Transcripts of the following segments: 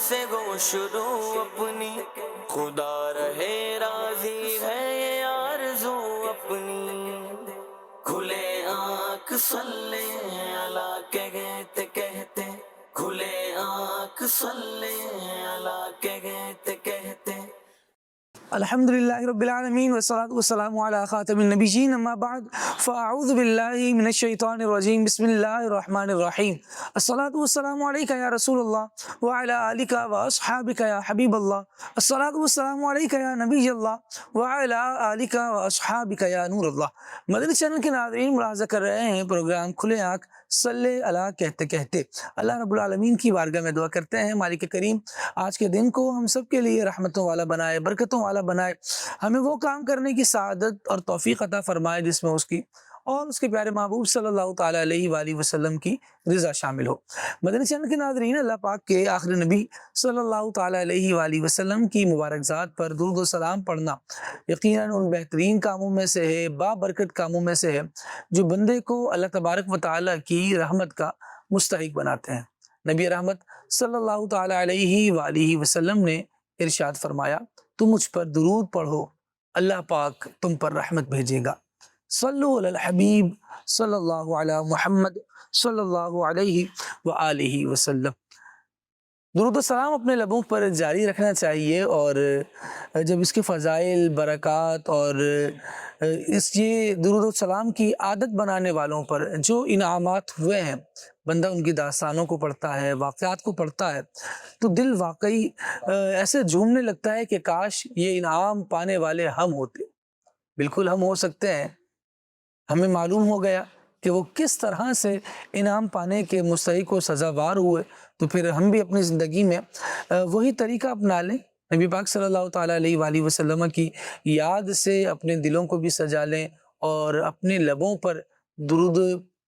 سے گو شروع اپنی، خدا رہے راضی ہے یہ آرزو اپنی، کھلے آنکھ صلی اللہ کہتے کہتے، کھلے آنکھ صلی اللہ کہتے کہتے۔ الحمدللہ رب العالمین والصلاة والسلام علی خاتم النبیین، اما بعد فاعوذ باللہ من الشیطان الرجیم، بسم اللہ الرحمن الرحیم۔ الصلاة والسلام علیکہ یا رسول اللہ وعلی آلک واصحابک یا حبیب اللہ، الصلاة والسلام علیکہ یا نبی اللہ وعلی آلک واصحابک یا نور اللہ۔ مدنی چینل کے ناظرین، ملاحظہ کر رہے ہیں پروگرام کھلے آنکھ صلی اللہ کہتے کہتے۔ اللہ رب العالمین کی بارگاہ میں دعا کرتے ہیں مالک کریم آج کے دن کو ہم سب کے لیے رحمتوں والا بنائے، برکتوں والا بنائے، ہمیں وہ کام کرنے کی سعادت اور توفیق عطا فرمائے جس میں اس کی اور اس کے پیارے محبوب صلی اللہ تعالیٰ علیہ وآلہ وسلم کی رضا شامل ہو۔ مدنی چینل کے ناظرین، اللہ پاک کے آخری نبی صلی اللہ تعالیٰ علیہ وآلہ وسلم کی مبارک ذات پر درود و سلام پڑھنا یقیناً ان بہترین کاموں میں سے ہے، بابرکت کاموں میں سے ہے جو بندے کو اللہ تبارک و تعالیٰ کی رحمت کا مستحق بناتے ہیں۔ نبی رحمت صلی اللہ تعالیٰ علیہ وآلہ وسلم نے ارشاد فرمایا، تم مجھ پر درود پڑھو، اللہ پاک تم پر رحمت بھیجے گا۔ صلو علی الحبیب صلی اللہ علی محمد صلی اللہ علیہ وآلہ وسلم۔ درود و سلام اپنے لبوں پر جاری رکھنا چاہیے، اور جب اس کے فضائل، برکات اور یہ درود و سلام کی عادت بنانے والوں پر جو انعامات ہوئے ہیں، بندہ ان کی داستانوں کو پڑھتا ہے، واقعات کو پڑھتا ہے، تو دل واقعی ایسے جھومنے لگتا ہے کہ کاش یہ انعام پانے والے ہم ہوتے۔ بالکل ہم ہو سکتے ہیں، ہمیں معلوم ہو گیا کہ وہ کس طرح سے انعام پانے کے مستحق و سزاوار ہوئے، تو پھر ہم بھی اپنی زندگی میں وہی طریقہ اپنا لیں، نبی پاک صلی اللہ تعالیٰ علیہ وآلہ وسلم کی یاد سے اپنے دلوں کو بھی سجا لیں اور اپنے لبوں پر درود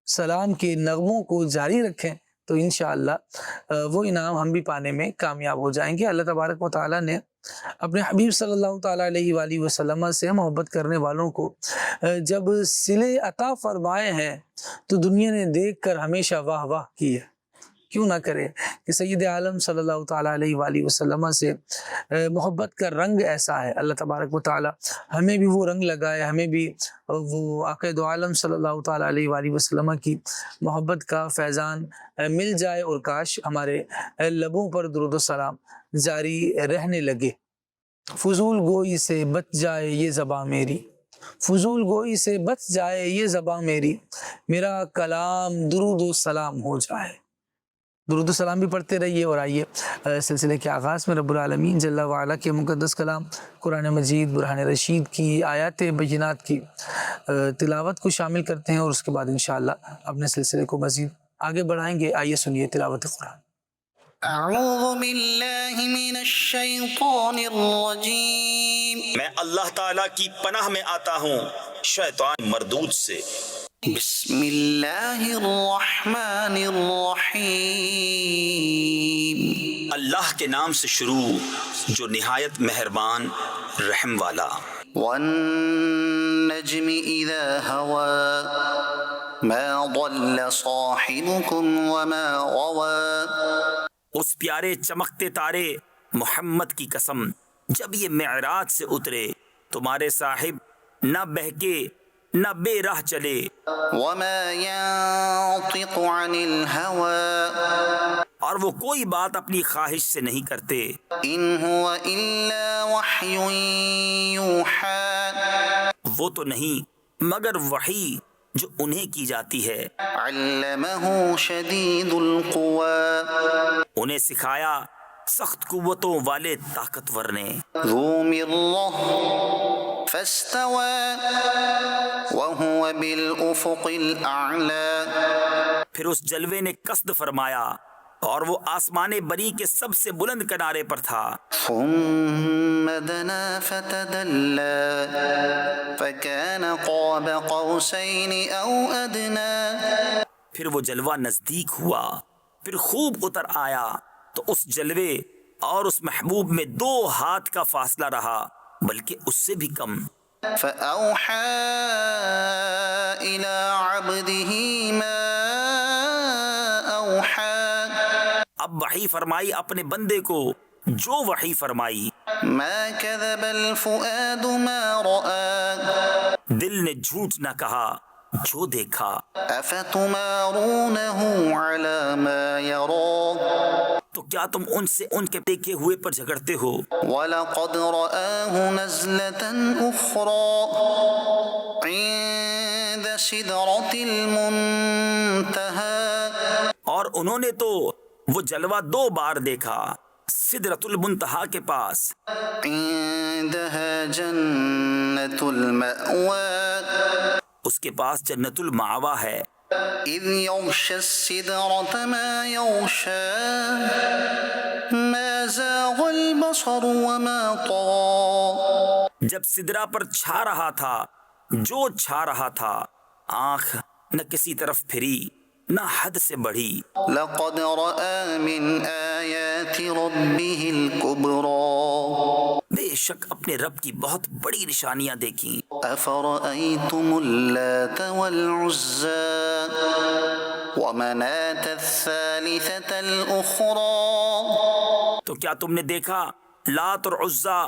سلام کے نغموں کو جاری رکھیں، تو انشاءاللہ وہ انعام ہم بھی پانے میں کامیاب ہو جائیں گے۔ اللہ تبارک و تعالیٰ نے اپنے حبیب صلی اللہ تعالیٰ علیہ وآلہ وسلم سے محبت کرنے والوں کو جب صلے عطا فرمائے ہیں تو دنیا نے دیکھ کر ہمیشہ واہ واہ کی ہے۔ کیوں نہ کرے کہ سید عالم صلی اللہ تعالیٰ علیہ وآلہ وسلم سے محبت کا رنگ ایسا ہے۔ اللہ تبارک و تعالیٰ ہمیں بھی وہ رنگ لگائے، ہمیں بھی وہ آقا دو عالم صلی اللہ تعالیٰ علیہ وآلہ وسلم کی محبت کا فیضان مل جائے، اور کاش ہمارے لبوں پر درود و سلام جاری رہنے لگے۔ فضول گوئی سے بچ جائے یہ زباں میری، فضول گوئی سے بچ جائے یہ زباں میری، میرا کلام درود و سلام ہو جائے۔ درود و سلام بھی پڑھتے رہیے، اور آئیے سلسلے کے آغاز میں رب العالمین جل وعلا کے مقدس کلام قرآن مجید برہان رشید کی آیات بینات کی تلاوت کو شامل کرتے ہیں، اور اس کے بعد انشاءاللہ اپنے سلسلے کو مزید آگے بڑھائیں گے۔ آئیے سنیے تلاوت قرآن۔ اعوذ باللہ من الشیطان الرجیم، میں اللہ تعالیٰ کی پناہ میں آتا ہوں شیطان مردود سے۔ بسم اللہ الرحمن الرحیم، اللہ کے نام سے شروع جو نہایت مہربان رحم والا۔ والنجم اذا هوى ما ضل صاحبكم وما غوى، اس پیارے چمکتے تارے محمد کی قسم، جب یہ معراج سے اترے تمہارے صاحب نہ بہکے نہ بے راہ چلے۔ وما ينطق عن الهوى، اور وہ کوئی بات اپنی خواہش سے نہیں کرتے۔ ان هو الا وحی یوحى، وہ تو نہیں مگر وحی جو انہیں کی جاتی ہے۔ علمہ شدید القوى، انہیں سکھایا سخت قوتوں والے طاقتور نے۔ ذو مرہ فاستوى وهو بالافق الاعلى، پھر اس جلوے نے قصد فرمایا اور وہ آسمان بری کے سب سے بلند کنارے پر تھا۔ ثم دنا فتدلى فكان قاب قوسين او ادنى، پھر وہ جلوہ نزدیک ہوا، پھر خوب اتر آیا تو اس جلوے اور اس محبوب میں 2 ہاتھ کا فاصلہ رہا، بلکہ اس سے بھی کم۔ فأوحى إلى عبده ما أوحى، اب وحی فرمائی اپنے بندے کو جو وحی فرمائی۔ ما كذب الفؤاد ما رأى دل نے جھوٹ نہ کہا جو دیکھا۔ أفتمارونه على ما يرى تو کیا تم ان سے ان کے دیکھے ہوئے پر جھگڑتے ہو؟ ولقد رآه نزلة أخرى عند سدرة المنتهى اور انہوں نے تو وہ جلوہ 2 بار دیکھا، سدرۃ المنتہا کے پاس۔ عندها جنة المأوى اس کے پاس جنت المأویٰ ہے۔ إذ يغشى السدرة ما يغشى ما زاغ البصر وما طغى جب سدرہ پر چھا رہا تھا جو چھا رہا تھا، آنکھ نہ کسی طرف پھری نہ حد سے بڑھی۔ لقد رأى من آيات ربه الكبرى بے شک اپنے رب کی بہت بڑی نشانیاں دیکھیں۔ أفرأيتم اللات والعزى ومناة الثالثة الأخرى تو کیا تم نے دیکھا لات اور عزا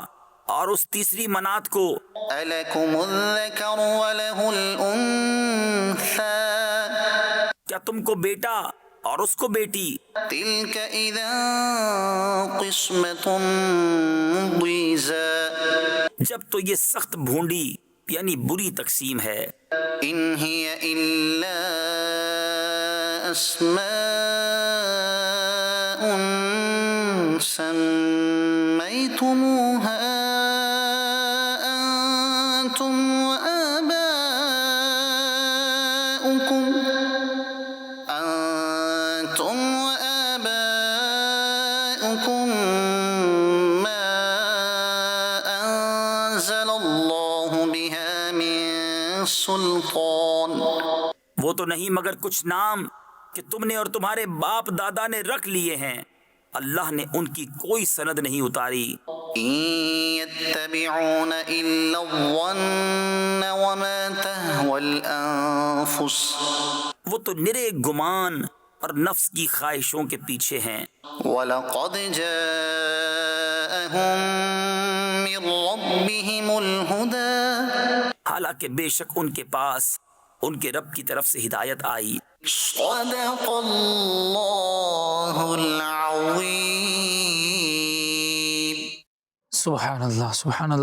اور اس تیسری منات کو؟ ألكم الذكر وله الأنثى کیا تم کو بیٹا اور اس کو بیٹی؟ تلك إذا قسمة ضيزى جب تو یہ سخت بھونڈی یعنی بری تقسیم ہے۔ إن هي إلا أسماء سميتموها أنتم وآباؤكم ما أنزل الله بها من سلطان وہ تو نہیں مگر کچھ نام کہ تم نے اور تمہارے باپ دادا نے رکھ لیے ہیں، اللہ نے ان کی کوئی سند نہیں اتاری۔ إن يتبعون إلا الظن وما تهوى الأنفس وہ تو نرے گمان اور نفس کی خواہشوں کے پیچھے ہیں۔ ولقد جاءهم من ربهم الهدى حالانکہ بے شک ان کے پاس ان کے رب کی طرف سے ہدایت آئی۔ صدق اللہ العظیم۔ سبحان اللہ،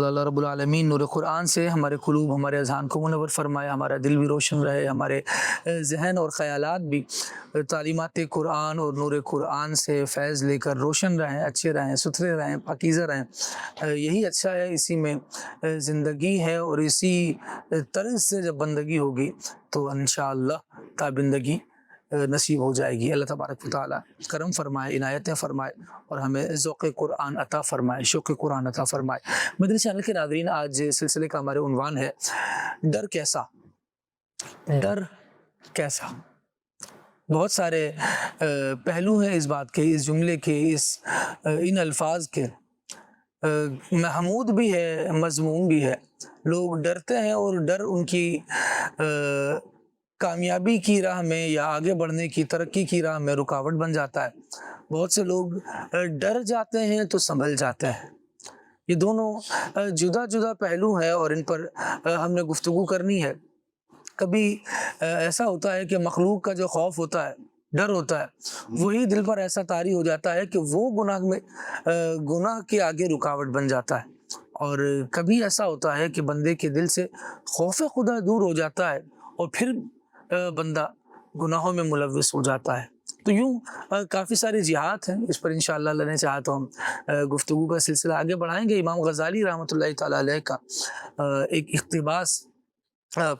اللہ رب العالمین نور قرآن سے ہمارے قلوب، ہمارے اذہان کو منور فرمائے، ہمارا دل بھی روشن رہے، ہمارے ذہن اور خیالات بھی تعلیمات قرآن اور نور قرآن سے فیض لے کر روشن رہیں، اچھے رہیں، ستھرے رہیں، پاکیزہ رہیں۔ یہی اچھا ہے، اسی میں زندگی ہے، اور اسی طرز سے جب بندگی ہوگی تو انشاءاللہ تابندگی نصیب ہو جائے گی۔ اللہ تبارک و تعالیٰ کرم فرمائے، عنایتیں فرمائے، اور ہمیں ذوق قرآن عطا فرمائے، شوق قرآن عطا فرمائے۔ مدنی چینل کے ناظرین، آج سلسلے کا ہمارے عنوان ہے ڈر کیسا؟ ڈر کیسا؟ بہت سارے پہلو ہیں اس بات کے، اس جملے کے، ان الفاظ کے۔ محمود بھی ہے، مذموم بھی ہے۔ لوگ ڈرتے ہیں اور ڈر ان کی کامیابی کی راہ میں یا آگے بڑھنے کی، ترقی کی راہ میں رکاوٹ بن جاتا ہے۔ بہت سے لوگ ڈر جاتے ہیں تو سنبھل جاتے ہیں۔ یہ دونوں جدا جدا پہلو ہیں اور ان پر ہم نے گفتگو کرنی ہے۔ کبھی ایسا ہوتا ہے کہ مخلوق کا جو خوف ہوتا ہے، ڈر ہوتا ہے، وہی دل پر ایسا طاری ہو جاتا ہے کہ وہ گناہ کے آگے رکاوٹ بن جاتا ہے۔ اور کبھی ایسا ہوتا ہے کہ بندے کے دل سے خوف خدا دور ہو جاتا ہے اور پھر بندہ گناہوں میں ملوث ہو جاتا ہے۔ تو یوں کافی ساری جہات ہیں، اس پر انشاءاللہ اللہ نے چاہا تو ہم گفتگو کا سلسلہ آگے بڑھائیں گے۔ امام غزالی رحمۃ اللہ تعالیٰ علیہ کا ایک اقتباس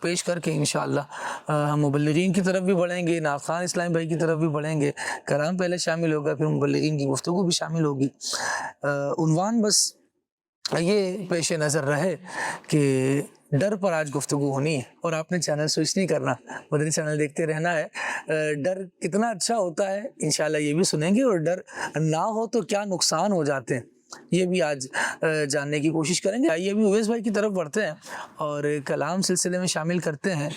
پیش کر کے انشاءاللہ ہم مبلغین کی طرف بھی بڑھیں گے، ناف خان اسلام بھائی کی طرف بھی بڑھیں گے، کلام پہلے شامل ہوگا، پھر مبلغین کی گفتگو بھی شامل ہوگی۔ عنوان بس یہ پیش نظر رہے کہ ڈر پر آج گفتگو ہونی ہے، اور آپ نے چینل سوئچ نہیں کرنا، مدنی چینل دیکھتے رہنا ہے۔ ڈر کتنا اچھا ہوتا ہے انشاءاللہ یہ بھی سنیں گے، اور ڈر نہ ہو تو کیا نقصان ہو جاتے ہیں یہ بھی آج جاننے کی کوشش کریں گے۔ آئیے ابھی اویس بھائی کی طرف بڑھتے ہیں اور کلام سلسلے میں شامل کرتے ہیں۔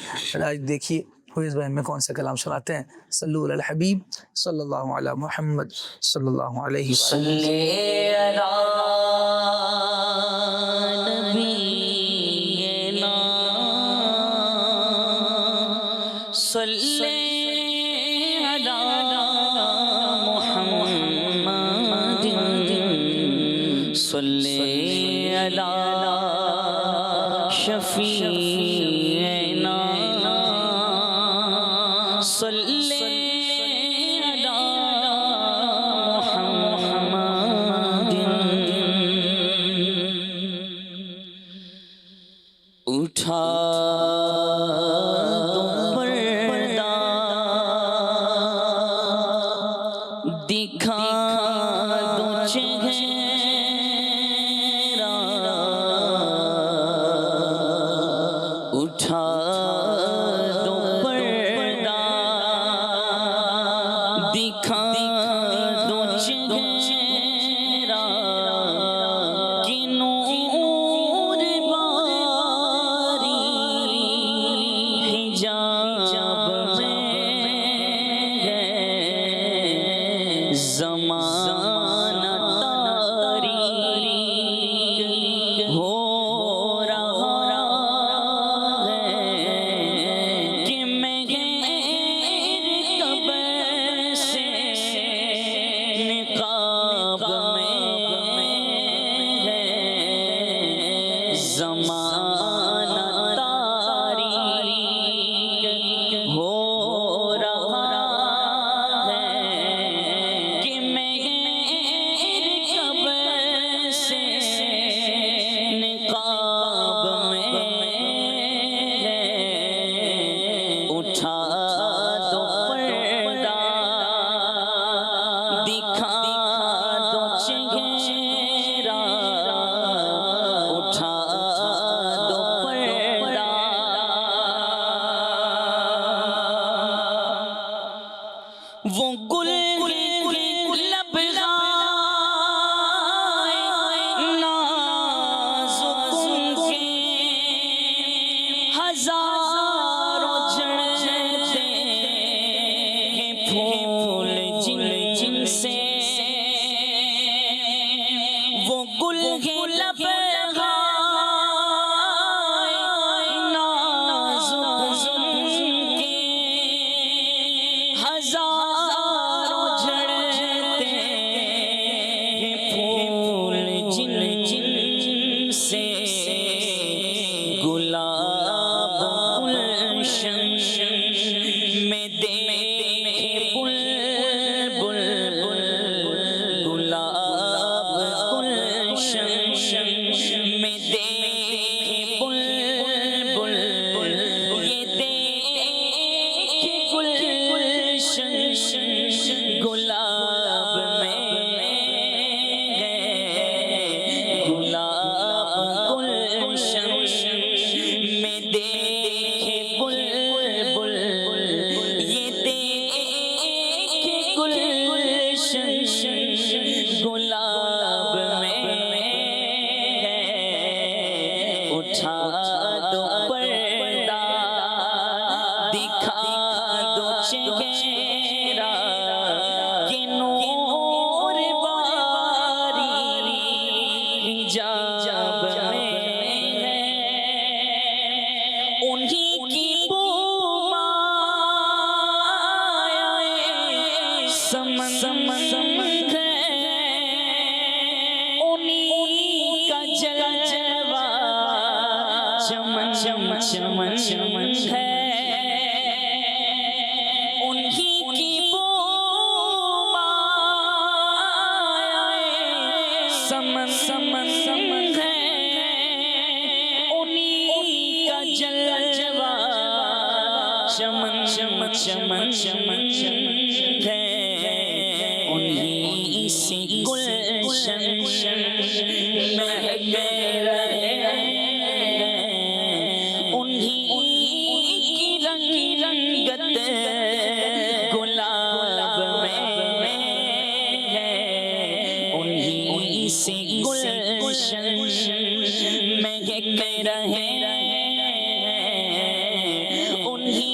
آج دیکھیے ہوئے بہن میں کون سا کلام سناتے ہیں؟ صلو علی الحبیب صلی اللہ علی محمد صلی اللہ علیہ وسلم. صلی علی شفیعنا صلی علی محمد. اٹھا دو پردہ دکھا دو چہرہ اٹھا دو پردہ دکھا دو چہرہ کہ نور باری حجاب میں ہے زمانہ تاریک ہو رہا زمانہ تاریک ہو رہا ہے کہ مہر قبر سے نقاب میں ہے. اٹھا دو پردہ دکھا دو چہرہ اٹھا وہ گل لب نازک کے ہزاروں جڑتے ہیں پھول جن جن سے. وہ گل لب نازک کے ہزاروں جڑتے ہیں پھول جن جن سے. گلاب گلشن میں دیکھے بلبل گلاب گلشن میں دیکھے بلبل یہ دیکھے گلشن گلاب میں ہے گلاب گلشن میں دیکھے بلبل یہ دیکھے گلشن گلاب میں ہے. اٹھا دو پردہ دکھا دو چہرہ کہ نور باری حجاب میں ہے. انہی کی بومائے سمند ہے انہی کا جلوہ چمن چمن ہے. انہی کی بومائے سمند ہے انہی کا جلوہ چمن چمن ہے. انہی سی گلشن مہک رہے انہی کی رنگت گلاب میں ہے. انہی سی گلشن مہک رہے انہی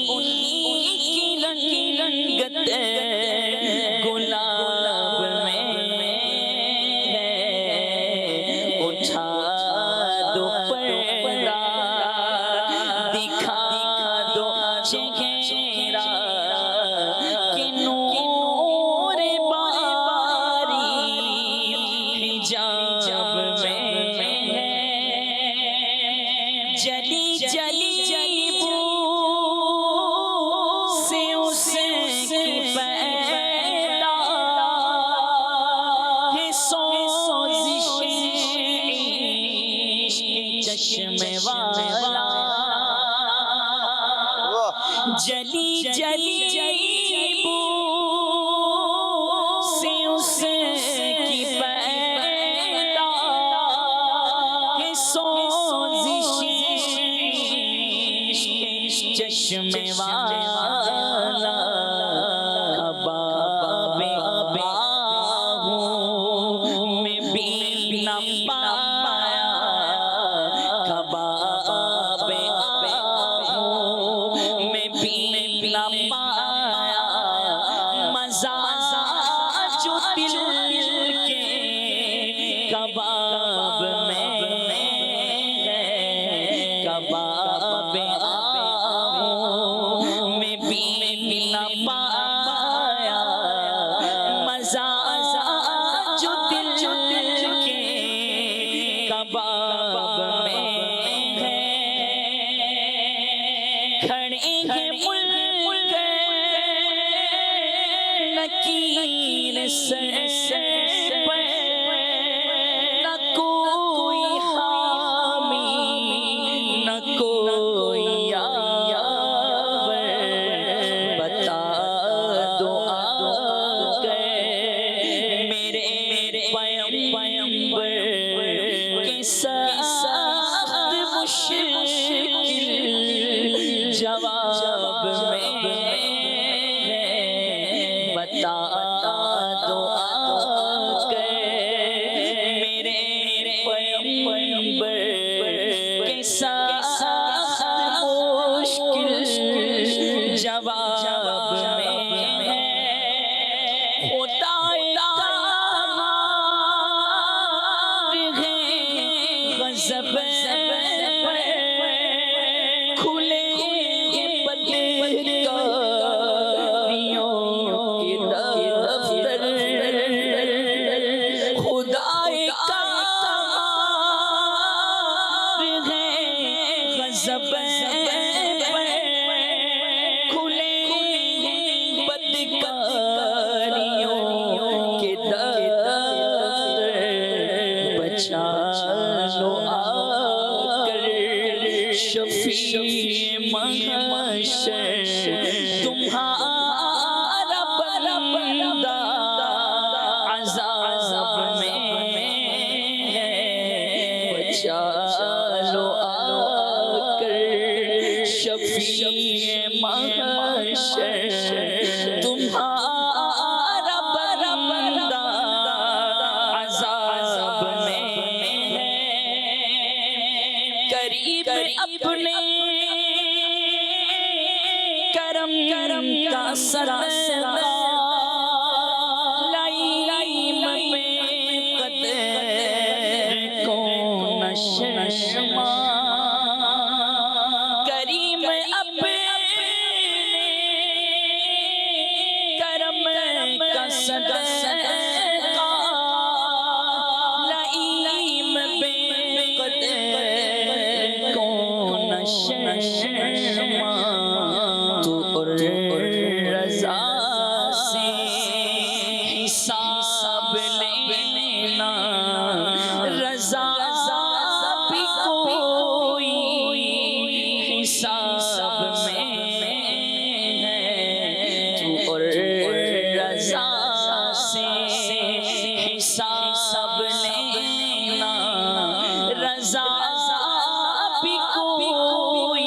دل کے کباب میں ہے، کباب آہوں میں بھی نہ پایا مزہ جو دل کے کباب میں ہے۔ کھڑے ہیں ملک نکیر سر پر، نہ کوئی حامی نہ کوئی یاور، بتا دو آ گئے میرے پیغمبر کے سخت مشکل جواب میں ہے، بتا دو آ گئے میرے پیغمبر کے سخت مشکل جواب میں ہے۔ خدائے قہار ہے غضب پر، کھلے بدکاریوں کے دفتر، خدائے قہار ہے غضب پر، کھلے بدکاریوں کے دفتر، بچا لو آ کر شفیع محشر، تمہارا بندہ عذاب میں ہے، بچا لو آ کر شفیع محشر، تمہارا بندہ عذاب میں ہے۔ قریب اپنے کرم کا صدقہ، لائم میں قدر کو نشما، کریم اپنے کرم کا صدقہ، لائم بے قدر کو نشما، تو رضا سے حساب لینا، رضا بھی کوئی حساب میں ہے، تو رضا سے حساب لینا، رضا بھی کوئی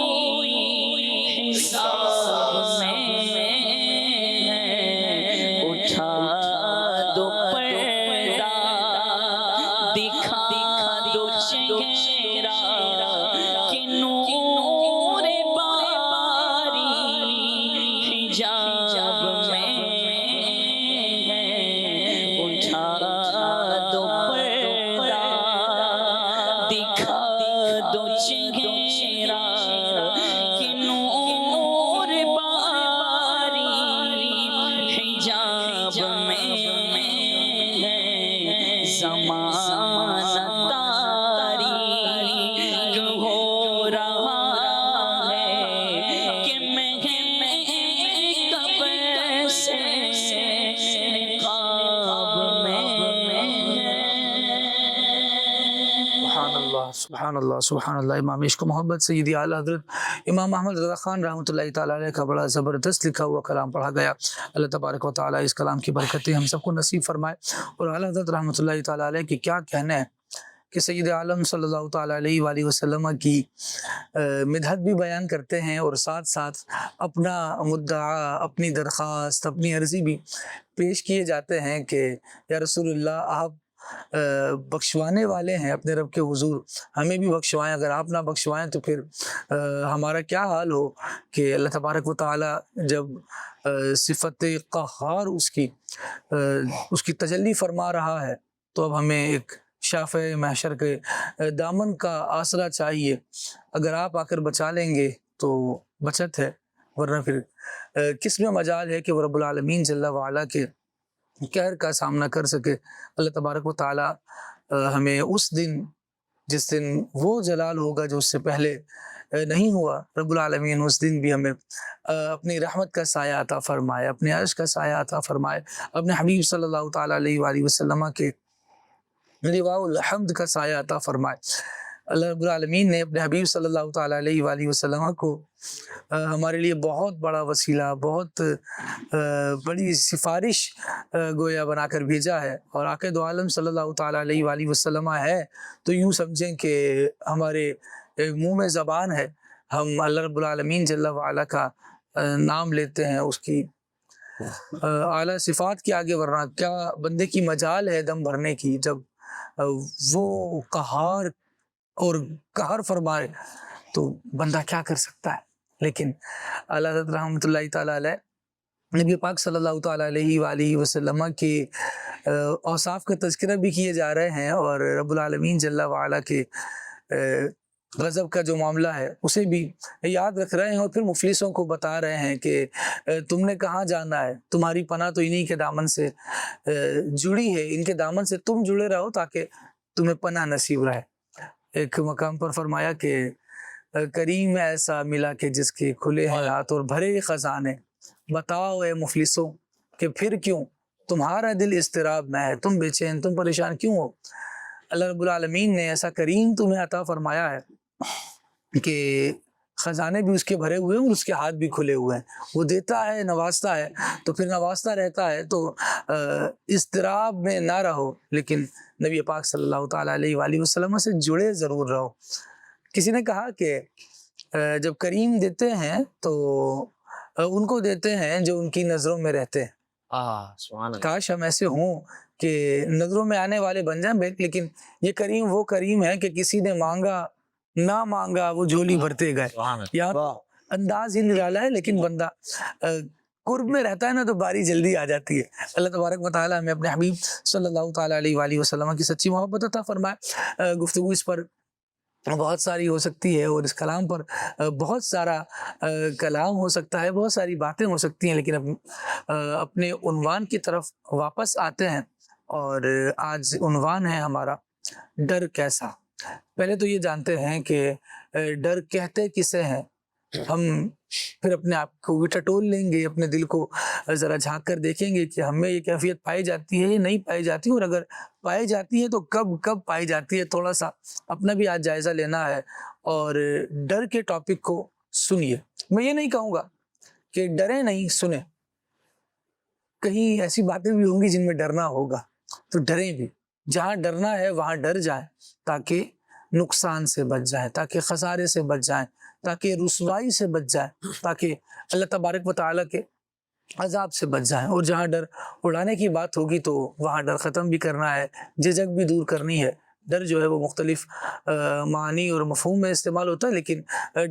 حساب میں ہے۔ اٹھا دو پردہ، دکھا دو چہرہ، کہ نور باری حجاب میں ہے، اٹھا دو پردہ، دکھا دو چہرہ، کہ نور باری حجاب میں ہے، زمانہ تاریک ہو رہا ہے، کہ میں کب سے نقاب میں ہے۔ سبحان اللہ سبحان اللہ سبحان اللہ۔ امام عشق و محبت سیدی اعلیٰ حضرت امام احمد رضا خان رحمۃ اللہ تعالیٰ علیہ کا بڑا زبردست لکھا ہوا کلام پڑھا گیا۔ اللہ تبارک و تعالیٰ اس کلام کی برکتیں ہم سب کو نصیب فرمائے، اور اعلیٰ حضرت رحمۃ اللہ تعالیٰ علیہ کی کیا کہنا ہے کہ سید عالم صلی اللہ تعالیٰ علیہ وآلہ وسلم کی مدحت بھی بیان کرتے ہیں، اور ساتھ ساتھ اپنا مدعا، اپنی درخواست، اپنی عرضی بھی پیش کیے جاتے ہیں کہ یا رسول اللہ آپ بخشوانے والے ہیں اپنے رب کے حضور، ہمیں بھی بخشوائیں۔ اگر آپ نہ بخشوائیں تو پھر ہمارا کیا حال ہو کہ اللہ تبارک و تعالیٰ جب صفت قہار اس کی تجلی فرما رہا ہے تو اب ہمیں ایک شافع محشر کے دامن کا آسرا چاہیے۔ اگر آپ آ کر بچا لیں گے تو بچت ہے، ورنہ پھر کس میں مجال ہے کہ وہ رب العالمین جل وعلا کے قہر کا سامنا کر سکے۔ اللہ تبارک و تعالیٰ ہمیں اس دن، جس دن وہ جلال ہوگا جو اس سے پہلے نہیں ہوا، رب العالمین اس دن بھی ہمیں اپنی رحمت کا سایہ عطا فرمائے، اپنے عرش کا سایہ عطا فرمائے، اپنے حبیب صلی اللہ تعالیٰ علیہ وآلہ وسلم کے لواء الحمد کا سایہ عطا فرمائے۔ اللہ رب العالمین نے اپنے حبیب صلی اللہ تعالیٰ علیہ وآلہ وسلم کو ہمارے لیے بہت بڑا وسیلہ، بہت بڑی سفارش گویا بنا کر بھیجا ہے، اور آقا دو عالم صلی اللہ تعالیٰ علیہ وآلہ وسلم ہے تو یوں سمجھیں کہ ہمارے منہ میں زبان ہے، ہم اللہ رب العالمین جل وعلا کا نام لیتے ہیں، اس کی اعلیٰ صفات کے آگے، ورنہ کیا بندے کی مجال ہے دم بھرنے کی جب وہ قہار اور قہر فرمائے تو بندہ کیا کر سکتا ہے۔ لیکن اللہ حضرت رحمۃ اللہ تعالیٰ علیہ نبی پاک صلی اللہ تعالیٰ علیہ وآلہ وسلم کے اوصاف کا تذکرہ بھی کیے جا رہے ہیں، اور رب العالمین جل وعلا کے غضب کا جو معاملہ ہے اسے بھی یاد رکھ رہے ہیں، اور پھر مفلسوں کو بتا رہے ہیں کہ تم نے کہاں جانا ہے، تمہاری پناہ تو انہی کے دامن سے جڑی ہے، ان کے دامن سے تم جڑے رہو تاکہ تمہیں پناہ نصیب رہے۔ ایک مقام پر فرمایا کہ کریم ایسا ملا کہ جس کے کھلے ہیں ہاتھ اور بھرے خزانے، بتاؤ اے مفلسوں کہ پھر کیوں تمہارا دل اضطراب میں ہے، تم بے چین، تم پریشان کیوں ہو۔ اللہ رب العالمین نے ایسا کریم تمہیں عطا فرمایا ہے کہ خزانے بھی اس کے بھرے ہوئے ہیں اور اس کے ہاتھ بھی کھلے ہوئے ہیں، وہ دیتا ہے، نوازتا ہے، تو پھر نوازتا رہتا ہے تو اضطراب میں نہ رہو، لیکن نبی پاک صلی اللہ تعالیٰ علیہ وآلہ وسلم سے جڑے ضرور رہو۔ کسی نے کہا کہ جب کریم دیتے ہیں تو ان کو دیتے ہیں جو ان کی نظروں میں رہتے ہیں۔ کاش ہم ایسے ہوں کہ نظروں میں آنے والے بن جائیں، لیکن یہ کریم وہ کریم ہے کہ کسی نے مانگا نہ مانگا وہ جھولی بھرتے گئے۔ یہاں انداز ہی نرالا ہے، لیکن بندہ قرب میں رہتا ہے نا تو باری جلدی آ جاتی ہے۔ اللہ تبارک و تعالیٰ ہمیں اپنے حبیب صلی اللہ تعالیٰ علیہ وآلہ وسلم کی سچی محبت عطا فرمائے۔ گفتگو اس پر بہت ساری ہو سکتی ہے، اور اس کلام پر بہت سارا کلام ہو سکتا ہے، بہت ساری باتیں ہو سکتی ہیں، لیکن اپنے عنوان کی طرف واپس آتے ہیں، اور آج عنوان ہے ہمارا ڈر کیسا۔ پہلے تو یہ جانتے ہیں کہ ڈر کہتے کسے ہیں، ہم پھر اپنے آپ کو بھی ٹٹول لیں گے، اپنے دل کو ذرا جھانک کر دیکھیں گے کہ ہمیں یہ کیفیت پائی جاتی ہے یا نہیں پائی جاتی، اور اگر پائی جاتی ہے تو کب پائی جاتی ہے۔ تھوڑا سا اپنا بھی آج جائزہ لینا ہے، اور ڈر کے ٹاپک کو سنیے۔ میں یہ نہیں کہوں گا کہ ڈریں نہیں، سنیں، کہیں ایسی باتیں بھی ہوں گی جن میں ڈرنا ہوگا تو ڈریں بھی، جہاں ڈرنا ہے وہاں ڈر جائیں تاکہ نقصان سے بچ جائیں، تاکہ خسارے سے بچ جائیں، تاکہ رسوائی سے بچ جائیں، تاکہ اللہ تبارک و تعالیٰ کے عذاب سے بچ جائیں۔ اور جہاں ڈر اڑانے کی بات ہوگی تو وہاں ڈر ختم بھی کرنا ہے، جھجک بھی دور کرنی ہے۔ ڈر جو ہے وہ مختلف معنی اور مفہوم میں استعمال ہوتا ہے، لیکن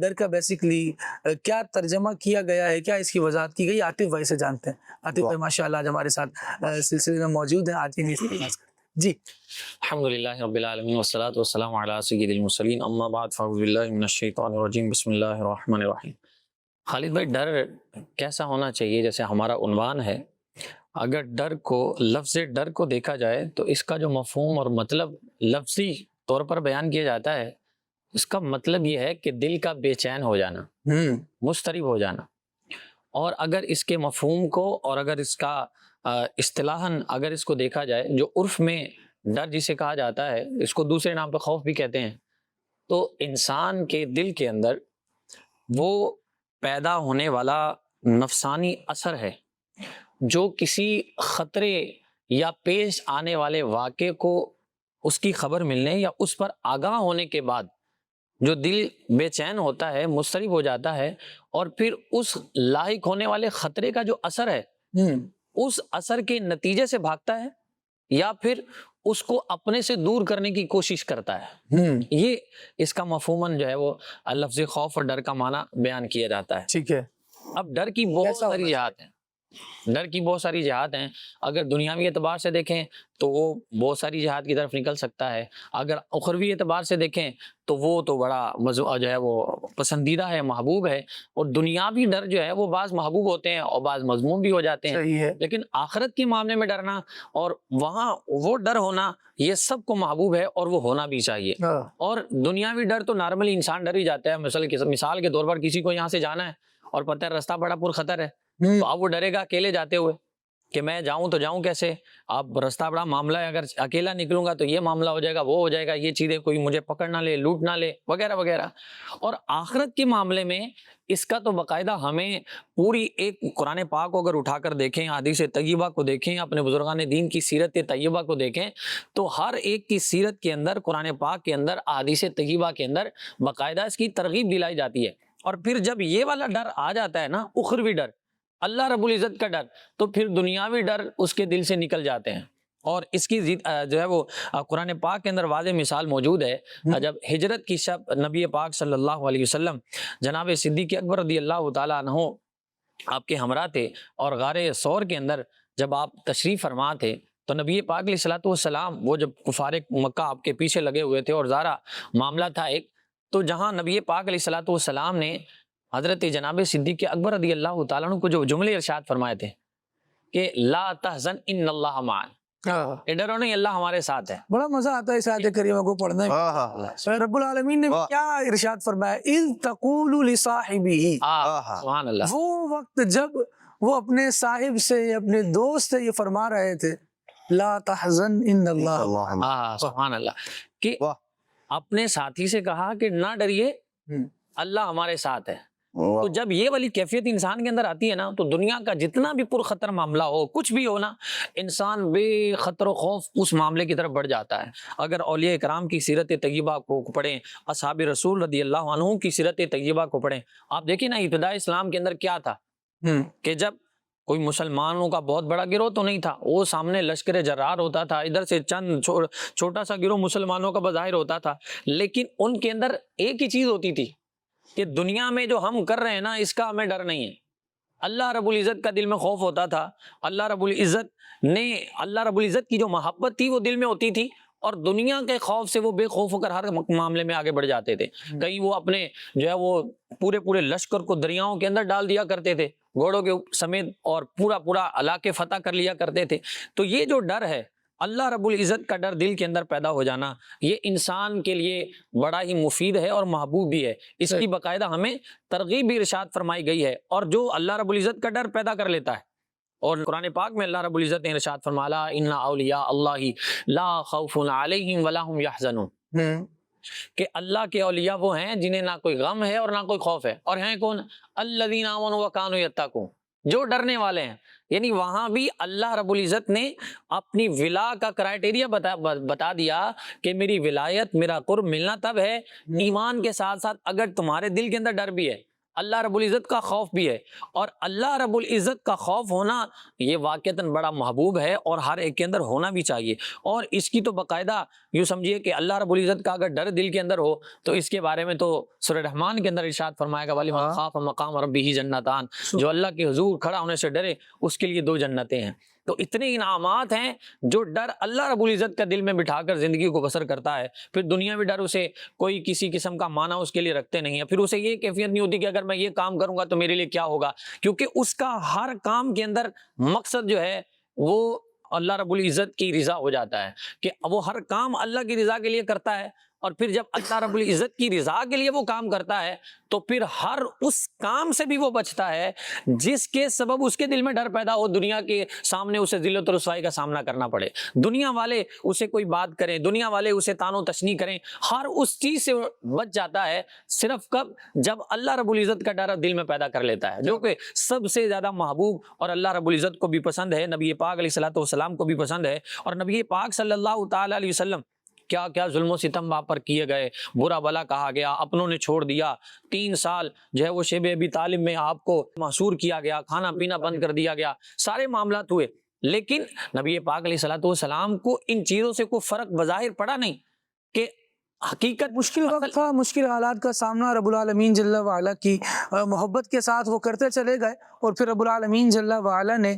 ڈر کا بیسیکلی کیا ترجمہ کیا گیا ہے، کیا اس کی وضاحت کی گئی، عاطف بھائی سے جانتے ہیں۔ عاطف بھائی ماشاء اللہ آج ہمارے ساتھ سلسلے میں موجود ہیں، آج انہی سے بات کرتے ہیں۔ جی الحمدللہ رب العالمین والصلاة والسلام علی سید المرسلین، اما بعد فاعوذ باللہ من الشیطان الرجیم، بسم اللہ الرحمن الرحیم۔ خالد بھائی، ڈر کیسا ہونا چاہیے؟ جیسے ہمارا عنوان ہے، اگر لفظ ڈر کو دیکھا جائے تو اس کا جو مفہوم اور مطلب لفظی طور پر بیان کیا جاتا ہے، اس کا مطلب یہ ہے کہ دل کا بے چین ہو جانا، مضطرب ہو جانا۔ اور اگر اس کے مفہوم کو اور اگر اس کا اصطلاحاً اگر اس کو دیکھا جائے، جو عرف میں ڈر جسے کہا جاتا ہے، اس کو دوسرے نام پہ خوف بھی کہتے ہیں، تو انسان کے دل کے اندر وہ پیدا ہونے والا نفسانی اثر ہے جو کسی خطرے یا پیش آنے والے واقعے کو اس کی خبر ملنے یا اس پر آگاہ ہونے کے بعد جو دل بے چین ہوتا ہے، مضطرب ہو جاتا ہے، اور پھر اس لاحق ہونے والے خطرے کا جو اثر ہے اس اثر کے نتیجے سے بھاگتا ہے، یا پھر اس کو اپنے سے دور کرنے کی کوشش کرتا ہے. یہ اس کا مفہوماً جو ہے وہ لفظ خوف اور ڈر کا معنی بیان کیا جاتا ہے. ٹھیک ہے. اب ڈر کی بہت ساری جہات ہیں. ڈر کی بہت ساری جہات ہیں. اگر دنیاوی اعتبار سے دیکھیں تو وہ بہت ساری جہات کی طرف نکل سکتا ہے. اگر اخروی اعتبار سے دیکھیں تو وہ تو بڑا جو ہے وہ پسندیدہ ہے, محبوب ہے. اور دنیاوی ڈر جو ہے وہ بعض محبوب ہوتے ہیں اور بعض مذموم بھی ہو جاتے ہیں. صحیح ہے. لیکن آخرت کے معاملے میں ڈرنا اور وہاں وہ ڈر ہونا یہ سب کو محبوب ہے اور وہ ہونا بھی چاہیے. اور دنیاوی ڈر تو نارملی انسان ڈر ہی جاتا ہے. مثال کے طور پر کسی کو یہاں سے جانا ہے اور پتہ ہے رستہ بڑا پر خطر ہے, تو اب وہ ڈرے گا اکیلے جاتے ہوئے کہ میں جاؤں تو جاؤں کیسے, اب رستہ بڑا معاملہ ہے, اگر اکیلا نکلوں گا تو یہ معاملہ ہو جائے گا, وہ ہو جائے گا, یہ چیزیں کوئی مجھے پکڑ نہ لے, لوٹ نہ لے, وغیرہ وغیرہ. اور آخرت کے معاملے میں اس کا تو باقاعدہ ہمیں پوری ایک قرآن پاک کو اگر اٹھا کر دیکھیں, حدیث طیبہ کو دیکھیں, اپنے بزرگان دین کی سیرت طیبہ کو دیکھیں, تو ہر ایک کی سیرت کے اندر, قرآن پاک کے اندر, حدیث طیبہ کے اندر باقاعدہ اس کی ترغیب دلائی جاتی ہے. اور پھر جب یہ والا ڈر آ جاتا ہے نا, اخروی ڈر, اللہ رب العزت کا ڈر, تو پھر دنیاوی ڈر اس کے دل سے نکل جاتے ہیں. اور اس کی جو ہے وہ قرآن پاک کے اندر واضح مثال موجود ہے. جب ہجرت کی شب نبی پاک صلی اللہ علیہ وسلم جناب صدیق اکبر رضی اللہ تعالیٰ عنہ آپ کے ہمراہ تھے, اور غار ثور کے اندر جب آپ تشریف فرما تھے تو نبی پاک علیہ الصلوۃ والسلام, وہ جب کفار مکہ آپ کے پیچھے لگے ہوئے تھے اور ظاہرا معاملہ تھا ایک, تو جہاں نبی پاک علیہ الصلوۃ والسلام نے حضرت جناب صدیق اکبر رضی اللہ تعالیٰ عنہ کو جو جملے ارشاد فرمائے تھے کہ لا تحزن ان اللہ معنا, ڈرو نہیں اللہ ہمارے ساتھ ہے. بڑا مزہ آتا ہے اس آیت کریمہ کو پڑھنے میں. رب العالمین نے کیا ارشاد فرمایا, اذ تقول لصاحبہ, سبحان اللہ, وہ وقت جب وہ اپنے صاحب سے, اپنے دوست سے یہ فرما رہے تھے لا تحزن ان اللہ, سبحان اللہ, کہ اپنے ساتھی سے کہا کہ نہ ڈریے اللہ ہمارے ساتھ ہے. تو جب یہ والی کیفیت انسان کے اندر آتی ہے نا, تو دنیا کا جتنا بھی پرخطر معاملہ ہو, کچھ بھی ہو نا, انسان بے خطر و خوف اس معاملے کی طرف بڑھ جاتا ہے. اگر اولیاء کرام کی سیرت طیبہ کو پڑھیں, اصحاب رسول رضی اللہ عنہ کی سیرت طیبہ کو پڑھیں, آپ دیکھیں نا ابتداء اسلام کے اندر کیا تھا کہ جب کوئی مسلمانوں کا بہت بڑا گروہ تو نہیں تھا, وہ سامنے لشکر جرار ہوتا تھا, ادھر سے چند چھوٹا سا گروہ مسلمانوں کا بظاہر ہوتا تھا, لیکن ان کے اندر ایک ہی چیز ہوتی تھی کہ دنیا میں جو ہم کر رہے ہیں نا اس کا ہمیں ڈر نہیں ہے. اللہ رب العزت کا دل میں خوف ہوتا تھا, اللہ رب العزت کی جو محبت تھی وہ دل میں ہوتی تھی, اور دنیا کے خوف سے وہ بے خوف ہو کر ہر معاملے میں آگے بڑھ جاتے تھے. کہیں وہ اپنے جو ہے وہ پورے لشکر کو دریاؤں کے اندر ڈال دیا کرتے تھے, گھوڑوں کے سمیت, اور پورا علاقے فتح کر لیا کرتے تھے. تو یہ جو ڈر ہے, اللہ رب العزت کا ڈر دل کے اندر پیدا ہو جانا, یہ انسان کے لیے بڑا ہی مفید ہے اور محبوب بھی ہے. اس کی باقاعدہ ہمیں ترغیب بھی ارشاد فرمائی گئی ہے. اور جو اللہ رب العزت کا ڈر پیدا کر لیتا ہے, اور قرآن پاک میں اللہ رب العزت نے ارشاد فرمایا ان اولیاء اللہ لا خوف علیہم ولا هم یحزنون, کہ اللہ کے اولیاء وہ ہیں جنہیں نہ کوئی غم ہے اور نہ کوئی خوف ہے. اور ہیں کون؟ الذین آمنوا وکانوا یتقون, جو ڈرنے والے ہیں. یعنی وہاں بھی اللہ رب العزت نے اپنی ولا کا کرائٹیریا بتا دیا کہ میری ولایت, میرا قرب ملنا تب ہے ایمان کے ساتھ ساتھ اگر تمہارے دل کے اندر ڈر بھی ہے, اللہ رب العزت کا خوف بھی ہے. اور اللہ رب العزت کا خوف ہونا یہ واقعتاً بڑا محبوب ہے اور ہر ایک کے اندر ہونا بھی چاہیے. اور اس کی تو باقاعدہ یوں سمجھیے کہ اللہ رب العزت کا اگر ڈر دل کے اندر ہو تو اس کے بارے میں تو سورہ رحمان کے اندر ارشاد فرمائے گا وَلِمَنْ خَافَ مَقَامَ رَبِّهِ جَنَّتَانِ, جو اللہ کے حضور کھڑا ہونے سے ڈرے اس کے لیے 2 جنتیں ہیں. تو اتنے انعامات ہیں جو ڈر اللہ رب العزت کا دل میں بٹھا کر زندگی کو بسر کرتا ہے. پھر دنیاوی ڈر اسے کوئی کسی قسم کا معنی اس کے لیے رکھتے نہیں ہے. پھر اسے یہ کیفیت نہیں ہوتی کہ اگر میں یہ کام کروں گا تو میرے لیے کیا ہوگا, کیونکہ اس کا ہر کام کے اندر مقصد جو ہے وہ اللہ رب العزت کی رضا ہو جاتا ہے, کہ وہ ہر کام اللہ کی رضا کے لیے کرتا ہے. اور پھر جب اللہ رب العزت کی رضا کے لیے وہ کام کرتا ہے تو پھر ہر اس کام سے بھی وہ بچتا ہے جس کے سبب اس کے دل میں ڈر پیدا ہو, دنیا کے سامنے اسے ذلت و رسوائی کا سامنا کرنا پڑے, دنیا والے اسے کوئی بات کریں, دنیا والے اسے تان و تشنیع کریں, ہر اس چیز سے بچ جاتا ہے. صرف کب؟ جب اللہ رب العزت کا ڈر دل میں پیدا کر لیتا ہے, جو کہ سب سے زیادہ محبوب اور اللہ رب العزت کو بھی پسند ہے, نبی پاک علیہ الصلوۃ والسلام کو بھی پسند ہے. اور نبی پاک صلی اللہ تعالی علیہ وسلم کیا کیا ظلم و ستم وہاں پر کیے گئے, برا بلا کہا گیا, اپنوں نے چھوڑ دیا, 3 سال جو ہے وہ شیب ابی طالب میں آپ کو محصور کیا گیا, کھانا پینا بند کر دیا گیا, سارے معاملات ہوئے. لیکن نبی پاک علیہ الصلوۃ والسلام کو ان چیزوں سے کوئی فرق بظاہر پڑا نہیں کہ حقیقت مشکل وقت تھا، مشکل حالات کا سامنا رب العالمین جل وعلا کی محبت کے ساتھ وہ کرتے چلے گئے، اور پھر رب العالمین جل وعلا نے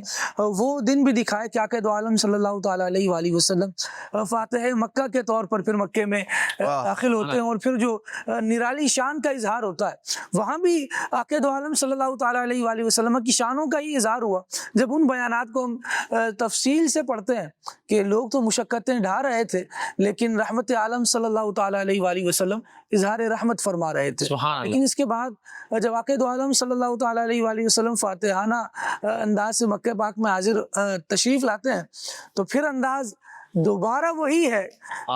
وہ دن بھی دکھائے کہ آقا دو عالم صلی اللہ تعالیٰ علیہ وآلہ وسلم فاتح مکہ کے طور پر پھر مکے میں داخل ہوتے ہیں، اور پھر جو نرالی شان کا اظہار ہوتا ہے وہاں بھی آقا دو عالم صلی اللہ تعالیٰ علیہ وآلہ وسلم کی شانوں کا ہی اظہار ہوا۔ جب ان بیانات کو ہم تفصیل سے پڑھتے ہیں کہ لوگ تو مشقتیں ڈھا رہے تھے لیکن رحمت عالم صلی اللہ تعالیٰ علیہ وآلہ وسلم اظہار رحمت فرما رہے تھے، سبحان اللہ۔ لیکن اس کے بعد جب آقا دو عالم صلی اللہ تعالیٰ علیہ وآلہ وسلم فاتحانہ انداز سے مکہ پاک میں حاضر تشریف لاتے ہیں تو پھر انداز دوبارہ وہی ہے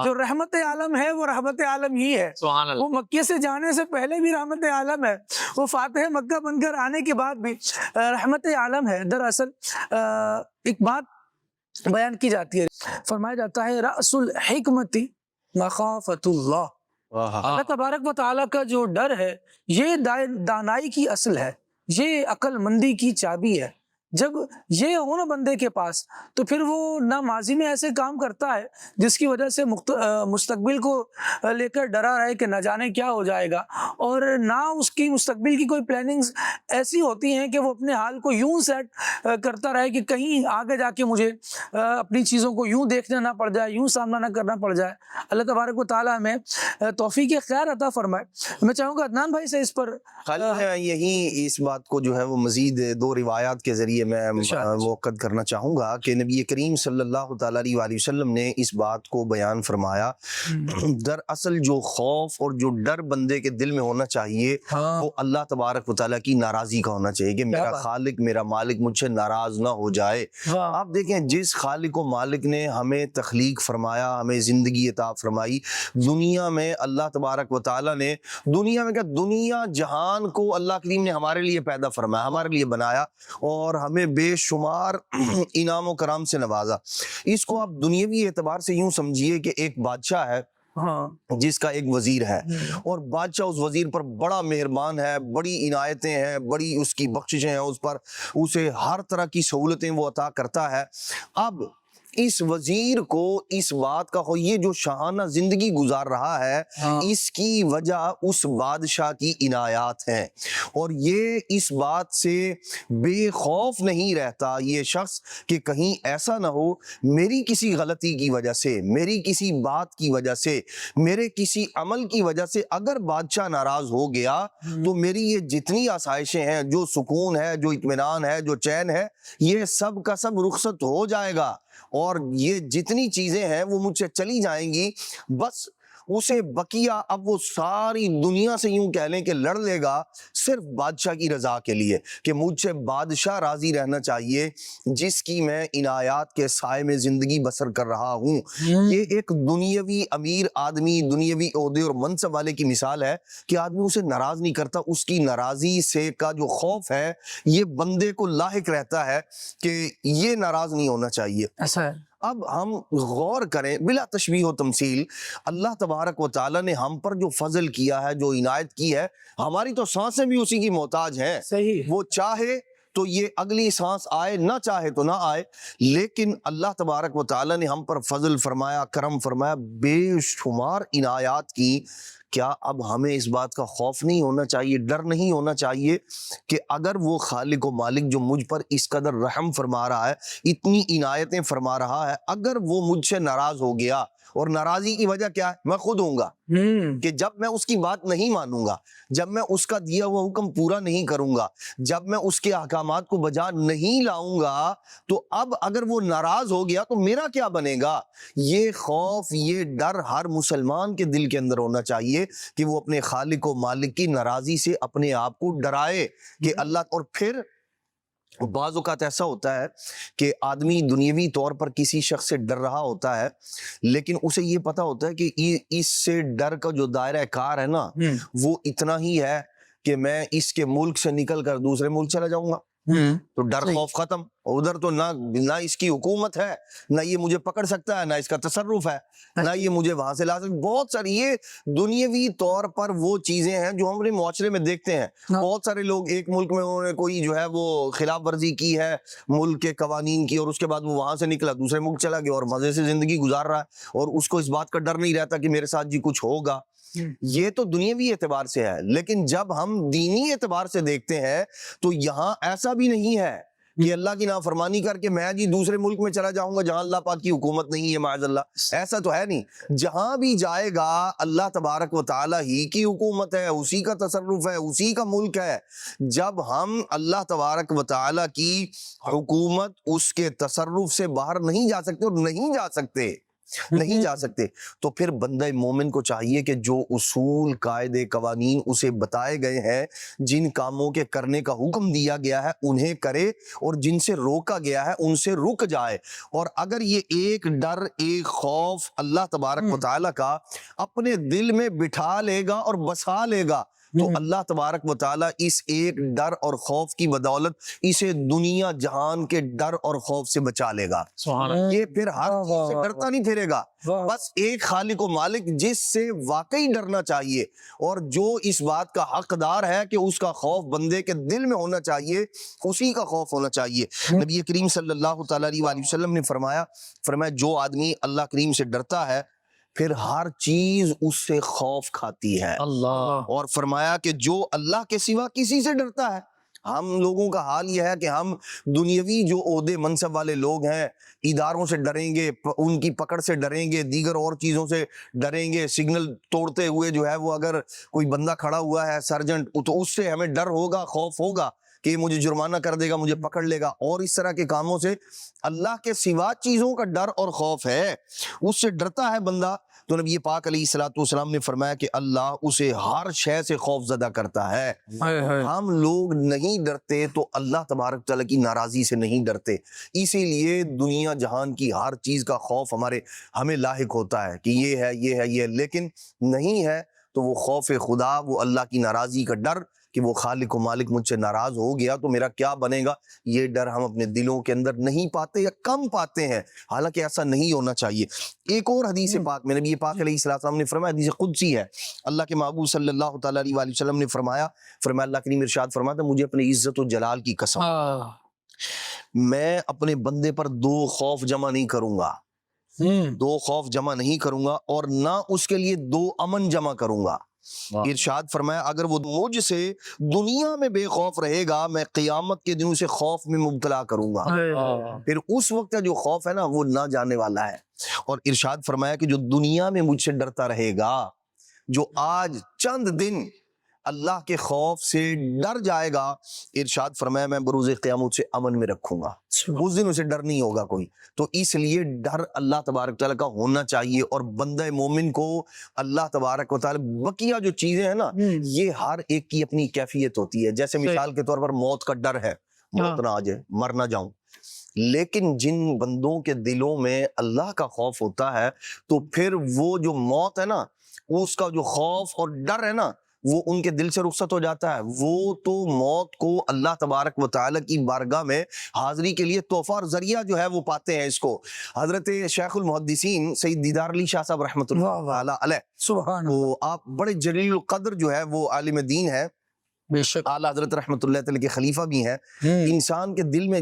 جو رحمت عالم ہے، وہ رحمت عالم ہی ہے۔ سبحان اللہ۔ وہ مکے سے جانے سے پہلے بھی رحمت عالم ہے، وہ فاتح مکہ بن کر آنے کے بعد بھی رحمت عالم ہے۔ دراصل ایک بات بیان کی جاتی ہے، فرمایا جاتا ہے رأس الحکمت مخافت اللہ۔ اللہ تبارک و تعالیٰ کا جو ڈر ہے یہ دانائی کی اصل ہے، یہ عقل مندی کی چابی ہے۔ جب یہ ہو نا بندے کے پاس تو پھر وہ نہ ماضی میں ایسے کام کرتا ہے جس کی وجہ سے مستقبل کو لے کر ڈرا رہے کہ نہ جانے کیا ہو جائے گا، اور نہ اس کی مستقبل کی کوئی پلاننگز ایسی ہوتی ہیں کہ وہ اپنے حال کو یوں سیٹ کرتا رہے کہ کہیں آگے جا کے مجھے اپنی چیزوں کو یوں دیکھنا نہ پڑ جائے، یوں سامنا نہ کرنا پڑ جائے۔ اللہ تبارک و تعالیٰ ہمیں توفیق خیر عطا فرمائے۔ میں چاہوں گا عدنان بھائی سے اس پر یہی اس بات کو جو ہے وہ مزید دو روایات کے ذریعے میں موقع کرنا چاہوں گا کہ نبی کریم صلی اللہ تعالیٰ علیہ وآلہ وسلم نے اس بات کو بیان فرمایا۔ دراصل جو خوف اور جو ڈر بندے کے دل میں ہونا چاہیے وہ اللہ تبارک و تعالیٰ کی ناراضی کا ہونا چاہیے کہ میرا خالق میرا مالک مجھ سے ناراض نہ ہو جائے۔ آپ دیکھیں جس خالق و مالک نے ہمیں تخلیق فرمایا، ہمیں زندگی عطا فرمائی، دنیا میں اللہ تبارک و تعالیٰ نے دنیا میں کیا دنیا جہان کو اللہ کریم نے ہمارے لیے پیدا فرمایا، ہمارے لیے بنایا اور ہمیں بے شمار انعام و کرام سے نوازا۔ اس کو آپ دنیاوی اعتبار سے یوں سمجھیے کہ ایک بادشاہ ہے جس کا ایک وزیر ہے، اور بادشاہ اس وزیر پر بڑا مہربان ہے، بڑی عنایتیں ہیں، بڑی اس کی بخششیں ہیں، اس پر اسے ہر طرح کی سہولتیں وہ عطا کرتا ہے۔ اب اس وزیر کو اس بات کا یہ جو شاہانہ زندگی گزار رہا ہے اس کی وجہ اس بادشاہ کی عنایات ہیں، اور یہ اس بات سے بے خوف نہیں رہتا یہ شخص کہ کہیں ایسا نہ ہو میری کسی غلطی کی وجہ سے، میری کسی بات کی وجہ سے، میرے کسی عمل کی وجہ سے اگر بادشاہ ناراض ہو گیا تو میری یہ جتنی آسائشیں ہیں، جو سکون ہے، جو اطمینان ہے، جو چین ہے، یہ سب کا سب رخصت ہو جائے گا، اور یہ جتنی چیزیں ہیں وہ مجھ سے چلی جائیں گی۔ بس اسے بقیہ اب وہ ساری دنیا سے یوں کہہ لیں کہ لڑ لے گا صرف بادشاہ کی رضا کے لیے کہ مجھ سے بادشاہ راضی رہنا چاہیے جس کی میں عنایات کے سائے میں زندگی بسر کر رہا ہوں۔ یہ ایک دنیاوی امیر آدمی، دنیاوی عہدے اور منصب والے کی مثال ہے کہ آدمی اسے ناراض نہیں کرتا، اس کی ناراضی سے کا جو خوف ہے یہ بندے کو لاحق رہتا ہے کہ یہ ناراض نہیں ہونا چاہیے۔ ایسا ہے۔ اب ہم غور کریں بلا تشبیہ و تمثیل، اللہ تبارک و تعالیٰ نے ہم پر جو فضل کیا ہے، جو عنایت کی ہے، ہماری تو سانسیں بھی اسی کی محتاج ہیں۔ صحیح۔ وہ چاہے تو یہ اگلی سانس آئے، نہ چاہے تو نہ آئے، لیکن اللہ تبارک و تعالیٰ نے ہم پر فضل فرمایا، کرم فرمایا، بے شمار عنایات کی۔ کیا اب ہمیں اس بات کا خوف نہیں ہونا چاہیے، ڈر نہیں ہونا چاہیے کہ اگر وہ خالق و مالک جو مجھ پر اس قدر رحم فرما رہا ہے، اتنی عنایتیں فرما رہا ہے، اگر وہ مجھ سے ناراض ہو گیا، اور ناراضی کی وجہ کیا ہے؟ میں خود ہوں گا کہ جب میں اس کی بات نہیں مانوں گا، جب میں اس کا دیا ہوا حکم پورا نہیں کروں گا، جب میں اس کے احکامات کو بجا نہیں لاؤں گا، تو اب اگر وہ ناراض ہو گیا تو میرا کیا بنے گا؟ یہ خوف، یہ ڈر ہر مسلمان کے دل کے اندر ہونا چاہیے کہ وہ اپنے خالق و مالک کی ناراضی سے اپنے آپ کو ڈرائے کہ اللہ۔ اور پھر بعض اوقات ایسا ہوتا ہے کہ آدمی دنیاوی طور پر کسی شخص سے ڈر رہا ہوتا ہے، لیکن اسے یہ پتا ہوتا ہے کہ اس سے ڈر کا جو دائرہ کار ہے نا وہ اتنا ہی ہے کہ میں اس کے ملک سے نکل کر دوسرے ملک چلا جاؤں گا، تو ڈر خوف ختم. ادھر تو نہ اس کی حکومت ہے، نہ یہ مجھے پکڑ سکتا ہے، نہ اس کا تصرف ہے، نہ یہ مجھے وہاں سے لا سکتا. بہت ساری یہ دنیاوی طور پر وہ چیزیں ہیں جو ہم اپنے معاشرے میں دیکھتے ہیں. بہت سارے لوگ ایک ملک میں انہوں نے کوئی جو ہے وہ خلاف ورزی کی ہے ملک کے قوانین کی، اور اس کے بعد وہ وہاں سے نکلا دوسرے ملک چلا گیا اور مزے سے زندگی گزار رہا ہے، اور اس کو اس بات کا ڈر نہیں رہتا کہ میرے ساتھ جی کچھ ہوگا. یہ تو دنیاوی اعتبار سے ہے، لیکن جب ہم دینی اعتبار سے دیکھتے ہیں تو یہاں ایسا بھی نہیں ہے کہ اللہ کی نافرمانی کر کے میں جی دوسرے ملک میں چلا جاؤں گا جہاں اللہ پاک کی حکومت نہیں ہے، معاذ اللہ. ایسا تو ہے نہیں. جہاں بھی جائے گا اللہ تبارک و تعالی ہی کی حکومت ہے، اسی کا تصرف ہے، اسی کا ملک ہے. جب ہم اللہ تبارک و تعالی کی حکومت، اس کے تصرف سے باہر نہیں جا سکتے، اور نہیں جا سکتے تو پھر بندہ مومن کو چاہیے کہ جو اصول، قاعدے، قوانین اسے بتائے گئے ہیں، جن کاموں کے کرنے کا حکم دیا گیا ہے انہیں کرے، اور جن سے روکا گیا ہے ان سے رک جائے. اور اگر یہ ایک ڈر، ایک خوف اللہ تبارک و تعالیٰ کا اپنے دل میں بٹھا لے گا اور بسا لے گا تو اللہ تبارک و تعالیٰ اس ایک ڈر اور خوف کی بدولت اسے دنیا جہان کے ڈر اور خوف سے بچا لے گا. یہ پھر ہر چیز سے ڈرتا نہیں پھرے گا، بس ایک خالق و مالک جس سے واقعی ڈرنا چاہیے، اور جو اس بات کا حقدار ہے کہ اس کا خوف بندے کے دل میں ہونا چاہیے، اسی کا خوف ہونا چاہیے. نبی کریم صلی اللہ تعالیٰ علیہ وسلم نے فرمایا جو آدمی اللہ کریم سے ڈرتا ہے پھر ہر چیز اس سے خوف کھاتی ہے. اللہ. اور فرمایا کہ جو اللہ کے سوا کسی سے ڈرتا ہے. ہم لوگوں کا حال یہ ہے کہ ہم دنیاوی جو عہدے منصب والے لوگ ہیں اداروں سے ڈریں گے، ان کی پکڑ سے ڈریں گے، دیگر اور چیزوں سے ڈریں گے. سگنل توڑتے ہوئے جو ہے وہ اگر کوئی بندہ کھڑا ہوا ہے سرجنٹ، تو اس سے ہمیں ڈر ہوگا، خوف ہوگا کہ یہ مجھے جرمانہ کر دے گا، مجھے پکڑ لے گا. اور اس طرح کے کاموں سے اللہ کے سوا چیزوں کا ڈر اور خوف ہے، اس سے ڈرتا ہے بندہ. تو نبی پاک علیہ الصلوۃ والسلام نے فرمایا کہ اللہ اسے ہر شے سے خوف زدہ کرتا ہے. ہم لوگ نہیں ڈرتے تو اللہ تبارک تعالیٰ کی ناراضی سے نہیں ڈرتے، اسی لیے دنیا جہان کی ہر چیز کا خوف ہمیں لاحق ہوتا ہے کہ یہ ہے یہ ہے یہ، لیکن نہیں ہے تو وہ خوف خدا، وہ اللہ کی ناراضی کا ڈر کہ وہ خالق و مالک مجھ سے ناراض ہو گیا تو میرا کیا بنے گا، یہ ڈر ہم اپنے دلوں کے اندر نہیں پاتے یا کم پاتے ہیں، حالانکہ ایسا نہیں ہونا چاہیے. ایک اور حدیث پاک میں نبی پاک علیہ السلام نے فرمایا، حدیث قدسی ہے، اللہ کے محبوب صلی اللہ تعالیٰ علیہ وآلہ وسلم نے فرمایا اللہ کریم ارشاد فرماتا مجھے اپنی عزت و جلال کی قسم میں اپنے بندے پر دو خوف جمع نہیں کروں گا، دو خوف جمع نہیں کروں گا، اور نہ اس کے لیے دو امن جمع کروں گا. ارشاد فرمایا اگر وہ مجھ سے دنیا میں بے خوف رہے گا میں قیامت کے دن اسے خوف میں مبتلا کروں گا. پھر اس وقت جو خوف ہے نا وہ نہ جانے والا ہے. اور ارشاد فرمایا کہ جو دنیا میں مجھ سے ڈرتا رہے گا، جو آج چند دن اللہ کے خوف سے ڈر جائے گا، ارشاد فرمایا میں بروز قیامت سے امن میں رکھوں گا، اس دن اسے ڈر نہیں ہوگا کوئی. تو اس لیے ڈر اللہ تبارک تعالیٰ کا ہونا چاہیے، اور بندہ مومن کو اللہ تبارک و تعالیٰ بقیہ جو چیزیں ہیں نا یہ ہر ایک کی اپنی کیفیت ہوتی ہے. جیسے مثال کے طور پر موت کا ڈر ہے، موت نہ آ جائے، مر نہ جاؤں، لیکن جن بندوں کے دلوں میں اللہ کا خوف ہوتا ہے تو پھر وہ جو موت ہے نا اس کا جو خوف اور ڈر ہے نا وہ ان کے دل سے رخصت ہو جاتا ہے. وہ تو موت کو اللہ تبارک و تعالیٰ کی بارگاہ میں حاضری کے لیے تحفہ اور ذریعہ جو ہے وہ پاتے ہیں اس کو. حضرت شیخ المحدثین سید دیدار علی شاہ صاحب رحمۃ اللہ علیہ، سبحان اللہ، وہ آپ بڑے جلیل القدر جو ہے وہ عالم دین ہے، بے شک اعلیٰ حضرت رحمۃ اللہ تعالی کے خلیفہ بھی ہیں. انسان کے دل میں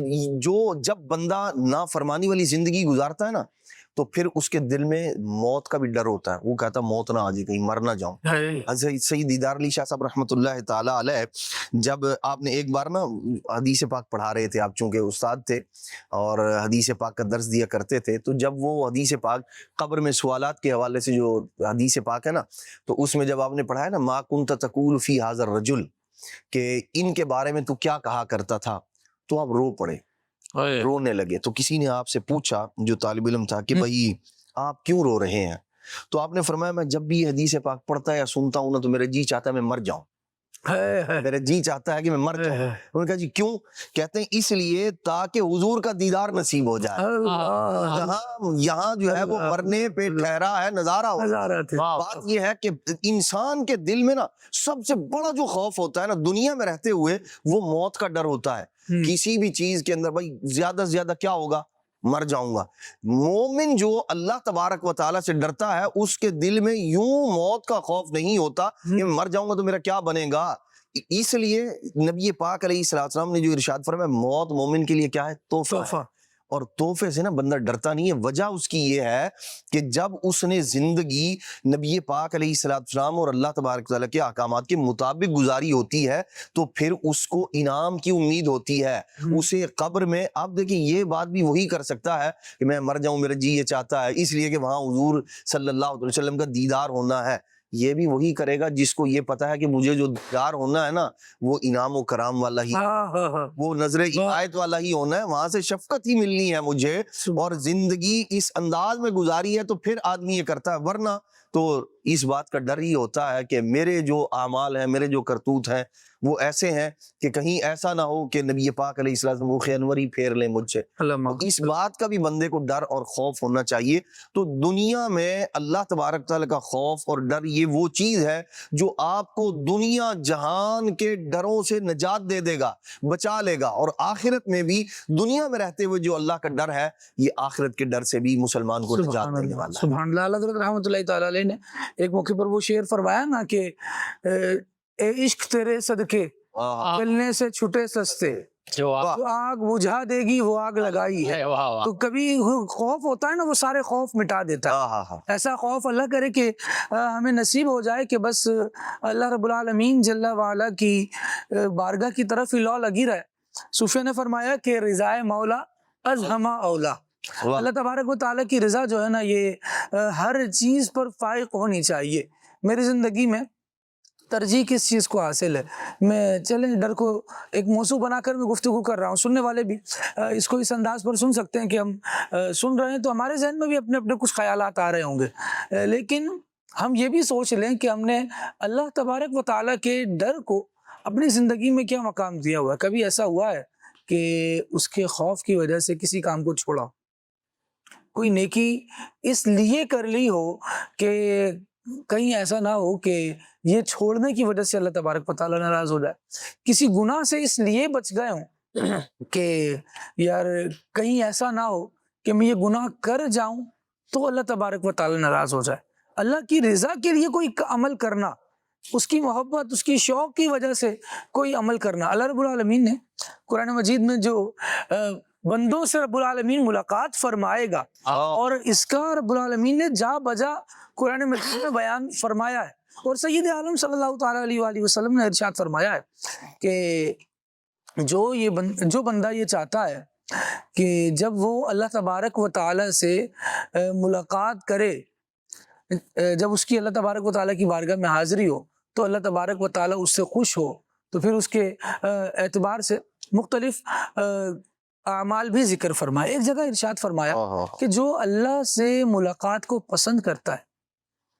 جب بندہ نافرمانی والی زندگی گزارتا ہے نا تو پھر اس کے دل میں موت کا بھی ڈر ہوتا ہے، وہ کہتا ہے موت نہ آ جائے کہیں مر نہ جاؤں. حضرت سید دیدار علی شاہ صاحب رحمۃ اللہ تعالی علیہ جب آپ نے ایک بار نا حدیث پاک پڑھا رہے تھے، آپ چونکہ استاد تھے اور حدیث پاک کا درس دیا کرتے تھے، تو جب وہ حدیث پاک قبر میں سوالات کے حوالے سے جو حدیث پاک ہے نا تو اس میں جب آپ نے پڑھایا نا ما کنت تقول فی ھذا الرجل، کہ ان کے بارے میں تو کیا کہا کرتا تھا، تو آپ رو پڑے، رونے لگے. تو کسی نے آپ سے پوچھا جو طالب علم تھا کہ بھائی آپ کیوں رو رہے ہیں؟ تو آپ نے فرمایا میں جب بھی یہ حدیث پاک پڑھتا یا سنتا ہوں نا تو میرا جی چاہتا ہے میں مر جاؤں. میرا جی چاہتا ہے کہ میں مر جاؤں. انہوں نے کہا جی کیوں؟ کہتے ہیں اس لیے تاکہ حضور کا دیدار نصیب ہو جائے. یہاں جو ہے وہ مرنے پہ ٹھہرا ہے نظارہ ہو. بات یہ ہے کہ انسان کے دل میں نا سب سے بڑا جو خوف ہوتا ہے نا دنیا میں رہتے ہوئے وہ موت کا ڈر ہوتا ہے. کسی بھی چیز کے اندر بھائی زیادہ سے زیادہ کیا ہوگا؟ مر جاؤں گا. مومن جو اللہ تبارک و تعالیٰ سے ڈرتا ہے اس کے دل میں یوں موت کا خوف نہیں ہوتا کہ مر جاؤں گا تو میرا کیا بنے گا. اس لیے نبی پاک علیہ السلام نے جو ارشاد فرمایا موت مومن کے لیے کیا ہے؟ تحفہ. اور تحفے سے نا بندہ ڈرتا نہیں ہے. وجہ اس کی یہ ہے کہ جب اس نے زندگی نبی پاک علیہ السلام اور اللہ تبارک تعالیٰ کے احکامات کے مطابق گزاری ہوتی ہے تو پھر اس کو انعام کی امید ہوتی ہے. اسے قبر میں اب دیکھیں یہ بات بھی وہی کر سکتا ہے کہ میں مر جاؤں، میرا جی یہ چاہتا ہے اس لیے کہ وہاں حضور صلی اللہ علیہ وسلم کا دیدار ہونا ہے. یہ بھی وہی کرے گا جس کو یہ پتا ہے کہ مجھے جو دیدار ہونا ہے نا وہ انعام و کرام والا ہی، وہ نظر عنایت والا ہی ہونا ہے، وہاں سے شفقت ہی ملنی ہے مجھے. اور زندگی اس انداز میں گزاری ہے تو پھر آدمی یہ کرتا ہے، ورنہ تو اس بات کا ڈر ہی ہوتا ہے کہ میرے جو اعمال ہیں، میرے جو کرتوت ہیں وہ ایسے ہیں کہ کہیں ایسا نہ ہو کہ نبی پاک علیہ السلام وہ انور ہی پھیر لیں مجھ سے. اس بات کا بھی بندے کو ڈر اور خوف ہونا چاہیے. تو دنیا میں اللہ تبارک تعالیٰ کا خوف اور ڈر یہ وہ چیز ہے جو آپ کو دنیا جہان کے ڈروں سے نجات دے دے گا، بچا لے گا. اور آخرت میں بھی دنیا میں رہتے ہوئے جو اللہ کا ڈر ہے یہ آخرت کے ڈر سے بھی مسلمان کو نجات دینے والا ہے. سبحان اللہ. اللہ حضرت رحمۃ اللہ تعالیٰ علیہ نے ایک موقع پر وہ شعر فرمایا نا کہ اے عشق تیرے صدقے چلنے سے چھٹے سستے، جو آگ بجھا دے گی وہ آگ لگائی ہے. تو کبھی خوف ہوتا ہے نا وہ سارے خوف مٹا دیتا ہے. ایسا خوف اللہ کرے کہ ہمیں نصیب ہو جائے کہ بس اللہ رب العالمین جل وعلا کی بارگاہ کی طرف ہی لو لگی رہے. صوفیہ نے فرمایا کہ رضائے مولا از ہما اولا. اللہ تبارک و تعالیٰ کی رضا جو ہے نا یہ ہر چیز پر فائق ہونی چاہیے. میری زندگی میں ترجیح کس چیز کو حاصل ہے؟ میں چلیں ڈر کو ایک موضوع بنا کر میں گفتگو کر رہا ہوں. سننے والے بھی اس کو اس انداز پر سن سکتے ہیں کہ ہم سن رہے ہیں تو ہمارے ذہن میں بھی اپنے اپنے کچھ خیالات آ رہے ہوں گے، لیکن ہم یہ بھی سوچ لیں کہ ہم نے اللہ تبارک و تعالیٰ کے ڈر کو اپنی زندگی میں کیا مقام دیا ہوا ہے. کبھی ایسا ہوا ہے کہ اس کے خوف کی وجہ سے کسی کام کو چھوڑا، کوئی نیکی اس لیے کر لی ہو کہ کہیں ایسا نہ ہو کہ یہ چھوڑنے کی وجہ سے اللہ تبارک و تعالیٰ ناراض ہو جائے، کسی گناہ سے اس لیے بچ گئے ہوں کہ یار کہیں ایسا نہ ہو کہ میں یہ گناہ کر جاؤں تو اللہ تبارک و تعالیٰ ناراض ہو جائے. اللہ کی رضا کے لیے کوئی عمل کرنا، اس کی محبت، اس کی شوق کی وجہ سے کوئی عمل کرنا. اللہ رب العالمین نے قرآن مجید میں جو بندوں سے رب العالمین ملاقات فرمائے گا اور اس کا رب العالمین نے جا بجا قرآن مجید میں بیان فرمایا ہے. اور سید عالم صلی اللہ تعالیٰ علیہ وآلہ وسلم نے ارشاد فرمایا ہے کہ جو بندہ یہ چاہتا ہے کہ جب وہ اللہ تبارک و تعالیٰ سے ملاقات کرے، جب اس کی اللہ تبارک و تعالیٰ کی بارگاہ میں حاضری ہو تو اللہ تبارک و تعالیٰ اس سے خوش ہو، تو پھر اس کے اعتبار سے مختلف اعمال بھی ذکر فرمائے. ایک جگہ ارشاد فرمایا کہ جو اللہ سے ملاقات کو پسند کرتا ہے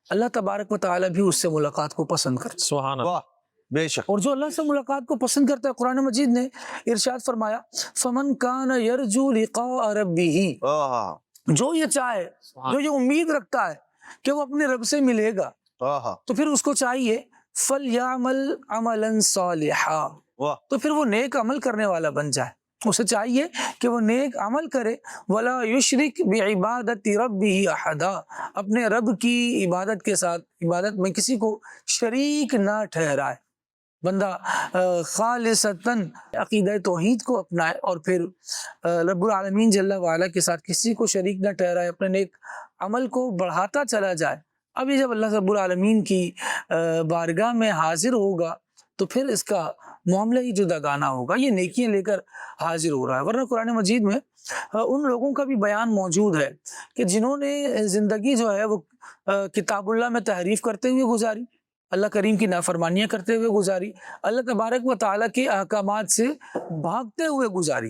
اللہ تبارک و تعالیٰ بھی اس سے ملاقات کو پسند کرتا ہے. سبحان اللہ. بے شک. اور جو اللہ سے ملاقات کو پسند کرتا ہے قرآن مجید نے ارشاد فرمایا فمن کان یرجو لقاء ربہ، جو یہ چاہے، جو یہ امید رکھتا ہے کہ وہ اپنے رب سے ملے گا تو پھر اس کو چاہیے فلیعمل عملا صالحا، تو پھر وہ نیک عمل کرنے والا بن جائے. اسے چاہیے کہ وہ نیک عمل کرے. ولا یشرک بعبادت ربہ احدا، اپنے رب کی عبادت کے ساتھ عبادت میں کسی کو شریک نہ ٹھہرائے. بندہ خالصتاً عقیدہ توحید کو اپنائے اور پھر رب العالمین جل وعلا کے ساتھ کسی کو شریک نہ ٹھہرائے، اپنے نیک عمل کو بڑھاتا چلا جائے. ابھی جب اللہ رب العالمین کی بارگاہ میں حاضر ہوگا تو پھر اس کا معاملہ ہی جداگانہ ہوگا، یہ نیکیاں لے کر حاضر ہو رہا ہے. ورنہ قرآن مجید میں ان لوگوں کا بھی بیان موجود ہے کہ جنہوں نے زندگی جو ہے وہ کتاب اللہ میں تحریف کرتے ہوئے گزاری، اللہ کریم کی نافرمانیاں کرتے ہوئے گزاری، اللہ تبارک و تعالیٰ کے احکامات سے بھاگتے ہوئے گزاری.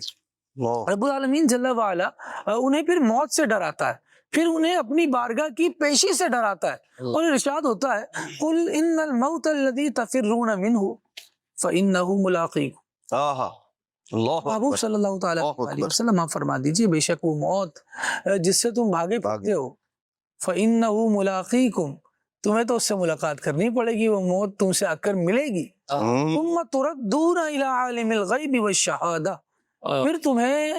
رب العالمین جل وعلا انہیں پھر موت سے ڈراتا ہے، پھر انہیں اپنی بارگاہ کی پیشی سے ڈراتا ہے اور ارشاد ہوتا ہے قل ان الموت الذی تفرون منہ، فإنه ملاقيكم، آہا اللہ محبوب اکبر، صلی اللہ تعالیٰ اللہ علیہ اکبر۔ وسلم آپ فرما دیجئے بے شک وہ موت جس سے تم بھاگے پھرتے ہو، فإنه ملاقيكم، تمہیں تو اس سے ملاقات کرنی پڑے گی، وہ موت تم سے آ کر ملے گی۔ ثم تردون إلى عالم الغیب والشہادہ، پھر تمہیں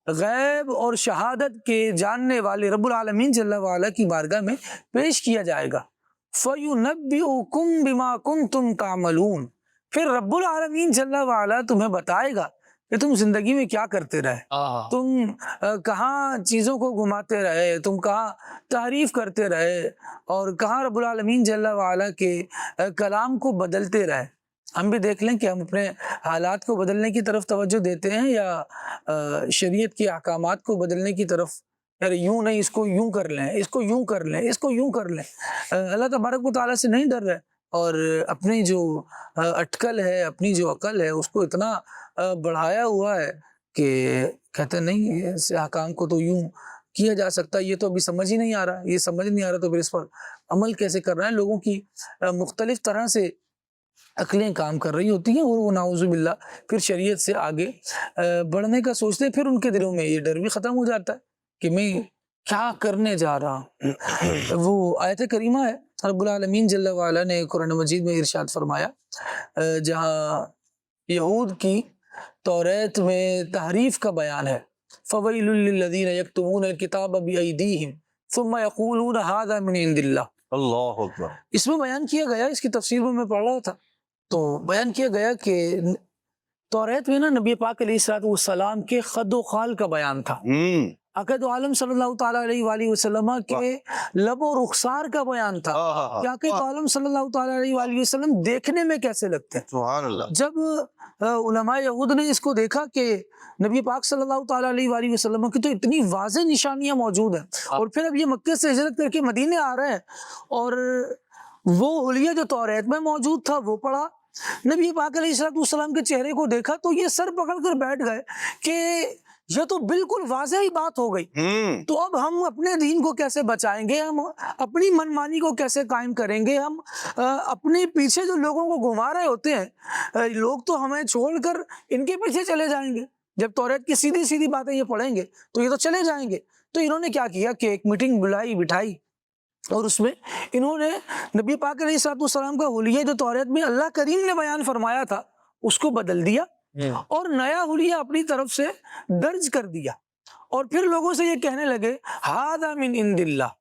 غیب اور شہادت کے جاننے والے رب العالمین جل وعلا کی بارگاہ میں پیش کیا جائے گا۔ فَيُنَبِّئُكُم بِمَا كُنتُمْ تَعْمَلُونَ، پھر رب العالمین جل وعلا تمہیں بتائے گا کہ تم زندگی میں کیا کرتے رہے، تم کہاں چیزوں کو گھماتے رہے، تم کہاں تعریف کرتے رہے، اور کہاں رب العالمین جل وعلا کے کلام کو بدلتے رہے۔ ہم بھی دیکھ لیں کہ ہم اپنے حالات کو بدلنے کی طرف توجہ دیتے ہیں یا شریعت کے احکامات کو بدلنے کی طرف، یار یوں نہیں، اس کو یوں کر لیں، اس کو یوں کر لیں، اس کو یوں کر لیں۔ اللہ تبارک و تعالیٰ سے نہیں ڈر رہے، اور اپنی جو اٹکل ہے، اپنی جو عقل ہے، اس کو اتنا بڑھایا ہوا ہے کہ کہتے ہیں نہیں، اس احکام کو تو یوں کیا جا سکتا، یہ تو ابھی سمجھ ہی نہیں آ رہا، یہ سمجھ نہیں آ رہا تو پھر اس پر عمل کیسے کر رہے ہیں۔ لوگوں کی مختلف طرح سے عقلیں کام کر رہی ہوتی ہیں، اور وہ نعوذ باللہ پھر شریعت سے آگے بڑھنے کا سوچتے ہیں، پھر ان کے دلوں میں یہ ڈر بھی ختم ہو جاتا ہے کہ میں کیا کرنے جا رہا ہوں۔ وہ آیت کریمہ ہے، رب العالمین جل وعلا نے قرآن مجید میں ارشاد فرمایا، جہاں یہود کی توریت میں تحریف کا بیان ہے، فَوَيْلٌ لِّلَّذِينَ يَكْتُبُونَ الْكِتَابَ بِأَيْدِيهِمْ ثُمَّ يَقُولُونَ هَٰذَا مِنْ عِندِ اللَّهِ، اللہ اکبر۔ اس میں بیان کیا گیا، اس کی تفسیر میں پڑھ رہا تھا تو بیان کیا گیا کہ توریت میں نا نبی پاک علیہ السلام کے خد و خال کا بیان تھا، عقد عالم صلی اللہ تعالیٰ علیہ وآلہ وسلم کے لب و رخسار کا بیان تھا کہ عقد عالم صلی اللہ تعالیٰ علیہ وآلہ وسلم دیکھنے میں کیسے لگتے ہیں۔ سبحان اللہ۔ جب علماء یہود نے اس کو دیکھا کہ نبی پاک صلی اللہ تعالیٰ علیہ وآلہ وسلم کی تو اتنی واضح نشانیاں موجود ہیں، اور پھر اب یہ مکے سے ہجرت کر کے مدینے آ رہے ہیں، اور وہ حلیہ جو توریت میں موجود تھا وہ پڑھا، نبی پاک علیہ السلام کے چہرے کو دیکھا تو یہ سر پکڑ کر بیٹھ گئے کہ یہ تو بالکل واضح ہی بات ہو گئی، تو اب ہم اپنے دین کو کیسے بچائیں گے، ہم اپنی منمانی کو کیسے قائم کریں گے، ہم اپنے پیچھے جو لوگوں کو گھما رہے ہوتے ہیں لوگ تو ہمیں چھوڑ کر ان کے پیچھے چلے جائیں گے، جب توریت کی سیدھی سیدھی باتیں یہ پڑھیں گے تو یہ تو چلے جائیں گے۔ تو انہوں نے کیا کیا کہ ایک میٹنگ بٹھائی، اور اس میں انہوں نے نبی پاک علیہ السلام کا حلیہ جو توریت میں اللہ کریم نے بیان فرمایا تھا اس کو بدل دیا، اور نیا حلیہ اپنی طرف سے درج کر دیا، اور پھر لوگوں سے یہ کہنے لگے ھذا من عند اللہ،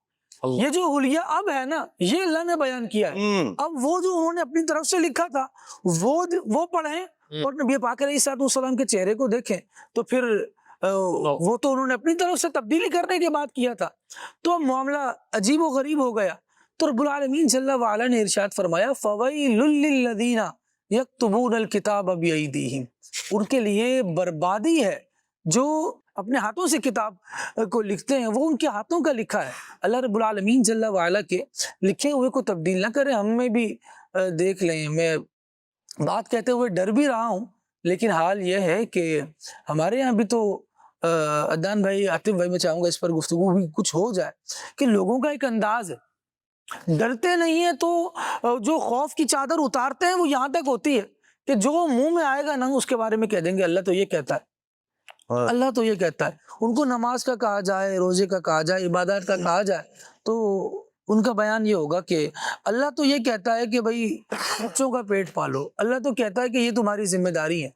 یہ جو حلیہ اب ہے نا یہ اللہ نے بیان کیا ہے، اب وہ جو انہوں نے اپنی طرف سے لکھا تھا وہ پڑھیں اور نبی پاک علیہ السلام کے چہرے کو دیکھیں، تو پھر وہ تو انہوں نے اپنی طرف سے تبدیلی کرنے کے بعد کیا تھا، تو اب معاملہ عجیب و غریب ہو گیا۔ تو رب العالمین جل وعلا نے ارشاد فرمایا فَوَيْلٌ لِّلَّذِينَ يَكْتُبُونَ الْكِتَابَ بِأَيْدِيهِمْ، ان کے لیے بربادی ہے جو اپنے ہاتھوں سے کتاب کو لکھتے ہیں، وہ ان کے ہاتھوں کا لکھا ہے، اللہ رب العالمین جل وعلا کے لکھے ہوئے کو تبدیل نہ کریں۔ ہم میں بھی دیکھ لیں، میں بات کہتے ہوئے ڈر بھی رہا ہوں، لیکن حال یہ ہے کہ ہمارے یہاں بھی تو عدنان بھائی، عاطف بھائی، میں چاہوں گا اس پر گفتگو بھی کچھ ہو جائے کہ لوگوں کا ایک انداز ہے، ڈرتے نہیں ہیں تو جو خوف کی چادر اتارتے ہیں وہ یہاں تک ہوتی ہے کہ جو منہ میں آئے گا نا اس کے بارے میں کہہ دیں گے اللہ تو یہ کہتا ہے، اللہ تو یہ کہتا ہے۔ ان کو نماز کا کہا جائے، روزے کا کہا جائے، عبادات کا کہا جائے تو ان کا بیان یہ ہوگا کہ اللہ تو یہ کہتا ہے کہ بھائی بچوں کا پیٹ پالو، اللہ تو کہتا ہے کہ یہ تمہاری ذمہ داری ہے۔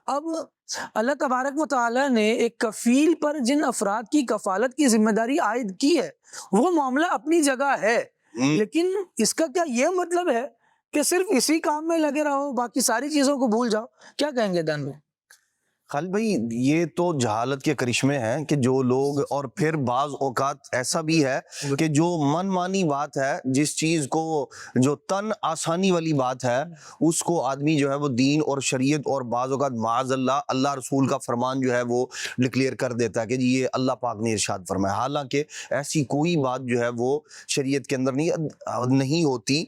اب اللہ تبارک و تعالیٰ نے ایک کفیل پر جن افراد کی کفالت کی ذمہ داری عائد کی ہے وہ معاملہ اپنی جگہ ہے، لیکن اس کا کیا یہ مطلب ہے کہ صرف اسی کام میں لگے رہو، باقی ساری چیزوں کو بھول جاؤ؟ کیا کہیں گے دان بھائی؟ خالد بھائی، یہ تو جہالت کے کرشمے ہیں کہ جو لوگ، اور پھر بعض اوقات ایسا بھی ہے کہ جو من مانی بات ہے، جس چیز کو جو تن آسانی والی بات ہے اس کو آدمی جو ہے وہ دین اور شریعت اور بعض اوقات معاذ اللہ اللہ رسول کا فرمان جو ہے وہ ڈکلیئر کر دیتا ہے کہ جی یہ اللہ پاک نے ارشاد فرمایا، حالانکہ ایسی کوئی بات جو ہے وہ شریعت کے اندر نہیں ہوتی۔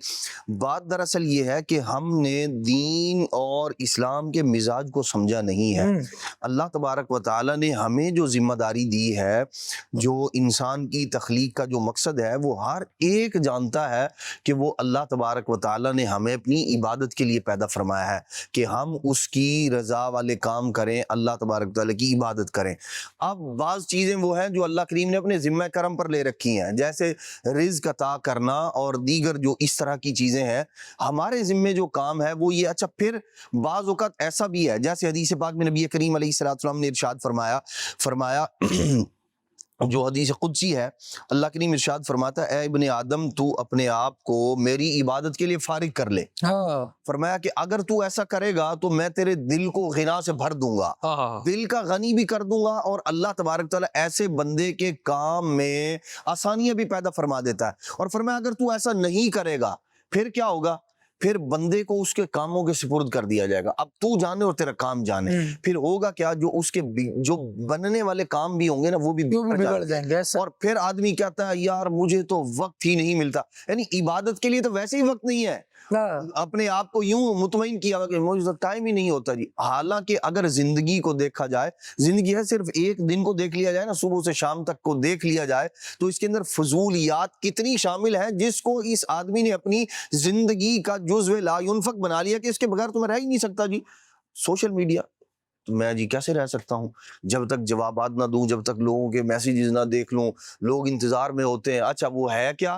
بات دراصل یہ ہے کہ ہم نے دین اور اسلام کے مزاج کو سمجھا نہیں ہے۔ اللہ تبارک و تعالیٰ نے ہمیں جو ذمہ داری دی ہے، جو انسان کی تخلیق کا جو مقصد ہے، وہ ہر ایک جانتا ہے کہ وہ اللہ تبارک و تعالیٰ نے ہمیں اپنی عبادت کے لیے پیدا فرمایا ہے کہ ہم اس کی رضا والے کام کریں، اللہ تبارک و تعالیٰ کی عبادت کریں۔ اب بعض چیزیں وہ ہیں جو اللہ کریم نے اپنے ذمہ کرم پر لے رکھی ہیں، جیسے رزق عطا کرنا اور دیگر جو اس طرح کی چیزیں ہیں۔ ہمارے ذمہ جو کام ہے وہ یہ، اچھا پھر بعض اوقات ایسا بھی ہے، جیسے حدیث پاک میں نبی کریم علیہ السلام نے ارشاد فرمایا جو حدیث قدسی ہے، اللہ کریم ارشاد فرماتا ہے، اے ابن آدم تو اپنے آپ کو میری عبادت کے لیے فارغ کر لے۔ فرمایا کہ اگر تو ایسا کرے گا تو میں تیرے دل کو غنا سے بھر دوں گا، دل کا غنی بھی کر دوں گا، اور اللہ تبارک تعالیٰ ایسے بندے کے کام میں آسانیاں بھی پیدا فرما دیتا ہے۔ اور فرمایا اگر تو ایسا نہیں کرے گا پھر کیا ہوگا؟ پھر بندے کو اس کے کاموں کے سپرد کر دیا جائے گا، اب تو جانے اور تیرا کام جانے۔ پھر ہوگا کیا؟ جو اس کے جو بننے والے کام بھی ہوں گے نا وہ بھی بگڑ جائیں گے، اور پھر آدمی کہتا ہے یار مجھے تو وقت ہی نہیں ملتا۔ یعنی عبادت کے لیے تو ویسے ہی وقت نہیں ہے، اپنے آپ کو یوں مطمئن کیا کہ مجھے تو ٹائم ہی نہیں ہوتا جی۔ حالانکہ اگر زندگی کو دیکھا جائے، زندگی ہے صرف ایک دن کو دیکھ لیا جائے نا، صبح سے شام تک کو دیکھ لیا جائے، تو اس کے اندر فضولیات کتنی شامل ہیں جس کو اس آدمی نے اپنی زندگی کا جزو لا ينفق بنا لیا کہ اس کے بغیر تو میں رہ ہی نہیں سکتا جی۔ سوشل میڈیا تو میں جی کیسے رہ سکتا ہوں جب تک جوابات نہ دوں، جب تک لوگوں کے میسیجز نہ دیکھ لوں، لوگ انتظار میں ہوتے ہیں۔ اچھا وہ ہے کیا؟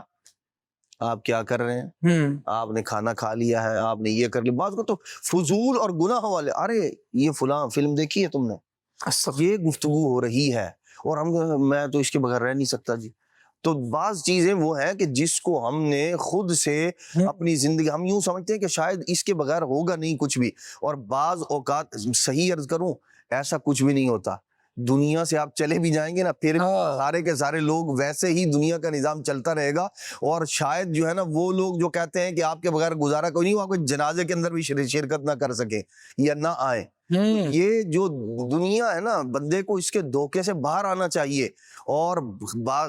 آپ کیا کر رہے ہیں؟ آپ نے کھانا کھا لیا ہے، آپ نے یہ کر لیا۔ بعض کو تو فضول اور گناہ والے، ارے یہ فلاں فلم دیکھی ہے تم نے، یہ گفتگو ہو رہی ہے اور میں تو اس کے بغیر رہ نہیں سکتا جی۔ تو بعض چیزیں وہ ہیں کہ جس کو ہم نے خود سے اپنی زندگی، ہم یوں سمجھتے ہیں کہ شاید اس کے بغیر ہوگا نہیں کچھ بھی، اور بعض اوقات صحیح عرض کروں ایسا کچھ بھی نہیں ہوتا۔ دنیا سے آپ چلے بھی جائیں گے نا، پھر سارے کے سارے لوگ ویسے ہی دنیا کا نظام چلتا رہے گا، اور شاید جو ہے نا وہ لوگ جو کہتے ہیں کہ آپ کے بغیر گزارا کوئی نہیں، وہ آپ کو جنازے کے اندر بھی شرکت نہ کر سکے یا نہ آئے۔ یہ جو دنیا ہے نا، بندے کو اس کے دھوکے سے باہر آنا چاہیے، اور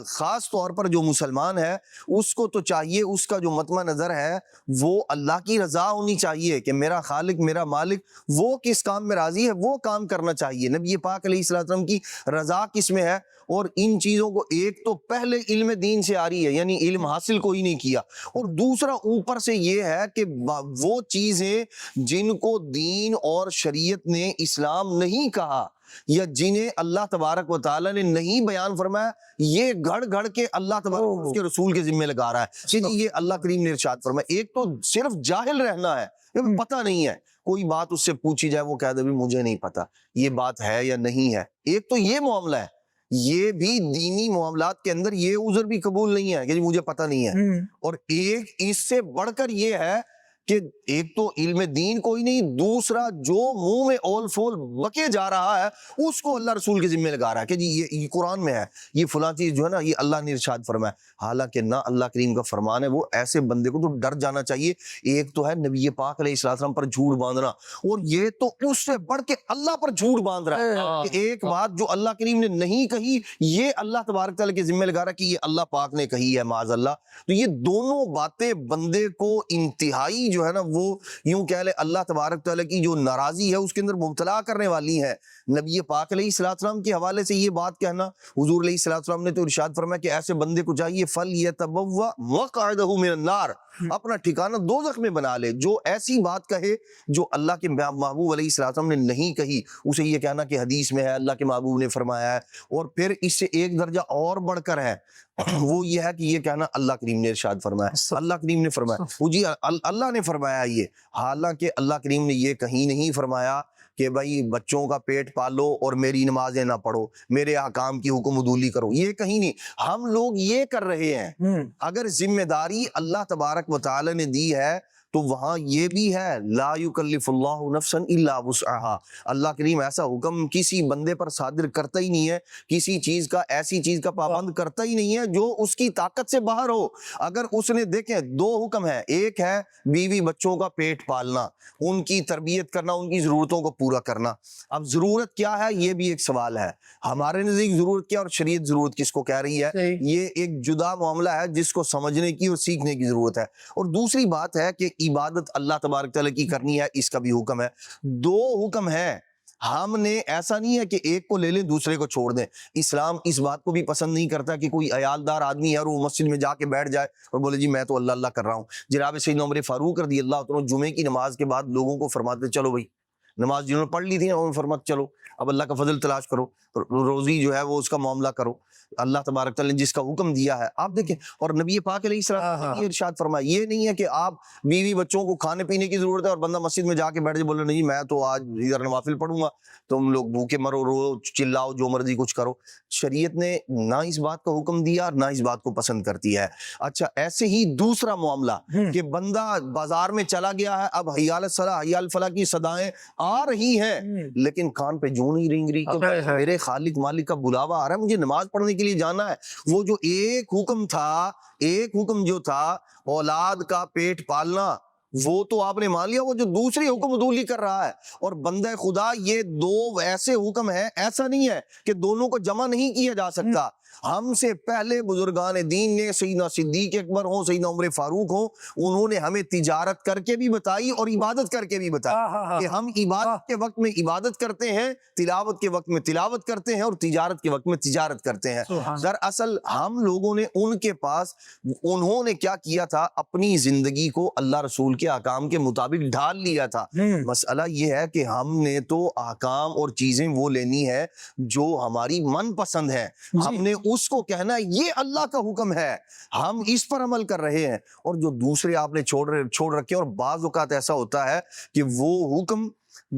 خاص طور پر جو مسلمان ہے اس کو تو چاہیے، اس کا جو مطمع نظر ہے وہ اللہ کی رضا ہونی چاہیے کہ میرا خالق میرا مالک وہ کس کام میں راضی ہے وہ کام کرنا چاہیے۔ نبی پاک علیہ السلام کی رضا کس میں ہے؟ اور ان چیزوں کو ایک تو پہلے علم دین سے آ رہی ہے، یعنی علم حاصل کوئی نہیں کیا، اور دوسرا اوپر سے یہ ہے کہ وہ چیزیں جن کو دین اور شریعت نے اسلام نہیں کہا یا جنہیں اللہ تبارک و تعالیٰ نے نہیں بیان فرمایا، یہ گھڑ گھڑ کے اللہ تبارک اس کے رسول کے ذمہ لگا رہا ہے کہ یہ اللہ کریم نے ارشاد فرمایا۔ ایک تو صرف جاہل رہنا ہے، پتہ نہیں ہے، کوئی بات اس سے پوچھی جائے وہ کہہ دے مجھے نہیں پتا یہ بات ہے یا نہیں ہے۔ ایک تو یہ معاملہ ہے، یہ بھی دینی معاملات کے اندر یہ عذر بھی قبول نہیں ہے کہ مجھے پتہ نہیں ہے، اور ایک اس سے بڑھ کر یہ ہے کہ ایک تو علم دین کوئی نہیں، دوسرا جو منہ میں اول فول بکے جا رہا ہے اس کو اللہ رسول کے ذمہ لگا رہا ہے کہ جی یہ قرآن میں ہے، یہ فلاں چیز جو ہے نا یہ اللہ نے ارشاد فرمایا، حالانکہ نہ اللہ کریم کا فرمان ہے۔ وہ ایسے بندے کو تو ڈر جانا چاہیے۔ ایک تو ہے نبی پاک علیہ السلام پر جھوٹ باندھنا، اور یہ تو اس سے بڑھ کے اللہ پر جھوٹ باندھ رہا ہے کہ ایک بات جو اللہ کریم نے نہیں کہی یہ اللہ تبارک تعالیٰ کے ذمہ لگا رہا ہے کہ یہ اللہ پاک نے کہی ہے، معاذ اللہ۔ تو یہ دونوں باتیں بندے کو انتہائی جو ہے نا وہ یوں کہہ لے اللہ تبارک تعالیٰ کی جو ناراضی ہے اس کے اندر مبتلا کرنے والی ہے۔ نبی پاک علیہ السلام کے حوالے سے یہ بات کہنا، حضور علیہ السلام نے تو ارشاد فرمایا کہ ایسے بندے کو چاہیے فَلْيَتَبَوَّأْ مَقْعَدَهُ مِنَ النَّارِ، اپنا ٹھکانہ دوزخ میں بنا لے۔ جو ایسی بات کہے جو اللہ کے محبوب علیہ السلام نے نہیں کہی، اسے یہ کہنا کہ حدیث میں ہے، اللہ کے محبوب نے فرمایا ہے، اور پھر اس سے ایک درجہ اور بڑھ کر ہے وہ یہ ہے کہ یہ کہنا اللہ کریم نے ارشاد فرمایا، اللہ کریم نے فرمایا، وہ جی اللہ نے فرمایا یہ، حالانکہ اللہ کریم نے یہ کہیں نہیں فرمایا کہ بھائی بچوں کا پیٹ پالو اور میری نمازیں نہ پڑھو، میرے احکام کی حکم عدولی کرو، یہ کہیں نہیں۔ ہم لوگ یہ کر رہے ہیں۔ اگر ذمہ داری اللہ تبارک و تعالی نے دی ہے تو وہاں یہ بھی ہے لا یکلف اللہ نفسا الا وسعها، اللہ کریم ایسا حکم کسی بندے پر صادر کرتا ہی نہیں ہے، کسی چیز کا ایسی چیز کا پابند کرتا ہی نہیں ہے جو اس کی طاقت سے باہر ہو۔ اگر اس نے دیکھیں دو حکم ہے، ایک ہے بیوی بچوں کا پیٹ پالنا، ان کی تربیت کرنا، ان کی ضرورتوں کو پورا کرنا۔ اب ضرورت کیا ہے یہ بھی ایک سوال ہے، ہمارے نزدیک ضرورت کیا اور شریعت ضرورت کس کو کہہ رہی ہے، یہ ایک جدا معاملہ ہے جس کو سمجھنے کی اور سیکھنے کی ضرورت ہے۔ اور دوسری بات ہے کہ عبادت اللہ تبارک تعالیٰ کی کرنی ہے، اس کا بھی حکم ہے۔ دو حکم ہے، ہم نے ایسا نہیں ہے کہ ایک کو لے لیں دوسرے کو چھوڑ دیں. اسلام اس بات کو بھی پسند نہیں کرتا کہ کوئی عیالدار آدمی ہے اور وہ مسجد میں جا کے بیٹھ جائے اور بولے جی میں تو اللہ اللہ کر رہا ہوں. جناب سیدنا عمر فاروق رضی اللہ عنہ جمعے کی نماز کے بعد لوگوں کو فرماتے چلو بھائی نماز جنہوں نے پڑھ لی تھی انہوں نے فرمایا چلو اب اللہ کا فضل تلاش کرو, روزی جو ہے وہ اس کا معاملہ کرو, اللہ تبارک تعالیٰ نے جس کا حکم دیا ہے. آپ دیکھیں اور نبی پاک علیہ السلام نے ارشاد فرمایا یہ نہیں ہے کہ آپ بیوی بچوں کو کھانے پینے کی ضرورت ہے اور بندہ مسجد میں جا کے بیٹھ جائے بولے نہیں میں تو آج ادھر نوافل پڑھوں گا, تم لوگ بھوکے مرو رو چلاؤ جو مرضی کچھ کرو. شریعت نے نہ اس بات کا حکم دیا اور نہ اس بات کو پسند کرتی ہے. اچھا ایسے ہی دوسرا معاملہ کہ بندہ بازار میں چلا گیا ہے, اب حی علی الصلاۃ حی علی الفلاح کی صدائیں آ رہی ہیں لیکن کان پہ جوں نہیں رینگ رہی کہ میرے خالق مالک کا بلاوا آ رہا ہے مجھے نماز پڑھنے کے لیے جانا ہے. وہ جو ایک حکم جو تھا اولاد کا پیٹ پالنا وہ تو آپ نے مان لیا, وہ جو دوسری حکم عدولی کر رہا ہے. اور بندہ خدا یہ دو ایسے حکم ہیں, ایسا نہیں ہے کہ دونوں کو جمع نہیں کیا جا سکتا. ہم سے پہلے بزرگان دین نے سیدنا صدیق اکبر ہوں سیدنا عمر فاروق ہوں انہوں نے ہمیں تجارت کر کے بھی بتائی اور عبادت کر کے بھی بتائی کہ ہم عبادت کے وقت میں عبادت کرتے ہیں, تلاوت کے وقت میں تلاوت کرتے ہیں اور تجارت کے وقت میں تجارت کرتے ہیں. دراصل ہم لوگوں نے ان کے پاس انہوں نے کیا کیا تھا اپنی زندگی کو اللہ رسول کے احکام کے مطابق ڈھال لیا تھا. مسئلہ یہ ہے کہ ہم نے تو احکام اور چیزیں وہ لینی ہے جو ہماری من پسند ہے, ہم نے اس کو کہنا یہ اللہ کا حکم ہے, ہم اس پر عمل کر رہے ہیں. اور جو دوسرے آپ نے چھوڑ رکھے, اور بعض اوقات ایسا ہوتا ہے کہ وہ حکم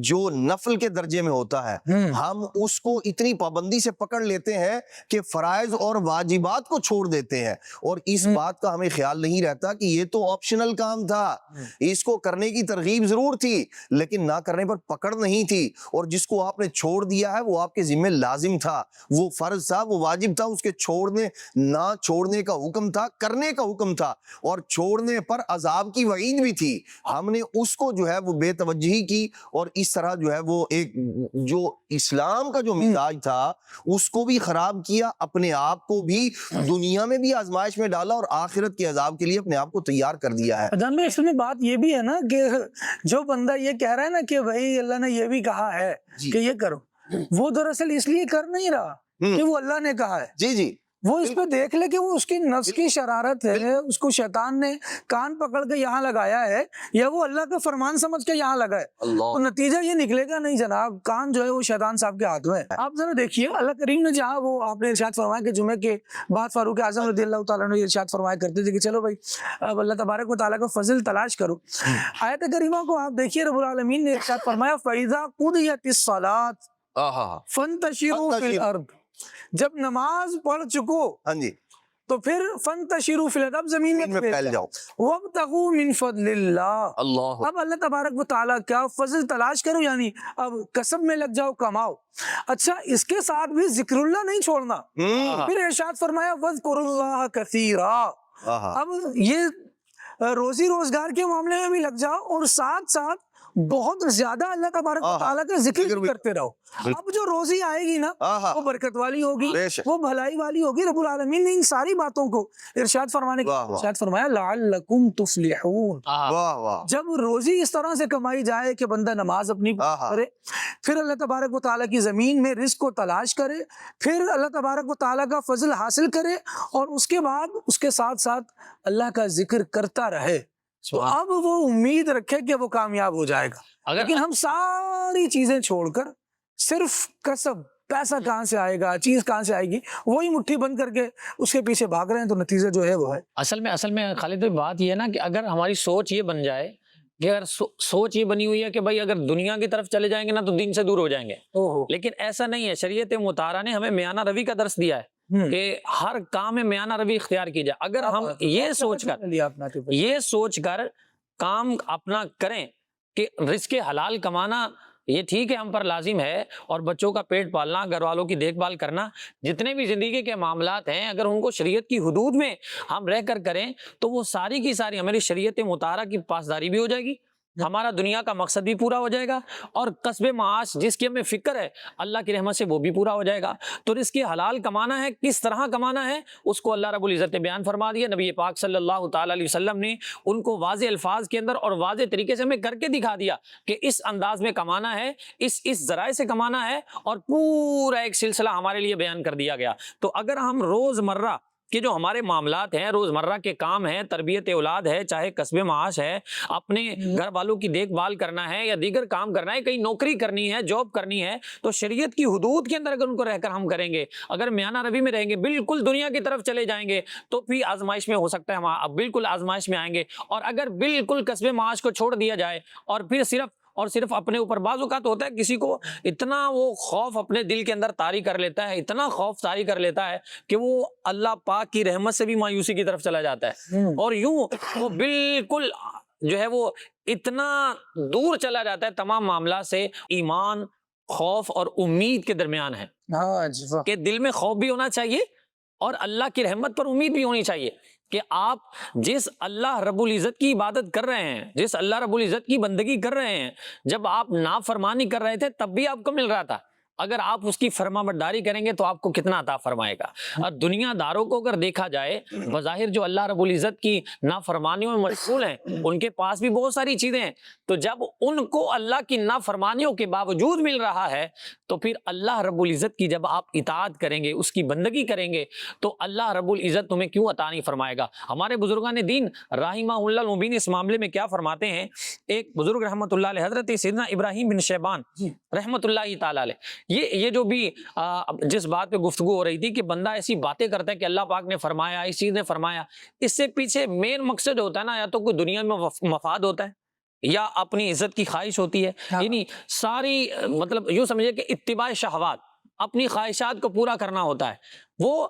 جو نفل کے درجے میں ہوتا ہے ہم اس کو اتنی پابندی سے پکڑ لیتے ہیں کہ فرائض اور واجبات کو چھوڑ دیتے ہیں, اور اس بات کا ہمیں خیال نہیں رہتا کہ یہ تو آپشنل کام تھا, اس کو کرنے کی ترغیب ضرور تھی لیکن نہ کرنے پر پکڑ نہیں تھی, اور جس کو آپ نے چھوڑ دیا ہے وہ آپ کے ذمہ لازم تھا, وہ فرض تھا, وہ واجب تھا, اس کے چھوڑنے نہ چھوڑنے کا حکم تھا, کرنے کا حکم تھا, اور چھوڑنے پر عذاب کی وعید بھی تھی. ہم نے اس کو جو ہے وہ بے توجہی کی اور اس طرح جو ہے وہ ایک جو اسلام کا جو مزاج تھا اس کو بھی خراب کیا, اپنے آپ کو بھی دنیا میں بھی آزمائش میں ڈالا اور آخرت کے عذاب کے لیے اپنے آپ کو تیار کر دیا ہے. جان میں اصل میں بات یہ بھی ہے نا کہ جو بندہ یہ کہہ رہا ہے نا کہ بھائی اللہ نے یہ بھی کہا ہے کہ یہ کرو, وہ دراصل اس لیے کر نہیں رہا کہ وہ اللہ نے کہا ہے. جی جی وہ اس پہ دیکھ لے کہ وہ اس کی نفس کی شرارت ہے, اس کو شیطان نے کان پکڑ کے یہاں لگایا ہے یا وہ اللہ کا فرمان سمجھ کے یہاں لگا ہے, تو نتیجہ یہ نکلے گا نہیں جناب, کان جو ہے وہ شیطان صاحب کے ہاتھ میں ہے. آپ ذرا دیکھیے اللہ کریم نے جہاں وہ آپ نے ارشاد فرمایا کہ جمعے کے بعد فاروق اعظم رضی اللہ تعالیٰ نے ارشاد فرمایا کرتے تھے کہ چلو بھائی اب اللہ تبارک و تعالیٰ کا فضل تلاش کرو. آیت کریمہ کو آپ دیکھیے رب العالمین نے ارشاد فرمایا فَإِذَا قُضِيَتِ الصَّلَاةُ فَانْتَشِرُوا فِي الْأَرْضِ, جب نماز پڑھ چکو ہاں جی تو پھر فَانْتَشِرُوا فِي الْأَرْضِ, اب زمین میں پھیل جاؤ, وَابْتَغُوا مِنْ فَضْلِ اللَّهِ, اللہ اب اللہ تبارک و تعالیٰ کیا فضل تلاش کرو, یعنی اب کسب میں لگ جاؤ, کماؤ. اچھا اس کے ساتھ بھی ذکر اللہ نہیں چھوڑنا, پھر ارشاد فرمایا وَاذْكُرُوا اللَّهَ كَثِيرًا, اب یہ روزی روزگار کے معاملے میں بھی لگ جاؤ اور ساتھ ساتھ بہت زیادہ اللہ تبارک و تعالیٰ کا ذکر کرتے رہو. اب جو روزی آئے گی نا وہ برکت والی ہوگی, وہ بھلائی والی ہوگی. رب العالمین نے ان ساری باتوں کو ارشاد فرمانے کے ارشاد فرمایا لعلکم تفلحون, جب روزی اس طرح سے کمائی جائے کہ بندہ نماز اپنی کرے, پھر اللہ تبارک و تعالیٰ کی زمین میں رزق کو تلاش کرے, پھر اللہ تبارک و تعالیٰ کا فضل حاصل کرے, اور اس کے بعد اس کے ساتھ ساتھ اللہ کا ذکر کرتا رہے, تو اب وہ امید رکھے کہ وہ کامیاب ہو جائے گا. لیکن ہم ساری چیزیں چھوڑ کر صرف کسب, پیسہ کہاں سے آئے گا, چیز کہاں سے آئے گی, وہی مٹھی بند کر کے اس کے پیچھے بھاگ رہے ہیں, تو نتیجہ جو ہے وہ ہے. اصل میں خالد بھائی بات یہ ہے نا کہ اگر ہماری سوچ یہ بن جائے کہ اگر سوچ یہ بنی ہوئی ہے کہ بھائی اگر دنیا کی طرف چلے جائیں گے نا تو دین سے دور ہو جائیں گے, لیکن ایسا نہیں ہے. شریعت مطہرہ نے ہمیں میانہ روی کا درس دیا ہے کہ ہر کام میں میانہ روی اختیار کی جائے. اگر ہم یہ سوچ کر کام اپنا کریں کہ رزق حلال کمانا یہ ٹھیک ہے ہم پر لازم ہے, اور بچوں کا پیٹ پالنا, گھر والوں کی دیکھ بھال کرنا, جتنے بھی زندگی کے معاملات ہیں اگر ان کو شریعت کی حدود میں ہم رہ کر کریں تو وہ ساری کی ساری ہماری شریعت مطہرہ کی پاسداری بھی ہو جائے گی, ہمارا دنیا کا مقصد بھی پورا ہو جائے گا اور کسب معاش جس کی ہمیں فکر ہے اللہ کی رحمت سے وہ بھی پورا ہو جائے گا. تو رزق حلال کمانا ہے، کس طرح کمانا ہے اس کو اللہ رب العزت نے بیان فرما دیا. نبی پاک صلی اللہ تعالی علیہ وسلم نے ان کو واضح الفاظ کے اندر اور واضح طریقے سے ہمیں کر کے دکھا دیا کہ اس انداز میں کمانا ہے، اس ذرائع سے کمانا ہے، اور پورا ایک سلسلہ ہمارے لیے بیان کر دیا گیا. تو اگر ہم روزمرہ کہ جو ہمارے معاملات ہیں، روزمرہ کے کام ہیں، تربیت اولاد ہے، چاہے کسب معاش ہے، اپنے گھر والوں کی دیکھ بھال کرنا ہے یا دیگر کام کرنا ہے، کہیں نوکری کرنی ہے، جاب کرنی ہے، تو شریعت کی حدود کے اندر اگر ان کو رہ کر ہم کریں گے، اگر میانہ روی میں رہیں گے، بالکل دنیا کی طرف چلے جائیں گے تو پھر آزمائش میں ہو سکتا ہے ہم اب بالکل آزمائش میں آئیں گے. اور اگر بالکل کسب معاش کو چھوڑ دیا جائے اور پھر صرف اپنے اوپر، بعض اوقات ہوتا ہے کسی کو اتنا وہ خوف اپنے دل کے اندر طاری کر لیتا ہے، اتنا خوف طاری کر لیتا ہے کہ وہ اللہ پاک کی رحمت سے بھی مایوسی کی طرف چلا جاتا ہے، اور یوں وہ بالکل جو ہے وہ اتنا دور چلا جاتا ہے تمام معاملات سے. ایمان خوف اور امید کے درمیان ہے کہ دل میں خوف بھی ہونا چاہیے اور اللہ کی رحمت پر امید بھی ہونی چاہیے کہ آپ جس اللہ رب العزت کی عبادت کر رہے ہیں، جس اللہ رب العزت کی بندگی کر رہے ہیں، جب آپ نافرمانی کر رہے تھے تب بھی آپ کو مل رہا تھا، اگر آپ اس کی فرما برداری کریں گے تو آپ کو کتنا عطا فرمائے گا. اور دنیا داروں کو اگر دیکھا جائے، بظاہر جو اللہ رب العزت کی نافرمانیوں میں مشغول ہیں، ان کے پاس بھی بہت ساری چیزیں ہیں، تو جب ان کو اللہ کی نافرمانیوں کے باوجود مل رہا ہے تو پھر اللہ رب العزت کی جب آپ اطاعت کریں گے، اس کی بندگی کریں گے، تو اللہ رب العزت تمہیں کیوں عطا نہیں فرمائے گا. ہمارے بزرگان دین رحمہ اللہ المبین اس معاملے میں کیا فرماتے ہیں؟ ایک بزرگ رحمت اللہ علیہ حضرت سیدنا ابراہیم بن شیبان رحمت اللہ تعالی علیہ، یہ جو بھی جس بات پہ گفتگو ہو رہی تھی کہ بندہ ایسی باتیں کرتا ہے کہ اللہ پاک نے فرمایا، اس چیز نے فرمایا، اس سے پیچھے مین مقصد ہوتا ہے نا، یا تو کوئی دنیا میں مفاد ہوتا ہے یا اپنی عزت کی خواہش ہوتی ہے. یعنی ساری مطلب یوں سمجھے کہ اتباع شہوات، اپنی خواہشات کو پورا کرنا ہوتا ہے. وہ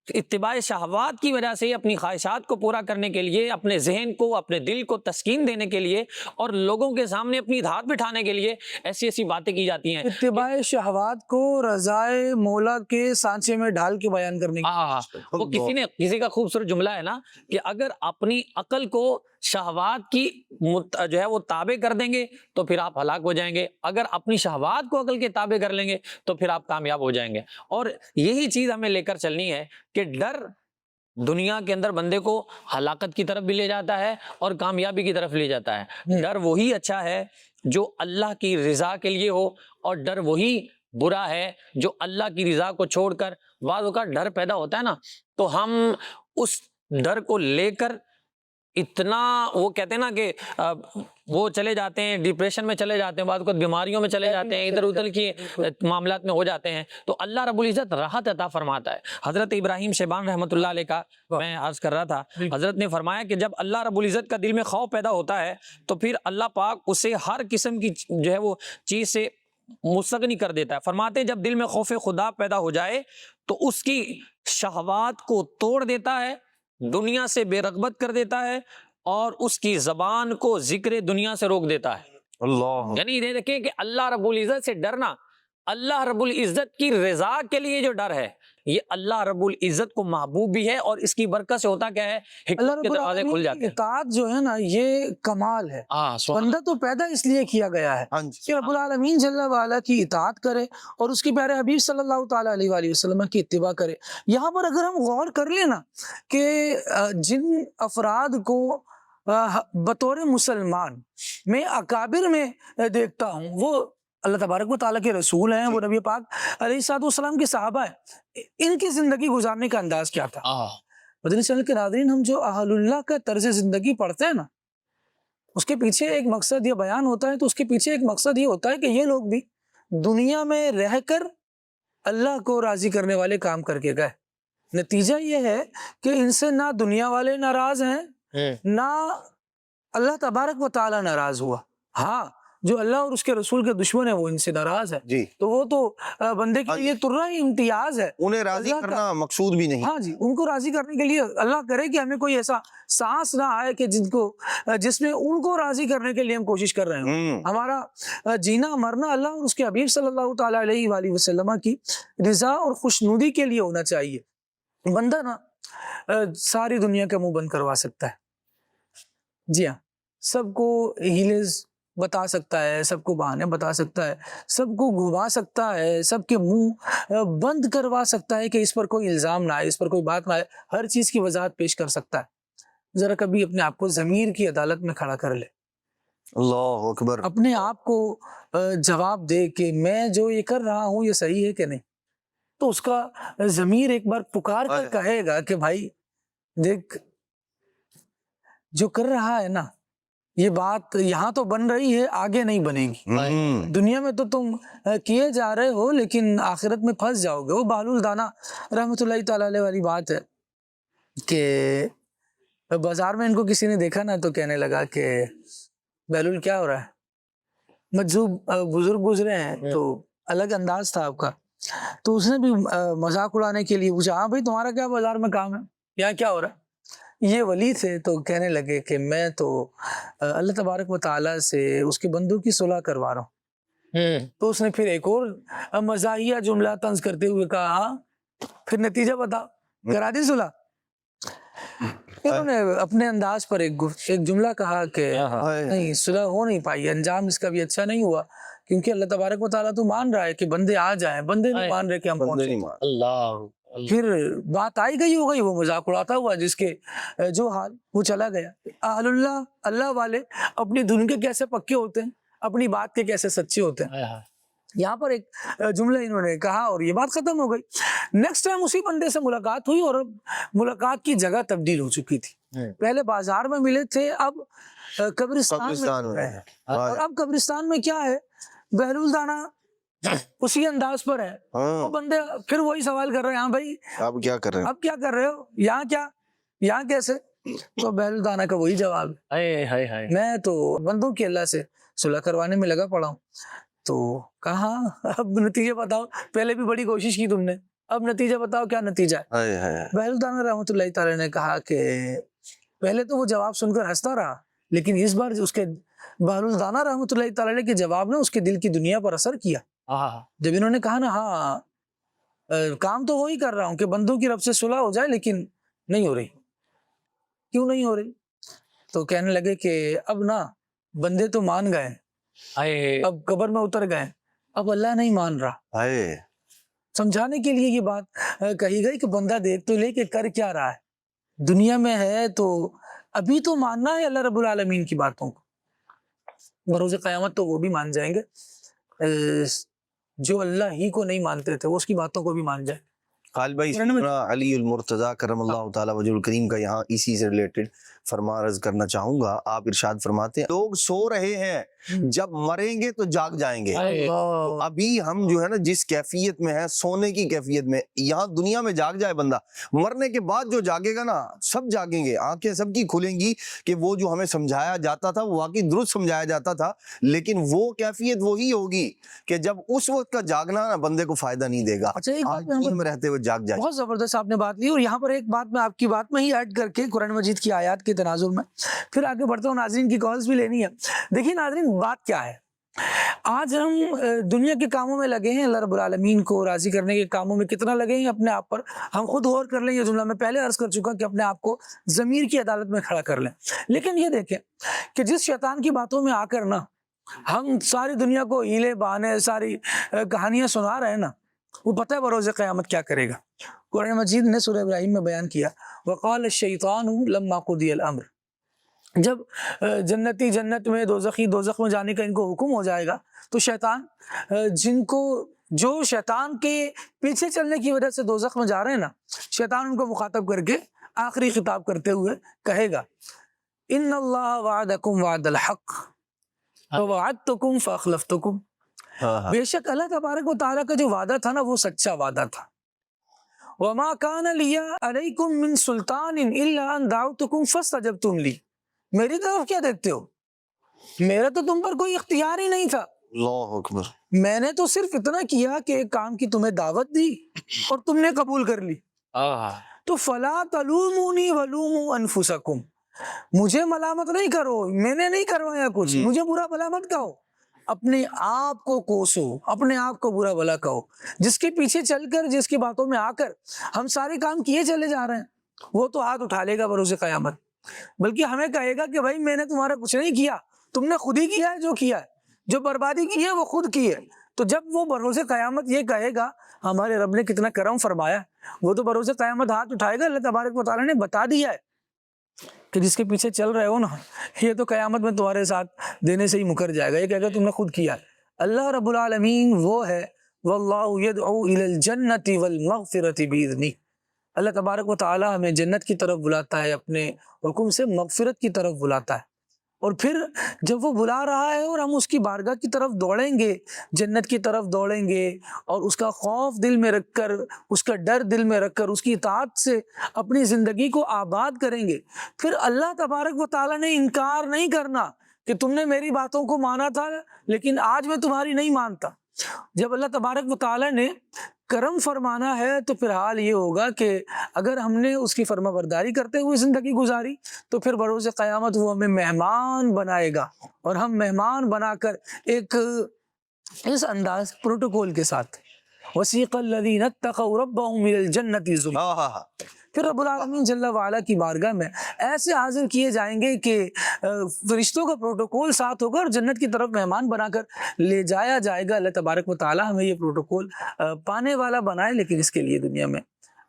اتباع شہوات کی وجہ سے اپنی خواہشات کو پورا کرنے کے لیے، اپنے ذہن کو، اپنے دل کو تسکین دینے کے لیے اور لوگوں کے سامنے اپنی دھات بٹھانے کے لیے ایسی باتیں کی جاتی ہیں. اتباع شہوات کو رضائے مولا کے سانچے میں ڈال کے بیان کرنے کی. وہ کسی کا خوبصورت جملہ ہے نا کہ اگر اپنی عقل کو شہوات کی جو ہے وہ تابع کر دیں گے تو پھر آپ ہلاک ہو جائیں گے، اگر اپنی شہوات کو عقل کے تابع کر لیں گے تو پھر آپ کامیاب ہو جائیں گے. اور یہی چیز ہمیں لے کر چلنی ہے کہ ڈر دنیا کے اندر بندے کو ہلاکت کی طرف بھی لے جاتا ہے اور کامیابی کی طرف لے جاتا ہے. ڈر وہی اچھا ہے جو اللہ کی رضا کے لیے ہو، اور ڈر وہی برا ہے جو اللہ کی رضا کو چھوڑ کر، بعض اوقات ڈر پیدا ہوتا ہے نا تو ہم اس ڈر کو لے کر اتنا وہ کہتے ہیں نا کہ وہ چلے جاتے ہیں، ڈپریشن میں چلے جاتے ہیں، بعض اوقات بیماریوں میں چلے جاتے ہیں، ادھر ادھر کی معاملات میں ہو جاتے ہیں. تو اللہ رب العزت راحت عطا فرماتا ہے. حضرت ابراہیم شیبان رحمۃ اللہ علیہ کا میں عرض کر رہا تھا، حضرت نے فرمایا کہ جب اللہ رب العزت کا دل میں خوف پیدا ہوتا ہے تو پھر اللہ پاک اسے ہر قسم کی جو ہے وہ چیز سے مستغنی کر دیتا ہے. فرماتے ہیں جب دل میں خوف خدا پیدا ہو جائے تو اس کی شہوات کو توڑ دیتا ہے، دنیا سے بے رغبت کر دیتا ہے، اور اس کی زبان کو ذکر دنیا سے روک دیتا ہے. اللہ، یعنی یہ دیکھیں کہ اللہ رب العزت سے ڈرنا، اللہ رب العزت کی رضا کے لیے جو ڈر ہے، یہ اللہ رب العزت کو محبوب بھی ہے، اور اس کی برکت سے ہوتا کیا ہے، اللہ حکمت کے رب دروازے کھل العالمین جاتے کی ہیں. اطاعت جو ہے نا یہ کمال ہے. بندہ تو پیدا اس لیے کیا گیا ہے کہ رب العالمین جل وعلا کی اطاعت کرے اور اس کے پیارے حبیب صلی اللہ تعالی علیہ وآلہ وسلم کی اتباع کرے. یہاں پر اگر ہم غور کر لیں نا کہ جن افراد کو بطور مسلمان میں اکابر میں دیکھتا ہوں، وہ اللہ تبارک و تعالیٰ کے رسول ہیں، وہ نبی پاک علیہ الصلوۃ والسلام کے صحابہ ہیں. ان کی زندگی گزارنے کا انداز کیا تھا؟ مدنی چینل کے ناظرین، ہم جو اہل اللہ کا طرز زندگی پڑھتے ہیں نا، اس کے پیچھے ایک مقصد یہ بیان ہوتا ہے، تو اس کے پیچھے ایک مقصد یہ ہوتا ہے کہ یہ لوگ بھی دنیا میں رہ کر اللہ کو راضی کرنے والے کام کر کے گئے. نتیجہ یہ ہے کہ ان سے نہ دنیا والے ناراض ہیں، نہ اللہ تبارک و تعالیٰ ناراض ہوا. ہاں، جو اللہ اور اس کے رسول کے دشمن ہیں وہ ان سے ناراض ہے. جی، تو وہ تو بندے کے لیے ترہ امتیاز ہے، انہیں راضی کرنا مقصود بھی نہیں. ہاں جی، ان کو راضی کرنے کے لیے اللہ کرے کہ ہمیں کوئی ایسا سانس نہ آئے کہ جس میں ان کو راضی کرنے کے لیے ہم کوشش کر رہے ہوں. ہمارا جینا مرنا اللہ اور اس کے حبیب صلی اللہ تعالیٰ علیہ وآلہ وسلم کی رضا اور خوشنودی کے لیے ہونا چاہیے. بندہ نا ساری دنیا کا منہ بند کروا سکتا ہے. جی ہاں، سب کو ہیلز بتا سکتا ہے، سب کو بہانے بتا سکتا ہے، سب کو گھما سکتا ہے، سب کے منہ بند کروا سکتا ہے کہ اس پر کوئی الزام نہ آئے، اس پر کوئی بات نہ آئے، ہر چیز کی وضاحت پیش کر سکتا ہے۔ ذرا کبھی اپنے آپ کو ضمیر کی عدالت میں کھڑا کر لے، اللہ اکبر، اپنے آپ کو جواب دے کہ میں جو یہ کر رہا ہوں یہ صحیح ہے کہ نہیں، تو اس کا ضمیر ایک بار پکار کر کہے گا کہ بھائی دیکھ، جو کر رہا ہے نا یہ بات یہاں تو بن رہی ہے، آگے نہیں بنے گی، دنیا میں تو تم کیے جا رہے ہو لیکن آخرت میں پھنس جاؤ گے۔ وہ بہلول دانا رحمۃ اللہ تعالی علیہ والی بات ہے کہ بازار میں ان کو کسی نے دیکھا نا تو کہنے لگا کہ بہلول کیا ہو رہا ہے، مجذوب بزرگ گزرے ہیں تو الگ انداز تھا آپ کا، تو اس نے بھی مذاق اڑانے کے لیے پوچھا، ہاں بھائی تمہارا کیا بازار میں کام ہے، یہاں کیا ہو رہا ہے؟ یہ ولی تھے تو کہنے لگے کہ میں تو اللہ تبارک و تعالیٰ سے اس کے بندوں کی صلح کروا رہا ہوں۔ تو اس نے پھر ایک اور مزاحیہ جملہ طنز کرتے ہوئے کہا، ہاں پھر نتیجہ بتاؤ، کرا دی صلح؟ انہوں نے اپنے انداز پر ایک جملہ کہا کہ نہیں، صلح ہو نہیں پائی، انجام اس کا بھی اچھا نہیں ہوا، کیونکہ اللہ تبارک و تعالیٰ تو مان رہا ہے کہ بندے آ جائیں، بندے نہیں مان رہے کہ ہم پہنچیں۔ اللہ پھر بات آئی گئی ہو گئی، وہ مذاق اڑاتا ہوا جس کے جو حال وہ چلا گیا۔ اہل اللہ، اللہ والے اپنی دھن کے کیسے پکے ہوتے ہیں، اپنی بات کے کیسے سچے ہوتے ہیں۔ یہاں پر ایک جملہ انہوں نے کہا اور یہ بات ختم ہو گئی۔ نیکسٹ ٹائم اسی بندے سے ملاقات ہوئی اور اب ملاقات کی جگہ تبدیل ہو چکی تھی، پہلے بازار میں ملے تھے، اب قبرستان میں، اور اب قبرستان میں کیا ہے، بہلول دانا اسی انداز پر ہے، وہ بندے پھر وہی سوال کر رہے ہیں، ہاں بھائی اب کیا کر رہے ہیں، اب کیا کر رہے ہو، یہاں کیا، یہاں کیسے؟ تو بہلول دانا کا وہی جواب ہے، میں تو بندوں کی اللہ سے صلح کروانے میں لگا پڑا ہوں۔ تو کہا اب نتیجہ بتاؤ، پہلے بھی بڑی کوشش کی تم نے، اب نتیجہ بتاؤ کیا نتیجہ ہے؟ بہلول دانا رحمۃ اللہ تعالی نے کہا کہ پہلے تو وہ جواب سن کر ہنستا رہا، لیکن اس بار اس کے بہلول دانا رحمۃ اللہ تعالی کے جواب نے اس کے دل کی دنیا پر اثر کیا۔ جب انہوں نے کہا نا ہاں کام تو وہی کر رہا ہوں کہ بندوں کی رب سے صلح ہو جائے، لیکن نہیں ہو رہی، کیوں نہیں ہو رہی؟ تو کہنے لگے کہ اب نا بندے تو مان گئے، اب قبر میں اتر گئے، اب اللہ نہیں مان رہا۔ سمجھانے کے لیے یہ بات کہی گئی کہ بندہ دیکھ تو لے کہ کر کیا رہا ہے، دنیا میں ہے تو ابھی تو ماننا ہے اللہ رب العالمین کی باتوں کو، بروز قیامت تو وہ بھی مان جائیں گے، جو اللہ ہی کو نہیں مانتے تھے وہ اس کی باتوں کو بھی مان جائے۔ خالد بھائی، علی المرتضیٰ کرم اللہ تعالی وجہ الکریم کا یہاں اسی سے ریلیٹڈ فرمان عرض کرنا چاہوں گا۔ آپ ارشاد فرماتے ہیں لوگ سو رہے ہیں، جب مریں گے تو جاگ جائیں گے۔ تو ابھی ہم جو ہے نا جس کیفیت میں ہے، سونے کی کیفیت میں، یہاں دنیا میں جاگ جائے بندہ، مرنے کے بعد جو جاگے گا نا، سب جاگیں گے، آنکھیں سب کی کھلیں گی کہ وہ جو ہمیں سمجھایا جاتا تھا وہ واقعی درست سمجھایا جاتا تھا، لیکن وہ کیفیت وہی ہوگی کہ جب اس وقت کا جاگنا نا بندے کو فائدہ نہیں دے گا، آج میں رہتے ہوئے جاگ جائے۔ بہت زبردست آپ نے بات لی، اور یہاں پر ایک بات میں آپ کی بات میں ہی ایڈ کر کے قرآن مجید کی آیات کے تناظر میں پھر آگے بڑھتا ہوں، ناظرین کی کالز بھی لینی ہے۔ دیکھیے ناظرین، بات کیا ہے، آج ہم دنیا کے کاموں میں لگے ہیں، اللہ رب العالمین کو راضی کرنے کے کاموں میں کتنا لگے ہیں، اپنے آپ پر ہم خود غور کر لیں۔ یہ جملہ میں پہلے عرض کر چکا کہ اپنے آپ کو ضمیر کی عدالت میں کھڑا کر لیں۔ لیکن یہ دیکھیں کہ جس شیطان کی باتوں میں آ کر نا ہم ساری دنیا کو ہیلے بہانے ساری کہانیاں سنا رہے ہیں نا، وہ پتہ ہے بروز قیامت کیا کرے گا۔ قرآن مجید نے سورہ ابراہیم میں بیان کیا، وقال الشیطان لما قضی الامر، جب جنتی جنت میں، دوزخی دوزخ میں جانے کا ان کو حکم ہو جائے گا تو شیطان جو شیطان کے پیچھے چلنے کی وجہ سے دوزخ میں جا رہے ہیں نا، شیطان ان کو مخاطب کر کے آخری خطاب کرتے ہوئے کہے گا، ان اللہ وعدکم وعد الحق ووعدتکم فاخلفتکم، بے شک اللہ تبارک و تعالیٰ کا جو وعدہ تھا نا وہ سچا وعدہ تھا، وما کان لی علیکم من سلطان الا ان دعوتکم فاستجبتم لی، میری طرف کیا دیکھتے ہو، میرا تو تم پر کوئی اختیار ہی نہیں تھا، اللہ اکبر، میں نے تو صرف اتنا کیا کہ ایک کام کی تمہیں دعوت دی اور تم نے قبول کر لی، تو فلا تلومونی ولوموا انفسکم، مجھے ملامت نہیں کرو، میں نے نہیں کروایا کچھ، مجھے برا بھلا مت کہو، اپنے آپ کو کوسو، اپنے آپ کو برا بھلا کہو، جس کے پیچھے چل کر، جس کی باتوں میں آ کر ہم سارے کام کیے چلے جا رہے ہیں، وہ تو ہاتھ اٹھا لے گا بروز قیامت، بلکہ ہمیں کہے گا کہ بھائی میں نے تمہارا کچھ نہیں کیا، تم نے خود ہی کیا ہے جو کیا ہے، جو بربادی کی ہے وہ خود کی ہے۔ تو جب وہ بروز قیامت یہ کہے گا ہمارے رب نے کتنا کرم فرمایا، وہ تو بروز قیامت ہاتھ اٹھائے گا، اللہ تبارک و تعالیٰ نے بتا دیا ہے کہ جس کے پیچھے چل رہے ہو نا، یہ تو قیامت میں تمہارے ساتھ دینے سے ہی مکر جائے گا، یہ کہے گا تم نے خود کیا ہے۔ اللہ رب العالمین وہ ہے واللہ یدعو الی الجنۃ والمغفرۃ باذنہ، اللہ تبارک و تعالیٰ ہمیں جنت کی طرف بلاتا ہے، اپنے حکم سے مغفرت کی طرف بلاتا ہے، اور پھر جب وہ بلا رہا ہے اور ہم اس کی بارگاہ کی طرف دوڑیں گے، جنت کی طرف دوڑیں گے، اور اس کا خوف دل میں رکھ کر، اس کا ڈر دل میں رکھ کر، اس کی اطاعت سے اپنی زندگی کو آباد کریں گے، پھر اللہ تبارک و تعالیٰ نے انکار نہیں کرنا کہ تم نے میری باتوں کو مانا تھا لیکن آج میں تمہاری نہیں مانتا۔ جب اللہ تبارک و تعالیٰ نے کرم فرمانا ہے تو پھر حال یہ ہوگا کہ اگر ہم نے اس کی فرما برداری کرتے ہوئے زندگی گزاری تو پھر بروز قیامت وہ ہمیں مہمان بنائے گا، اور ہم مہمان بنا کر ایک اس انداز پروٹوکول کے ساتھ وَسِيقَ الَّذِينَ اتَّقَوْا رَبَّهُمْ إِلَى الْجَنَّةِ زُمَرًا، پھر رب العالمین جل وعلا کی بارگاہ میں ایسے حاضر کیے جائیں گے کہ فرشتوں کا پروٹوکول ساتھ ہوگا اور جنت کی طرف مہمان بنا کر لے جایا جائے گا۔ اللہ تبارک و تعالی ہمیں یہ پروٹوکول پانے والا بنائے، لیکن اس کے لیے دنیا میں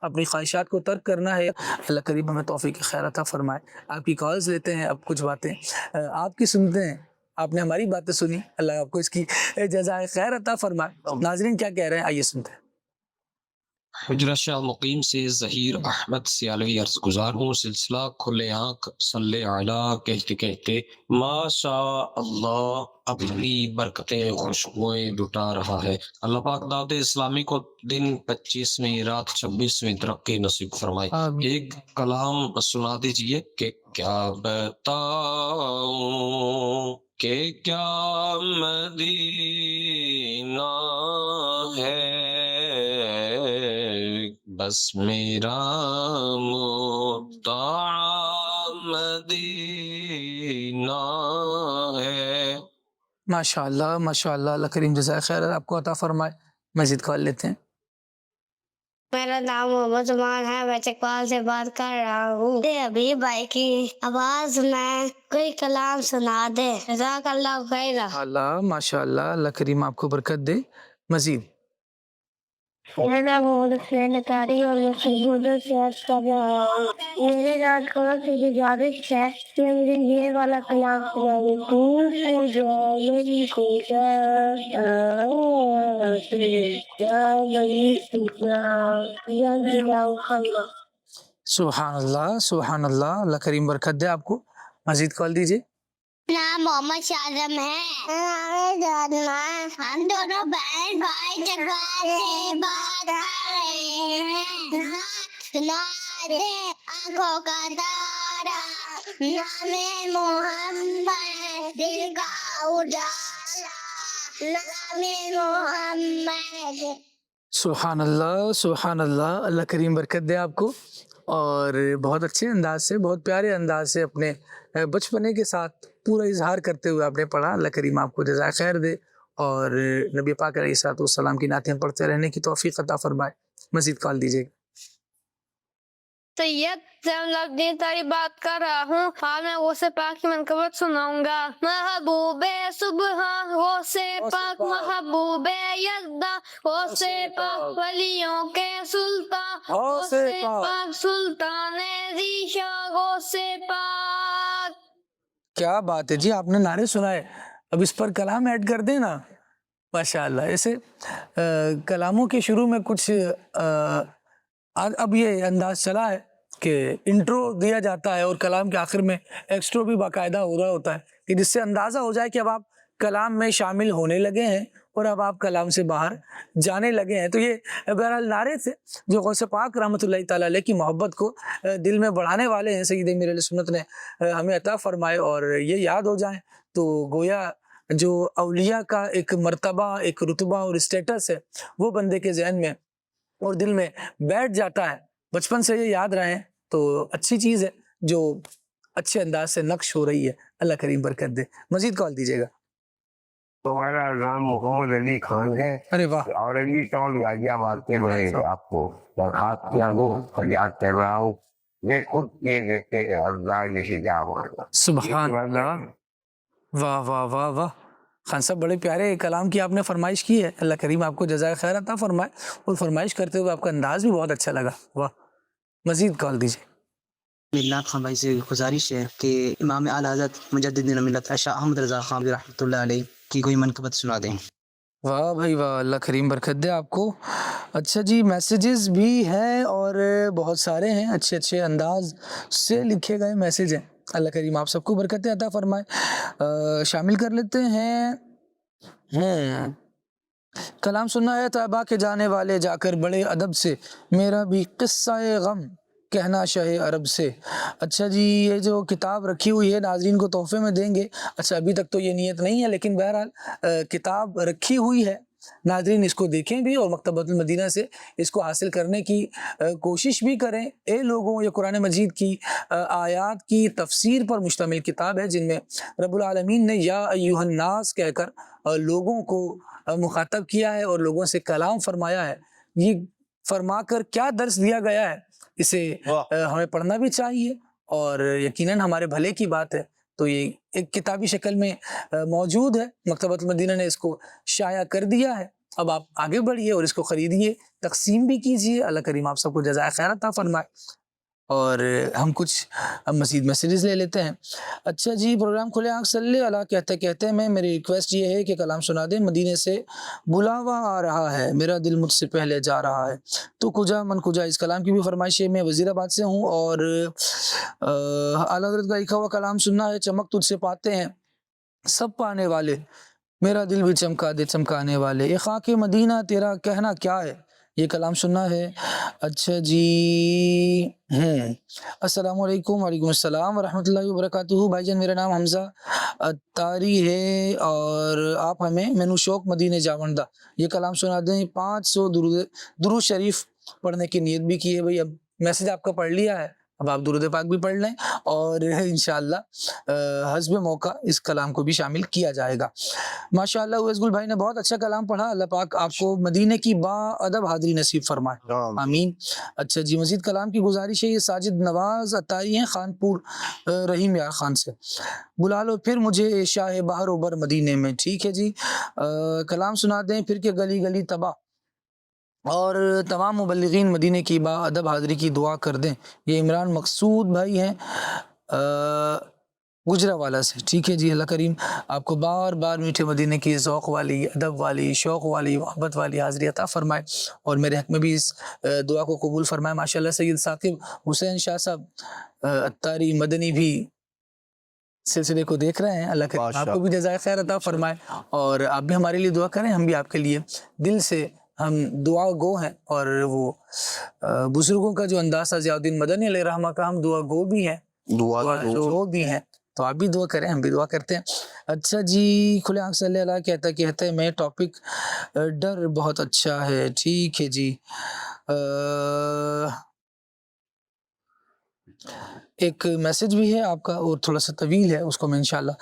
اپنی خواہشات کو ترک کرنا ہے۔ اللہ کریم ہمیں توفیق خیر عطا فرمائے۔ آپ کی کالز لیتے ہیں، اب کچھ باتیں آپ کی سنتے ہیں، آپ نے ہماری باتیں سنی، اللہ آپ کو اس کی جزائے خیر عطا فرمائے۔ ناظرین کیا کہہ رہے ہیں، آئیے سنتے ہیں۔ حجرہ شاہ مقیم سے ظہیر احمد سیالوی عرض گزار ہوں۔ سلسلہ کھلے آنکھ صلی علی کہتے کہتے ماشاء اللہ اپنی برکتیں خوشبوئیں لٹا رہا ہے۔ اللہ پاک دعوت اسلامی کو دن 25ویں رات 26ویں ترقی نصیب فرمائے۔ ایک کلام سنا دیجئے کہ کیا بتاؤں کہ کیا مدینہ ہے، بس میرا مدعا مدینہ ہے۔ ماشاءاللہ ماشاءاللہ، اللہ کریم جزائے خیر آپ کو عطا فرمائے۔ مزید کال لیتے ہیں۔ میرا نام محمد عمان ہے، میں چکوال سے بات کر رہا ہوں۔ ابھی بھائی کی آواز میں کوئی کلام سنا دے، جزاک اللہ خیر۔ اللہ ماشاءاللہ، اللہ کریم آپ کو برکت دے۔ مزید میرا نام محمد حسین اطاری اور میں خدمت سے عرض کر رہا ہوں۔ میرے رات کو سے گزارش ہے کہ مجھے یہ والا کلام سنا دے۔ سبحان اللہ سبحان اللہ، اللہ کریم برکت دے آپ کو۔ مزید کال دیجیے۔ نام محمد شاہزم ہے۔ ہم دونوں بہن بھائی چکوال سے بات کر رہے ہیں۔ سنا دے آنکھوں کا تارا، نام محمد دل کا اجالا، نام محمد۔ سبحان اللہ سبحان اللہ، اللہ کریم برکت دے آپ کو، اور بہت اچھے انداز سے، بہت پیارے انداز سے اپنے بچپنے کے ساتھ پورا اظہار کرتے ہوئے آپ نے پڑھا۔ اللہ کریم آپ کو جزائے خیر دے، اور نبی پاک علیہ الصلوۃ والسلام کی نعتیں پڑھتے رہنے کی توفیق عطا فرمائے۔ مزید کال دیجیے۔ سید زین العابدین تاری بات کر رہا ہوں، اور میں غوث پاک کی منقبت سناؤں گا۔ محبوب سبحان غوث پاک، محبوب یزداں غوث پاک، ولیوں کے سلطان غوث پاک، سلطان ذیشان غوث پاک۔ کیا بات ہے جی، آپ نے نعرے سنائے، اب اس پر کلام ایڈ کر دیں نا۔ ماشاءاللہ، ایسے کلاموں کے شروع میں کچھ اب یہ انداز چلا ہے کہ انٹرو دیا جاتا ہے اور کلام کے آخر میں ایکسٹرو بھی باقاعدہ ہو رہا ہوتا ہے، کہ جس سے اندازہ ہو جائے کہ اب آپ کلام میں شامل ہونے لگے ہیں اور اب آپ کلام سے باہر جانے لگے ہیں۔ تو یہ بہرحال نعرے تھے جو غوث پاک رحمۃ اللہ تعالیٰ علیہ کی محبت کو دل میں بڑھانے والے ہیں، سید امیر علیہ سنت نے ہمیں عطا فرمائے، اور یہ یاد ہو جائیں تو گویا جو اولیاء کا ایک مرتبہ، ایک رتبہ اور اسٹیٹس ہے وہ بندے کے ذہن میں اور دل میں بیٹھ جاتا ہے۔ بچپن سے یہ یاد رہیں تو اچھی چیز ہے جو اچھے انداز سے نقش ہو رہی ہے۔ اللہ کریم برکت دے۔ مزید کال دیجیے گا۔ تمہارا نام محمد علی خان ہے، ارے واہ، اور علی ٹاؤن غازی آباد کے میں آپ کو درخواست کیا ہوں، فریاد کر رہا ہوں، یہ خود کے دیتے اللہ نے ہدایت۔ سبحان اللہ، واہ واہ واہ واہ، خان صاحب بڑے پیارے کلام کی آپ نے فرمائش کی ہے، اللہ کریم آپ کو جزائے خیر عطا فرمائے، اور فرمائش کرتے ہوئے آپ کا انداز بھی بہت اچھا لگا، واہ، مزید کال دیجیے۔ ملنات خان بھائی سے گزارش ہے کہ امام اعلی حضرت مجدد ملت شاہ احمد رضا خان رحمۃ اللہ علیہ کی کوئی منقبت سنا دیں۔ واہ بھائی واہ، اللہ کریم برکت دے آپ کو۔ اچھا جی، میسیجز بھی ہیں اور بہت سارے ہیں، اچھے اچھے انداز سے لکھے گئے میسیج ہیں، اللہ کریم آپ سب کو برکت عطا فرمائے۔ شامل کر لیتے ہیں۔ کلام سننا ہے طیبہ کے جانے والے جا کر بڑے ادب سے، میرا بھی قصہ غم کہنا شاہ عرب سے۔ اچھا جی، یہ جو کتاب رکھی ہوئی ہے ناظرین کو تحفے میں دیں گے، اچھا ابھی تک تو یہ نیت نہیں ہے، لیکن بہرحال کتاب رکھی ہوئی ہے، ناظرین اس کو دیکھیں بھی اور مکتبۃ المدینہ سے اس کو حاصل کرنے کی کوشش بھی کریں۔ اے لوگوں، یہ قرآن مجید کی آیات کی تفسیر پر مشتمل کتاب ہے، جن میں رب العالمین نے یا ایھا الناس کہہ کر لوگوں کو مخاطب کیا ہے اور لوگوں سے کلام فرمایا ہے۔ یہ فرما کر کیا درس دیا گیا ہے، اسے ہمیں پڑھنا بھی چاہیے اور یقیناً ہمارے بھلے کی بات ہے۔ تو یہ ایک کتابی شکل میں موجود ہے، مکتبۃ المدینہ نے اس کو شائع کر دیا ہے۔ اب آپ آگے بڑھیے اور اس کو خریدیے، تقسیم بھی کیجیے، اللہ کریم آپ سب کو جزائے خیر عطا فرمائے۔ اور ہم کچھ مزید میسیجز لے لیتے ہیں۔ اچھا جی، پروگرام کھلے آنکھ صلی اللہ کہتے کہتے میں میری ریکویسٹ یہ ہے کہ کلام سنا دیں۔ مدینے سے بلاوا آ رہا ہے، میرا دل مجھ سے پہلے جا رہا ہے، تو کجا من کجا، اس کلام کی بھی فرمائش ہے۔ میں وزیر آباد سے ہوں اور اعلیٰ حضرت کا لکھا ہوا کلام سننا ہے۔ چمک تجھ سے پاتے ہیں سب پانے والے، میرا دل بھی چمکا دے چمکانے والے، یہ خاک مدینہ تیرا کہنا کیا ہے، یہ کلام سننا ہے۔ اچھا جی، السلام علیکم۔ وعلیکم السلام ورحمۃ اللہ وبرکاتہ۔ بھائی جان، میرا نام حمزہ اتاری ہے اور آپ ہمیں مینو شوق مدینے جاوندہ یہ کلام سنا دیں۔ 500 درود شریف پڑھنے کی نیت بھی کی ہے۔ بھائی اب میسج آپ کا پڑھ لیا ہے، اب آپ درود پاک بھی پڑھ لیں اور انشاءاللہ حسب موقع اس کلام کو بھی شامل کیا جائے گا۔ ماشاءاللہ اویس گل بھائی نے بہت اچھا کلام پڑھا، اللہ پاک آپ کو مدینے کی با ادب حاضری نصیب فرمائے، آمین۔ اچھا جی، مزید کلام کی گزارش ہے۔ یہ ساجد نواز اتاری ہیں خانپور رحیم یار خان سے، بلا لو پھر مجھے شاہ بحر و بر مدینے میں، ٹھیک ہے جی۔ کلام سنا دیں پھر کہ گلی گلی تباہ، اور تمام مبلغین مدینے کی با ادب حاضری کی دعا کر دیں۔ یہ عمران مقصود بھائی ہیں گجرا والا سے، ٹھیک ہے جی۔ اللہ کریم آپ کو بار بار میٹھے مدینے کی ذوق والی، ادب والی، شوق والی، محبت والی حاضری عطا فرمائے اور میرے حق میں بھی اس دعا کو قبول فرمائے۔ ماشاءاللہ سید ثاقب حسین شاہ صاحب اتاری مدنی بھی سلسلے کو دیکھ رہے ہیں، اللہ کریم آپ کو بھی جزائے خیر عطا فرمائے اور آپ بھی ہمارے لیے دعا کریں، ہم بھی آپ کے لیے دل سے ہم دعا گو ہیں، اور وہ بزرگوں کا جو انداز تھا ضیاء الدین مدنی علیہ رحمہ کا، ہم دعا گو بھی ہیں، دعا گو بھی ہیں، تو آپ بھی دعا کریں، ہم بھی دعا کرتے ہیں۔ اچھا جی، کھلے آنکھ صلی اللہ کہتے میں ٹاپک ڈر بہت اچھا ہے، ٹھیک ہے جی۔ ایک میسج بھی ہے آپ کا اور تھوڑا سا طویل ہے، اس کو میں انشاءاللہ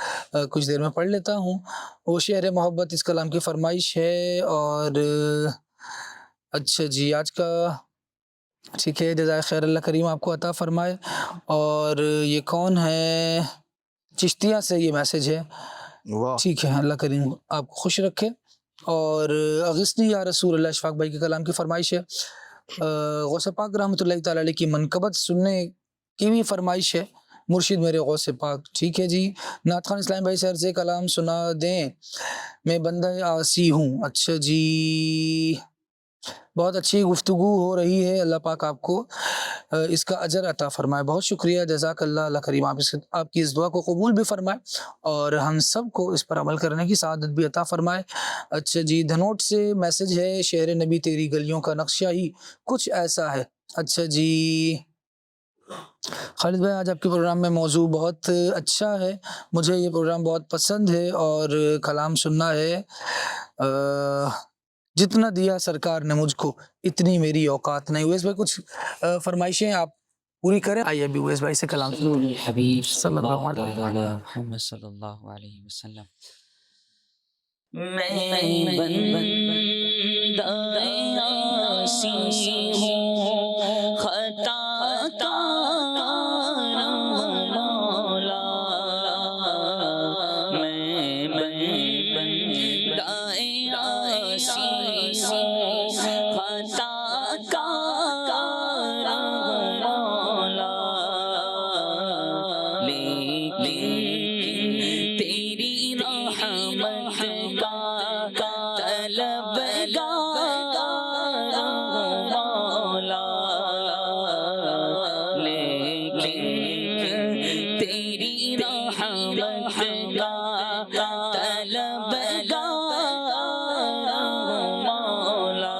کچھ دیر میں پڑھ لیتا ہوں۔ وہ شعر محبت اس کلام کی فرمائش ہے اور اچھا جی، آج کا ٹھیک ہے، جزائے خیر اللہ کریم آپ کو عطا فرمائے۔ اور یہ کون ہے، چشتیہ سے یہ میسج ہے، ٹھیک ہے، اللہ کریم آپ کو خوش رکھے۔ اور اغثنی یا رسول اللہ اشفاق بھائی کے کلام کی فرمائش ہے۔ غوث پاک رحمۃ اللہ تعالی علیہ کی منقبت سننے کی بھی فرمائش ہے، مرشد میرے غوث پاک، ٹھیک ہے جی۔ نعت خان اسلام بھائی سر سے کلام سنا دیں، میں بندہ عاصی ہوں۔ اچھا جی، بہت اچھی گفتگو ہو رہی ہے، اللہ پاک آپ کو اس کا اجر عطا فرمائے، بہت شکریہ، جزاک اللہ، اللہ کریم آپ کی اس دعا کو قبول بھی فرمائے اور ہم سب کو اس پر عمل کرنے کی سعادت بھی عطا فرمائے۔ اچھا جی، دھنوٹ سے میسج ہے، شہر نبی تیری گلیوں کا نقشہ ہی کچھ ایسا ہے۔ اچھا جی، خالد بھائی آج آپ کے پروگرام میں موضوع بہت اچھا ہے، مجھے یہ پروگرام بہت پسند ہے اور کلام سننا ہے۔ جتنا دیا سرکار نے مجھ کو اتنی میری اوقات نہیں۔ اویس بھائی کچھ فرمائشیں آپ پوری کریں، آئیے ابھی اویس بھائی سے کلام سنیں۔ حبیب صلی اللہ علیہ محمد صلی اللہ علیہ وسلم۔ میں بندہ عاصی ہوں، خطا کار مولا، میں لیکن تیری رحمت کا طلبگار مولا، لیکن تیری رحمت کا طلبگار مولا،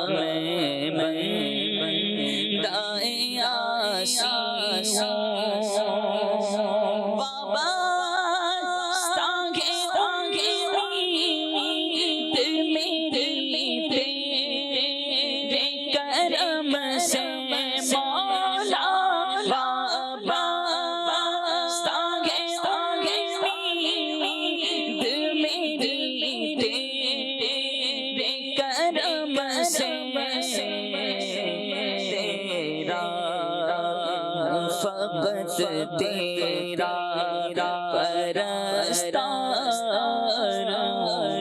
میں بندہ عاصی ہوں بابا، سانگے امید میری تیرے کرم سے مولا، بابا سانگے امید میری تیرے کرم سے، فقط تیرا پرستار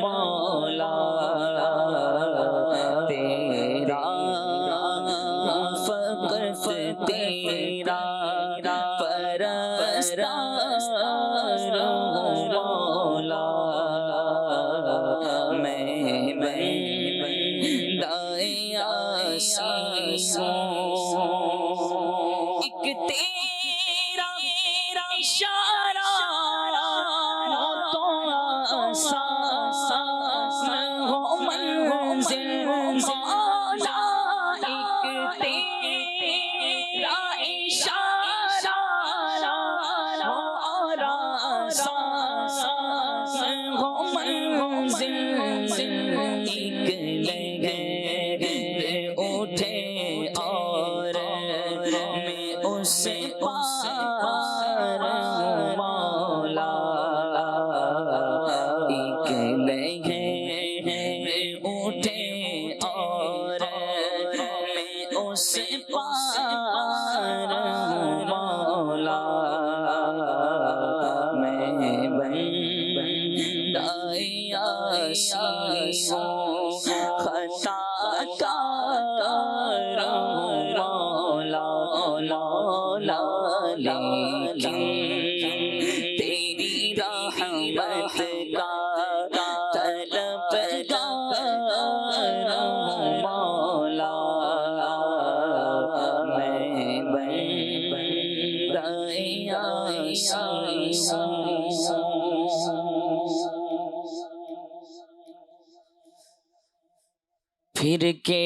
مولا، تیرا فقط تیرا پرستار مولا، میں بندہ عاصی ہوں، ایک تیرا اشارہ ہو تو آسان ہو منزل مولا، ایک تیرا اشارہ ہو اور آسان ہو منزل، ایک لہر اٹھے اور میں اس پار مولا، ایک لہر اٹھے اور میں اس پار مولا، میں بندہ عاصی ہوں، خطا کار مولا، لیکن تیری رحمت کا طلبگار مولا، میں بندہ عاصی ہوں۔ پھر کے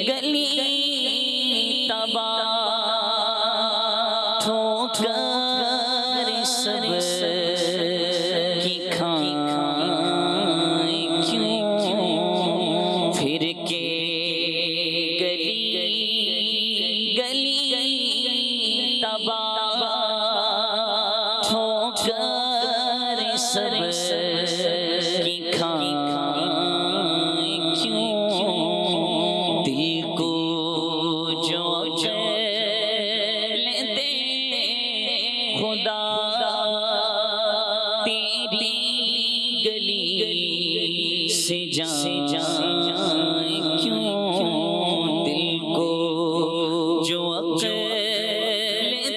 گلی تباہ ٹھوکر سب کی کھائیں کیوں، پھر کے گلی تباہ ٹھوکر سب کی کھائیں کیوں، دل کو جو چین دے خدا تیری گلی سے جائیں کیوں، دل کو جو عقل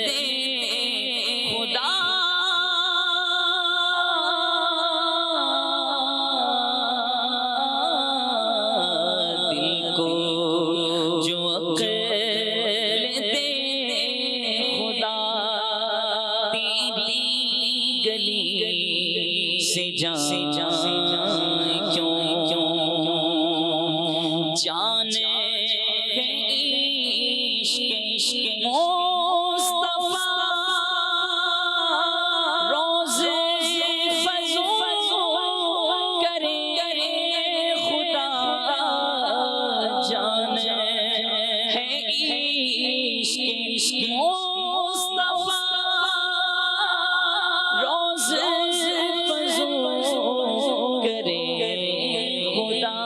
دے خدا جو عقل دے خدا تیری گلی سے جائیں کیوں، جان ہے عشق مصطفیٰ روز فضول کرے خدا، جان ہے عشق مصطفیٰ روز فضول کرے خدا،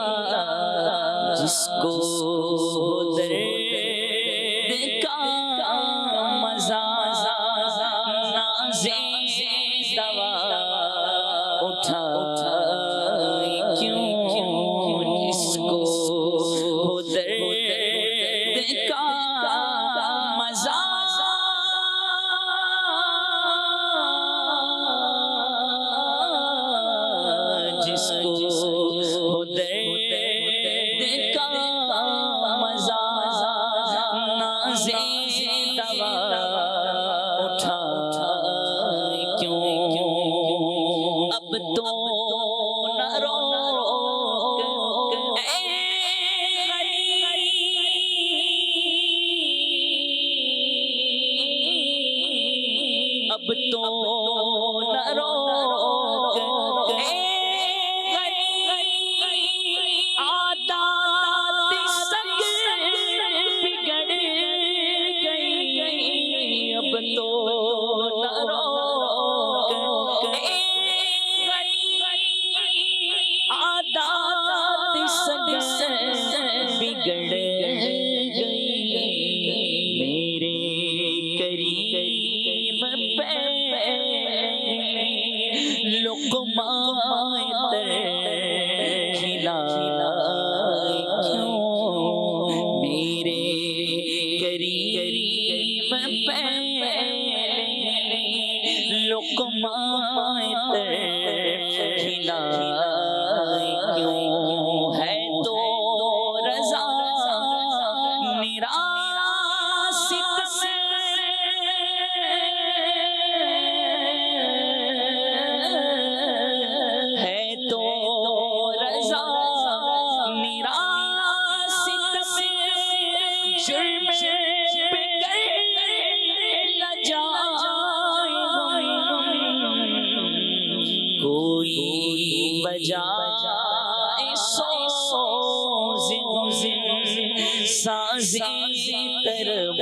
جس کو درد کا مزہ نازے دوا اٹھائے کیوں، جس کو درد کا ساز دوا اٹھا کیوں اب تو نہ رو اب تو نہ رو ساز طرب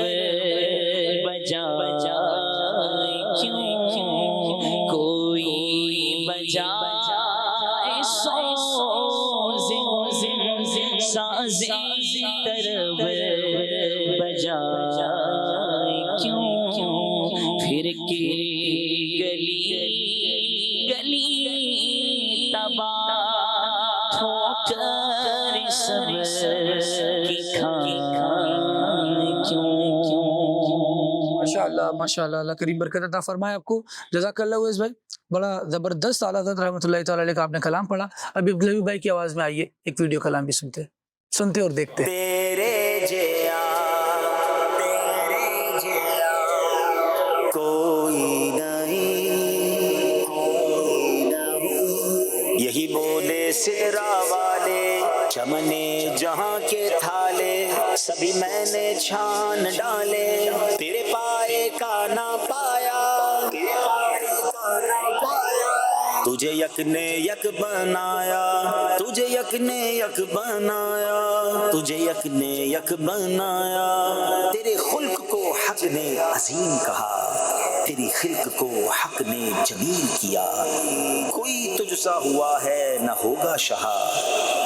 بجا کیوں کوئی بجا ساز طرب بجا کیوں پھر کی گلی گلی تباہ ٹھوکر سب ماشاء اللہ اللہ کریم برکت عطا فرمائے آپ کو. جزاک اللہ عزیز بھائی, بڑا زبردست اعلیٰ حضرت رحمۃ اللہ تعالی علیہ کا آپ نے کلام پڑھا. ابھی عبدالحبیب بھائی کی آواز میں آئیے ایک ویڈیو کلام بھی سنتے اور دیکھتے. تیرے جیا کوئی نہیں, یہی بولے سدرا والے چمنے جہاں کے تھالے, سبھی میں نے چھان ڈالے, تیرے پائے کا نہ پایا, تجھے یک نے یک بنایا, تجھے یک نے یک بنایا, تجھے یک نے یک بنایا. تیرے خلق کو حق نے عظیم کہا, تیری خلق کو حق نے جمیل کیا. کوئی تجھ سا ہوا ہے نہ ہوگا شہا,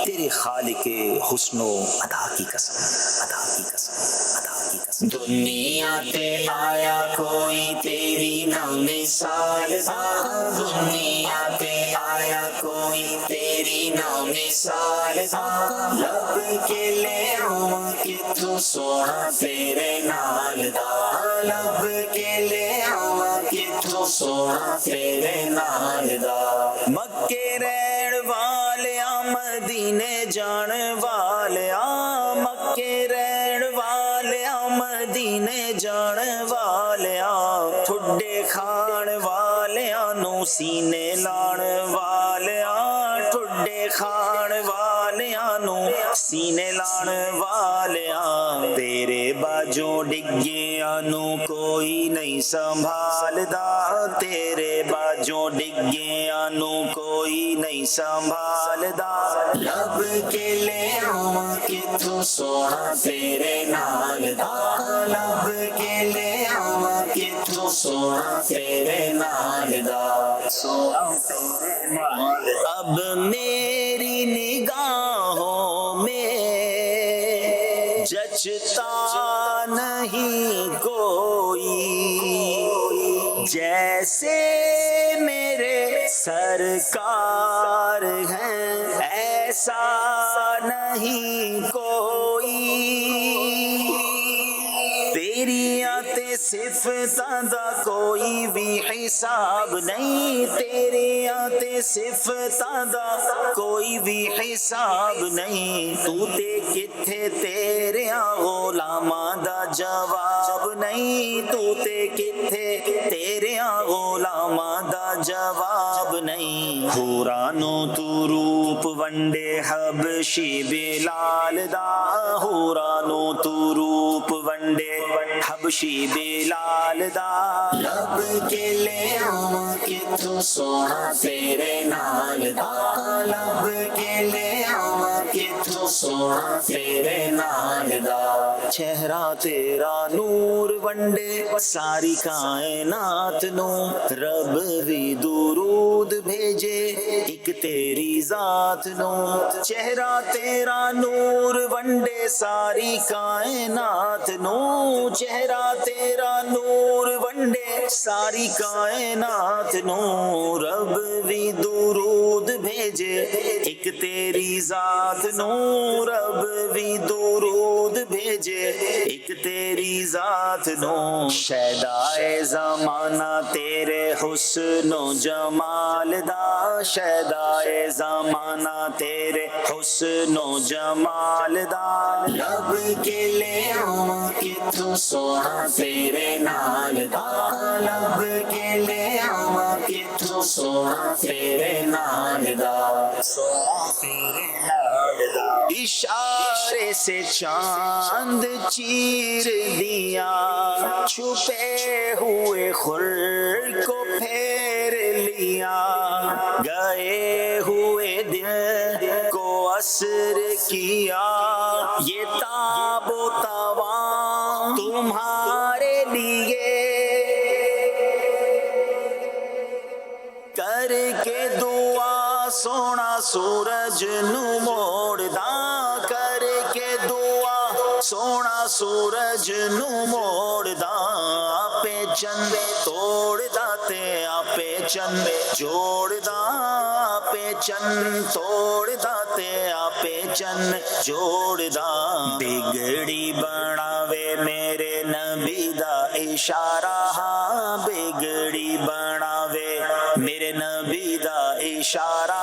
تیرے خالق حسن و ادا کی قسم, ادا کی قسم, ادا کی قسم. دنیا تے آیا کوئی تیری نہ مثال, دنیا تے آیا کوئی تیری نہ مثال. لب کے لے آواں کہ تو سونا تیرے نال دا, لب کے لے آواں کہ تو سونا تیرے نال دا. مکے رہن والیاں مدینے جان والیاں, مکے رہن والیاں مدینے جان والیاں, ٹھڈے کھان والیاں نو سینے لان والیاں, ٹھڈے کھان والیاں نو سینے لان والیاں. تیرے باجوں ڈگیاں نو کوئی نہیں سنبھالدا, تیرے باجوں ڈگیاں نو کوئی نہیں سنبھالدا. لب کے لے آواں کہ تو سونا تیرے نال دا, لب کے لے آواں کہ تو سونا تیرے نال دا, سونا تیرے نال. اب میری نگاہوں میں جچتا نہیں کوئی, جیسے میرے سرکار ہیں ایسا نہیں کوئی. تیریاں تے صفتاں دا کوئی بھی حساب نہیں، تیریاں تے صفتاں دا کوئی بھی حساب نہیں، تو تے کتھے تیریاں غلاماں دا جواب نہیں، تو تے کتھے تیریاں غلاماں دا جواب نہیں۔ حورانو تو روپ ونڈے حبشی بلال دا، حورانو تو روپ ونڈے حبشی بلال دا، لب کے لے آواں کتھوں سونا تیرے نال دا، لب کے لے آواں کتھوں سونا تیرے نال دا، چہرہ تیرا نور ونڈے ساری کائنات نو، رب بھی درود بھیجے ایک تیری ذات نو، چہرہ تیرا نور ونڈے ساری کائنات نو، چہرہ تیرا نور ونڈے ساری کائنات نو، رب بھی درود بھیجے ایک تیری ذات نو، رب بھی درود بھیجے ایک تیری ذات نو، شیدائے زمانہ تیرے حسن و جمال دا، شیدائے زمانہ تیرے حسن و جمال دا، لب کے لے آواں کتھوں سونا تیرے نال دا، لب کے لے آواں کتھوں سونا تیرے نال دا، سونا تیرے نال دا، اشارے سے چاند چیر دیا، چھپے ہوئے خور کو پھیر لیا، گئے ہوئے دل کو اسر کیا، یہ تاب و تواں تمہارے لیے، کر کے دعا سونا سورج نو موڑ دا، کر کے دعا سونا سورج نو موڑ دا، آپے چند توڑ دا تے آپے چند جوڑ دا، آپے چند توڑ دا تے آپے چند جوڑ دا، بگڑی بناوے میرے نبی دا اشارہ، ہاں بگڑی بناوے میرے نبی دا اشارہ،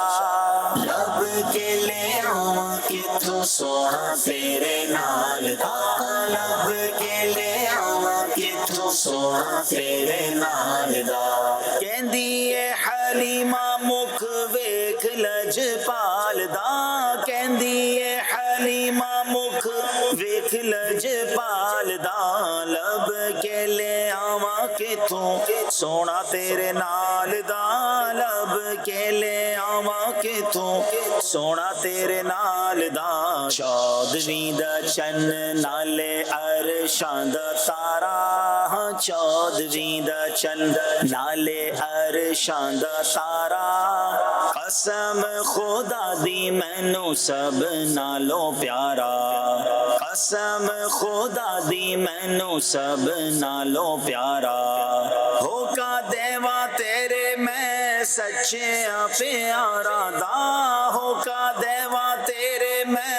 لب کے لے آواں کتھوں سونا تیرے نال دا، لب کے لے آواں کتھوں سونا تیرے نال دا، کہندی اے حلیمہ مکھ ویکھ لجپال دا، کہندی اے حلیمہ مکھ ویکھ لجپال دا، لب کے لے آواں کتھوں سونا تیرے نال دا، لب کے لے آواں کتھوں سونا تیرے نال دا، چودویں دا چن نالے عرشاں دا تارا، چودویں دا چن نالے عرشاں دا تارا، قسم خدا دی مینوں سب نالوں پیارا، قسم خدا دی مینوں سب نالوں پیارا، ہو کا دیواں تیرے میں سچیاں پیارا دا، ہو کا دیواں تیرے میں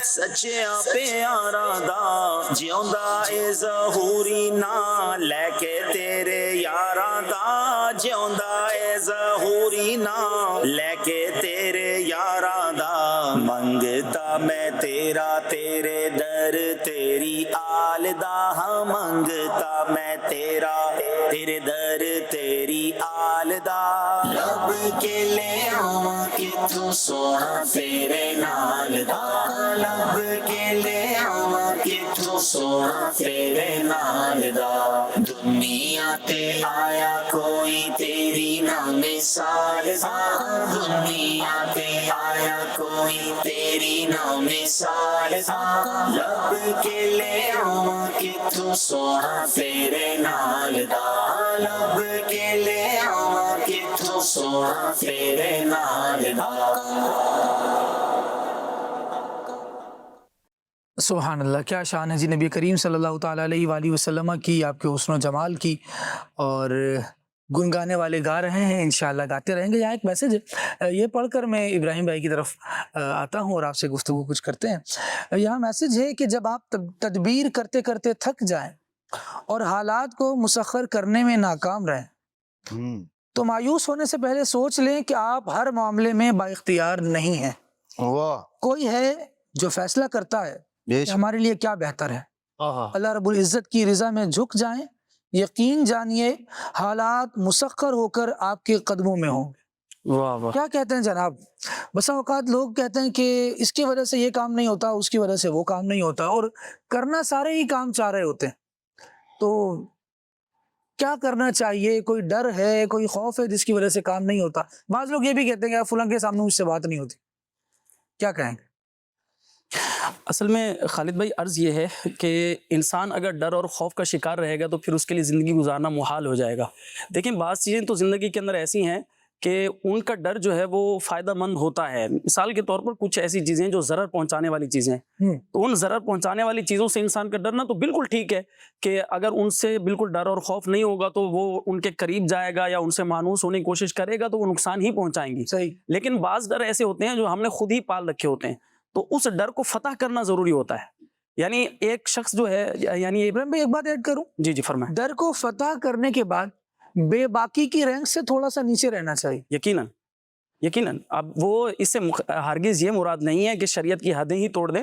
سچیاں پیارا دا، جیوندا اے ظہوری نا لے کے تیرے یاراں دا، جیوندا اے ظہوری نا لے کے تیرے یاراں دا، منگتا میں تیرا تیرے در تیری آل دا، ہاں منگتا میں تیرا تیرے در تیری آل دا، لب کے لے آواں کتھوں سونا تیرے نال دا، لب کے لے آواں کتھوں سونا تیرے نال دا، دنیا تے آیا کوئی تیری نہ مثال دا، دنیا تے آیا کوئی تیری نہ مثال دا، لب کے لے آواں کتھوں سونا تیرے نال دا، لب کے لے آواں کتھوں سونا تیرے نال دا۔ سبحان اللہ، کیا شان ہے جی نبی کریم صلی اللہ تعالیٰ علیہ وآلہ وسلم کی، آپ کے حسن و جمال کی، اور گنگانے والے گا رہے ہیں، انشاءاللہ گاتے رہیں گے۔ یہاں ایک میسج ہے، یہ پڑھ کر میں ابراہیم بھائی کی طرف آتا ہوں اور آپ سے گفتگو کچھ کرتے ہیں۔ یہاں میسج ہے کہ جب آپ تدبیر کرتے کرتے تھک جائیں اور حالات کو مسخر کرنے میں ناکام رہیں تو مایوس ہونے سے پہلے سوچ لیں کہ آپ ہر معاملے میں با اختیار نہیں ہیں. واہ کوئی ہے جو فیصلہ کرتا ہے کہ ہمارے لیے کیا بہتر ہے. اللہ رب العزت کی رضا میں جھک جائیں. یقین جانیے حالات مسخر ہو کر آپ کے قدموں میں ہوں گے. واہ واہ. کیا کہتے ہیں جناب؟ بسا اوقات لوگ کہتے ہیں کہ اس کی وجہ سے یہ کام نہیں ہوتا، اس کی وجہ سے وہ کام نہیں ہوتا، اور کرنا سارے ہی کام چاہ رہے ہوتے ہیں. تو کیا کرنا چاہیے؟ کوئی ڈر ہے، کوئی خوف ہے جس کی وجہ سے کام نہیں ہوتا. بعض لوگ یہ بھی کہتے ہیں کہ فلاں کے سامنے مجھ سے بات نہیں ہوتی. کیا کہیں گے؟ اصل میں خالد بھائی عرض یہ ہے کہ انسان اگر ڈر اور خوف کا شکار رہے گا تو پھر اس کے لیے زندگی گزارنا محال ہو جائے گا. دیکھیں بعض چیزیں تو زندگی کے اندر ایسی ہیں کہ ان کا ڈر جو ہے وہ فائدہ مند ہوتا ہے. مثال کے طور پر کچھ ایسی چیزیں جو ضرر پہنچانے والی چیزیں، تو ان ضرر پہنچانے والی چیزوں سے انسان کا ڈرنا تو بالکل ٹھیک ہے کہ اگر ان سے بالکل ڈر اور خوف نہیں ہوگا تو وہ ان کے قریب جائے گا یا ان سے مانوس ہونے کی کوشش کرے گا تو وہ نقصان ہی پہنچائیں گی. صحیح. لیکن بعض ڈر ایسے ہوتے ہیں جو ہم نے خود ہی پال رکھے ہوتے ہیں، تو اس ڈر کو فتح کرنا ضروری ہوتا ہے. یعنی ایک شخص جو ہے، یعنی ابراہیم بھائی ایک بات ایڈ کروں؟ جی جی فرمائیں. ڈر کو فتح کرنے کے بعد بے باکی کی رینک سے تھوڑا سا نیچے رہنا چاہیے. یقیناً یقیناً. اب وہ اس سے ہرگز یہ مراد نہیں ہے کہ شریعت کی حدیں ہی توڑ دیں،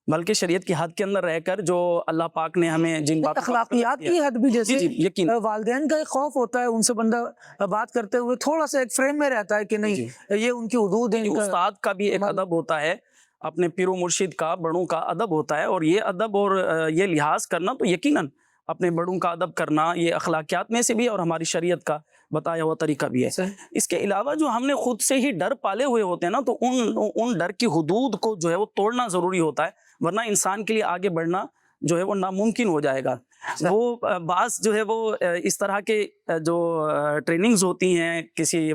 بلکہ شریعت کی حد کے اندر رہ کر جو اللہ پاک نے ہمیں جن باتوں اخلاقیات کی حد بھی، جیسے یقین والدین کا ایک خوف ہوتا ہے، ان سے بندہ بات کرتے ہوئے تھوڑا سا ایک فریم میں رہتا ہے کہ نہیں یہ ان کی حدود ہیں. استاد کا بھی ایک ادب ہوتا ہے، اپنے پیر و مرشد کا، بڑوں کا ادب ہوتا ہے، اور یہ ادب اور یہ لحاظ کرنا تو یقیناً اپنے بڑوں کا ادب کرنا یہ اخلاقیات میں سے بھی اور ہماری شریعت کا بتایا ہوا طریقہ بھی ہے. اس کے علاوہ جو ہم نے خود سے ہی ڈر پالے ہوئے ہوتے ہیں نا، تو ان ڈر کی حدود کو جو ہے وہ توڑنا ضروری ہوتا ہے، ورنہ انسان کے لیے آگے بڑھنا جو ہے وہ ناممکن ہو جائے گا. وہ بعض جو ہے وہ اس طرح کے جو ٹریننگز ہوتی ہیں کسی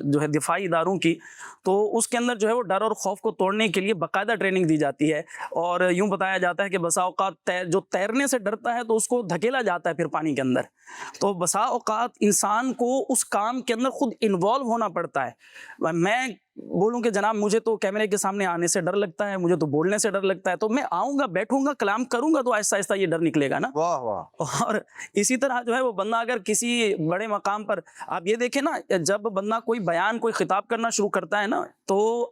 جو ہے دفاعی اداروں کی، تو اس کے اندر جو ہے وہ ڈر اور خوف کو توڑنے کے لیے باقاعدہ ٹریننگ دی جاتی ہے، اور یوں بتایا جاتا ہے کہ بسا اوقات جو تیرنے سے ڈرتا ہے تو اس کو دھکیلا جاتا ہے پھر پانی کے اندر. تو بسا اوقات انسان کو اس کام کے اندر خود انوالو ہونا پڑتا ہے. میں بولوں کہ جناب مجھے تو کیمرے کے سامنے آنے سے ڈر لگتا ہے، مجھے تو بولنے سے ڈر لگتا ہے، تو میں آؤں گا، بیٹھوں گا، کلام کروں گا تو آہستہ آہستہ یہ ڈر نکلے گا نا. واہ واہ. اور اسی طرح جو ہے وہ بندہ اگر کسی بڑے مقام پر، آپ یہ دیکھیں نا، جب بندہ کوئی بیان کوئی خطاب کرنا شروع کرتا ہے نا، تو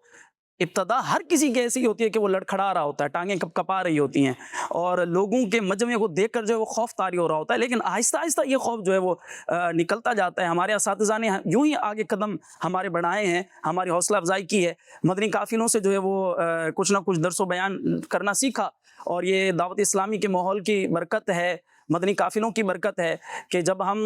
ابتدا ہر کسی کی ایسی ہوتی ہے کہ وہ لڑکھڑا رہا ہوتا ہے، ٹانگیں کپ کپا رہی ہوتی ہیں، اور لوگوں کے مجمع کو دیکھ کر جو ہے وہ خوف طاری ہو رہا ہوتا ہے. لیکن آہستہ آہستہ یہ خوف جو ہے وہ نکلتا جاتا ہے. ہمارے اساتذہ نے یوں ہی آگے قدم ہمارے بڑھائے ہیں، ہماری حوصلہ افزائی کی ہے. مدنی قافلوں سے جو ہے وہ کچھ نہ کچھ درس و بیان کرنا سیکھا، اور یہ دعوت اسلامی کے ماحول کی برکت ہے، مدنی قافلوں کی برکت ہے کہ جب ہم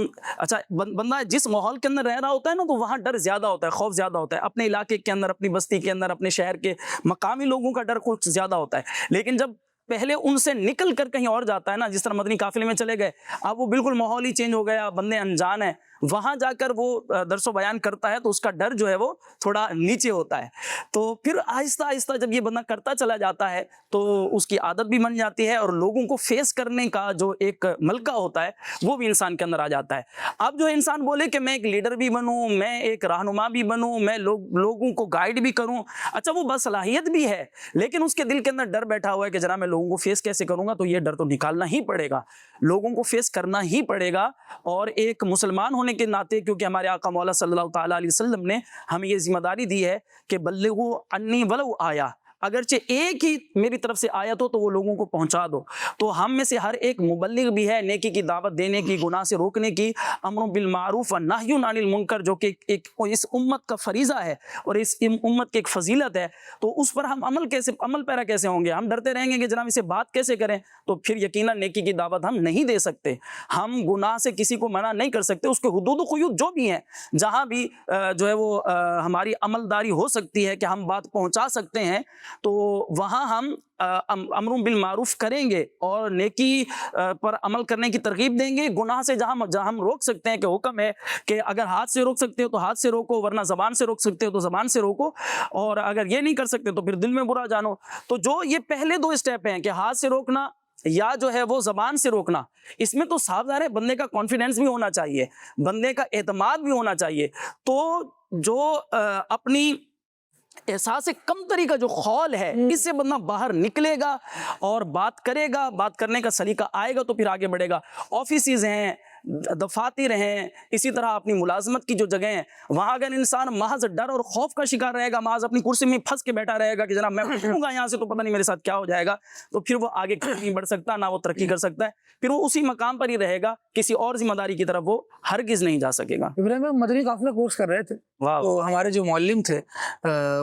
بندہ جس ماحول کے اندر رہ رہا ہوتا ہے نا، تو وہاں ڈر زیادہ ہوتا ہے، خوف زیادہ ہوتا ہے. اپنے علاقے کے اندر، اپنی بستی کے اندر، اپنے شہر کے مقامی لوگوں کا ڈر کچھ زیادہ ہوتا ہے. لیکن جب پہلے ان سے نکل کر کہیں اور جاتا ہے نا، جس طرح مدنی قافلے میں چلے گئے، اب وہ بالکل ماحول ہی چینج ہو گیا، بندے انجان ہیں، وہاں جا کر وہ درس و بیان کرتا ہے تو اس کا ڈر جو ہے وہ تھوڑا نیچے ہوتا ہے. تو پھر آہستہ آہستہ جب یہ بندہ کرتا چلا جاتا ہے تو اس کی عادت بھی بن جاتی ہے، اور لوگوں کو فیس کرنے کا جو ایک ملکہ ہوتا ہے وہ بھی انسان کے اندر آ جاتا ہے. اب جو انسان بولے کہ میں ایک لیڈر بھی بنوں، میں ایک رہنما بھی بنوں، میں لوگوں کو گائیڈ بھی کروں، اچھا وہ باصلاحیت بھی ہے، لیکن اس کے دل کے اندر ڈر بیٹھا ہوا ہے کہ جناب میں لوگوں کو فیس کیسے کروں گا. تو یہ ڈر تو نکالنا ہی پڑے گا، لوگوں کو فیس کرنا ہی پڑے گا. اور ایک مسلمان ہونے کے ناطے، کیونکہ ہمارے آقا مولا صلی اللہ تعالیٰ علیہ وسلم نے ہمیں یہ ذمہ داری دی ہے کہ بلغوا عنی ولو آیا، اگرچہ ایک ہی میری طرف سے آیت ہو تو وہ لوگوں کو پہنچا دو. تو ہم میں سے ہر ایک مبلغ بھی ہے، نیکی کی دعوت دینے کی، گناہ سے روکنے کی، امر بالمعروف و نہی عن المنکر، جو کہ ایک اس امت کا فریضہ ہے اور اس امت کی ایک فضیلت ہے. تو اس پر ہم عمل پیرا کیسے ہوں گے؟ ہم ڈرتے رہیں گے کہ جناب اسے بات کیسے کریں، تو پھر یقیناً نیکی کی دعوت ہم نہیں دے سکتے. ہم گناہ سے کسی کو منع نہیں کر سکتے. اس کے حدود و قیود جو بھی ہیں، جہاں بھی جو ہے وہ ہماری عملداری ہو سکتی ہے کہ ہم بات پہنچا سکتے ہیں، تو وہاں ہم امر بالمعروف کریں گے اور نیکی پر عمل کرنے کی ترغیب دیں گے. گناہ سے جہاں ہم روک سکتے ہیں، کہ حکم ہے کہ اگر ہاتھ سے روک سکتے ہو تو ہاتھ سے روکو، ورنہ زبان سے روک سکتے ہو تو زبان سے روکو، اور اگر یہ نہیں کر سکتے تو پھر دل میں برا جانو. تو جو یہ پہلے دو اسٹیپ ہیں کہ ہاتھ سے روکنا یا جو ہے وہ زبان سے روکنا، اس میں تو صاف ظاہر ہے بندے کا کانفیڈنس بھی ہونا چاہیے، بندے کا اعتماد بھی ہونا چاہیے. تو جو اپنی احساس کمتری کا جو خول ہے اس سے بندہ باہر نکلے گا اور بات کرے گا، بات کرنے کا سلیقہ آئے گا تو پھر آگے بڑھے گا۔ آفیسز ہیں، دفاتر ہیں، اسی طرح اپنی ملازمت کی جو جگہیں ہیں، وہاں اگر انسان محض ڈر اور خوف کا شکار رہے گا، محض اپنی کرسی میں پھنس کے بیٹھا رہے گا کہ جناب میں اٹھوں گا یہاں سے تو پتہ نہیں میرے ساتھ کیا ہو جائے گا، تو پھر وہ آگے نہیں بڑھ سکتا، نہ وہ ترقی کر سکتا ہے، پھر وہ اسی مقام پر ہی رہے گا، کسی اور ذمہ داری کی طرف وہ ہرگز نہیں جا سکے گا۔ ابراہیم ہم مدنی قافلہ کورس کر رہے تھے، تو ہمارے جو معلم تھے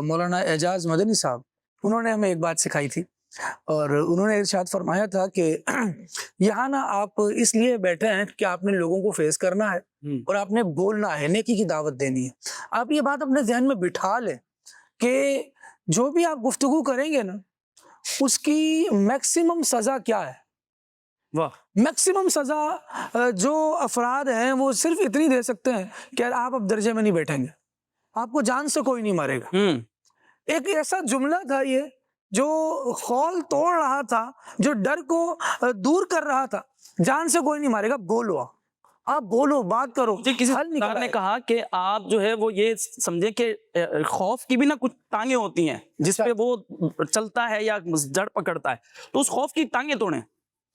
مولانا اعجاز مدنی صاحب، انہوں نے ہمیں ایک بات سکھائی تھی، اور انہوں نے ارشاد فرمایا تھا کہ یہاں نا آپ اس لیے بیٹھے ہیں کہ آپ نے لوگوں کو فیس کرنا ہے اور آپ نے بولنا ہے، نیکی کی دعوت دینی ہے۔ آپ یہ بات اپنے ذہن میں بٹھا لیں کہ جو بھی آپ گفتگو کریں گے نا، اس کی میکسیمم سزا کیا ہے؟ میکسیمم سزا جو افراد ہیں وہ صرف اتنی دے سکتے ہیں کہ آپ اب درجے میں نہیں بیٹھیں گے، آپ کو جان سے کوئی نہیں مارے گا۔ ایک ایسا جملہ تھا یہ جو خول توڑ رہا تھا، جو ڈر کو دور کر رہا تھا۔ جان سے کوئی نہیں مارے گا، بولو، آپ بولو، بات کرو۔ کسی نے کہا کہ آپ جو ہے وہ یہ سمجھے کہ خوف کی بھی نا کچھ ٹانگیں ہوتی ہیں جس پہ وہ چلتا ہے یا جڑ پکڑتا ہے، تو اس خوف کی ٹانگیں توڑیں۔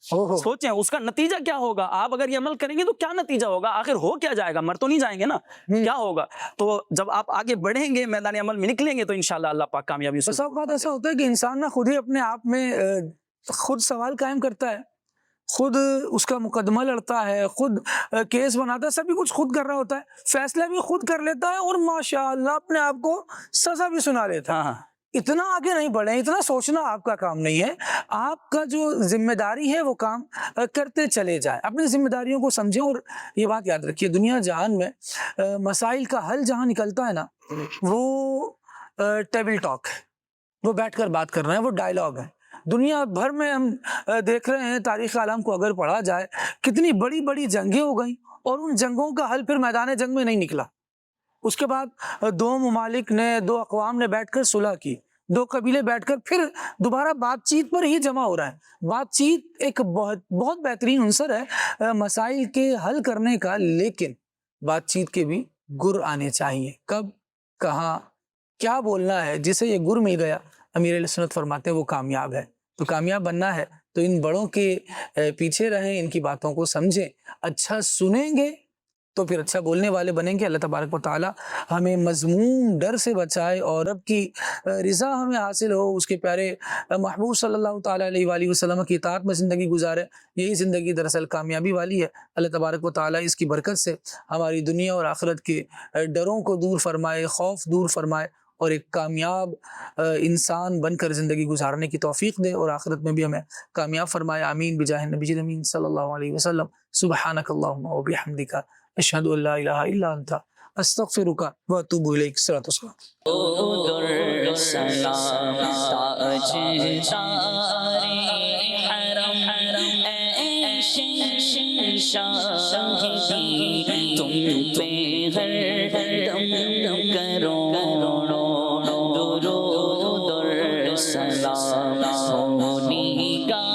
سوچیں اس کا نتیجہ کیا ہوگا، آپ اگر یہ عمل کریں گے تو کیا نتیجہ ہوگا، آخر ہو کیا جائے گا، مر تو نہیں جائیں گے نا، کیا ہوگا؟ تو جب آپ آگے بڑھیں گے، میدان عمل میں نکلیں گے تو انشاءاللہ اللہ پاک کامیابی سے۔ بس اوقات ایسا ہوتا ہے کہ انسان نا خود ہی اپنے آپ میں خود سوال قائم کرتا ہے، خود اس کا مقدمہ لڑتا ہے، خود کیس بناتا ہے، سبھی کچھ خود کر رہا ہوتا ہے، فیصلہ بھی خود کر لیتا ہے، اور ماشاءاللہ اپنے آپ کو سزا بھی سنا لیتا ہے۔ اتنا آگے نہیں بڑھیں، اتنا سوچنا آپ کا کام نہیں ہے، آپ کا جو ذمہ داری ہے وہ کام کرتے چلے جائیں، اپنی ذمہ داریوں کو سمجھیں۔ اور یہ بات یاد رکھیے، دنیا جہان میں مسائل کا حل جہاں نکلتا ہے نا، وہ ٹیبل ٹاک ہے، وہ بیٹھ کر بات کرنا ہے، وہ ڈائلاگ ہے۔ دنیا بھر میں ہم دیکھ رہے ہیں، تاریخ عالم کو اگر پڑھا جائے، کتنی بڑی بڑی جنگیں ہو گئیں اور ان جنگوں کا حل پھر میدان جنگ میں نہیں نکلا۔ اس کے بعد دو ممالک نے، دو اقوام نے بیٹھ کر صلح کی، دو قبیلے بیٹھ کر پھر دوبارہ بات چیت پر ہی جمع ہو رہا ہے۔ بات چیت ایک بہت بہترین عنصر ہے مسائل کے حل کرنے کا، لیکن بات چیت کے بھی گر آنے چاہیے، کب، کہاں، کیا بولنا ہے۔ جسے یہ گر مل گیا، امیر اہل سنت فرماتے ہیں وہ کامیاب ہے۔ تو کامیاب بننا ہے تو ان بڑوں کے پیچھے رہیں، ان کی باتوں کو سمجھیں، اچھا سنیں گے تو پھر اچھا بولنے والے بنیں گے۔ اللہ تبارک و تعالی ہمیں مذموم ڈر سے بچائے اور رب کی رضا ہمیں حاصل ہو، اس کے پیارے محبوب صلی اللہ تعالیٰ علیہ وآلہ وسلم کی اطاعت میں زندگی گزارے۔ یہی زندگی دراصل کامیابی والی ہے۔ اللہ تبارک و تعالیٰ اس کی برکت سے ہماری دنیا اور آخرت کے ڈروں کو دور فرمائے، خوف دور فرمائے، اور ایک کامیاب انسان بن کر زندگی گزارنے کی توفیق دے، اور آخرت میں بھی ہمیں کامیاب فرمائے۔ آمین بجاہ نبی امین صلی اللہ علیہ وسلم۔ سبحانک اللہم و بحمدک، اشہد ان لا الہ الا انت، استغفرک و اتوب الیک۔ صلوات و سلام۔ تم پہ ہر دم کروڑوں درود اور سلام ہونی کا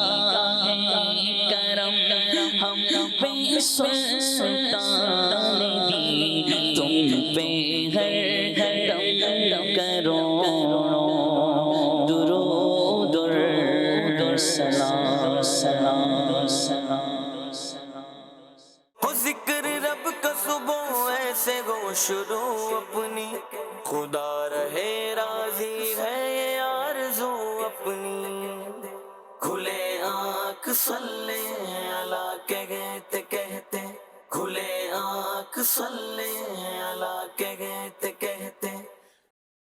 کرم ہم پہ سلطان دی، تم پہ ہر دم کروڑوں درود اور سلام سلام سلام۔ ذکر رب کا صبح ایسے گو شروع اپنی، خدا رہے راضی ہے یہ آرزو اپنی، کھلے آنکھ صلی اللہ کہتے کہتے، کھلے آنکھ صلی اللہ کہتے کہتے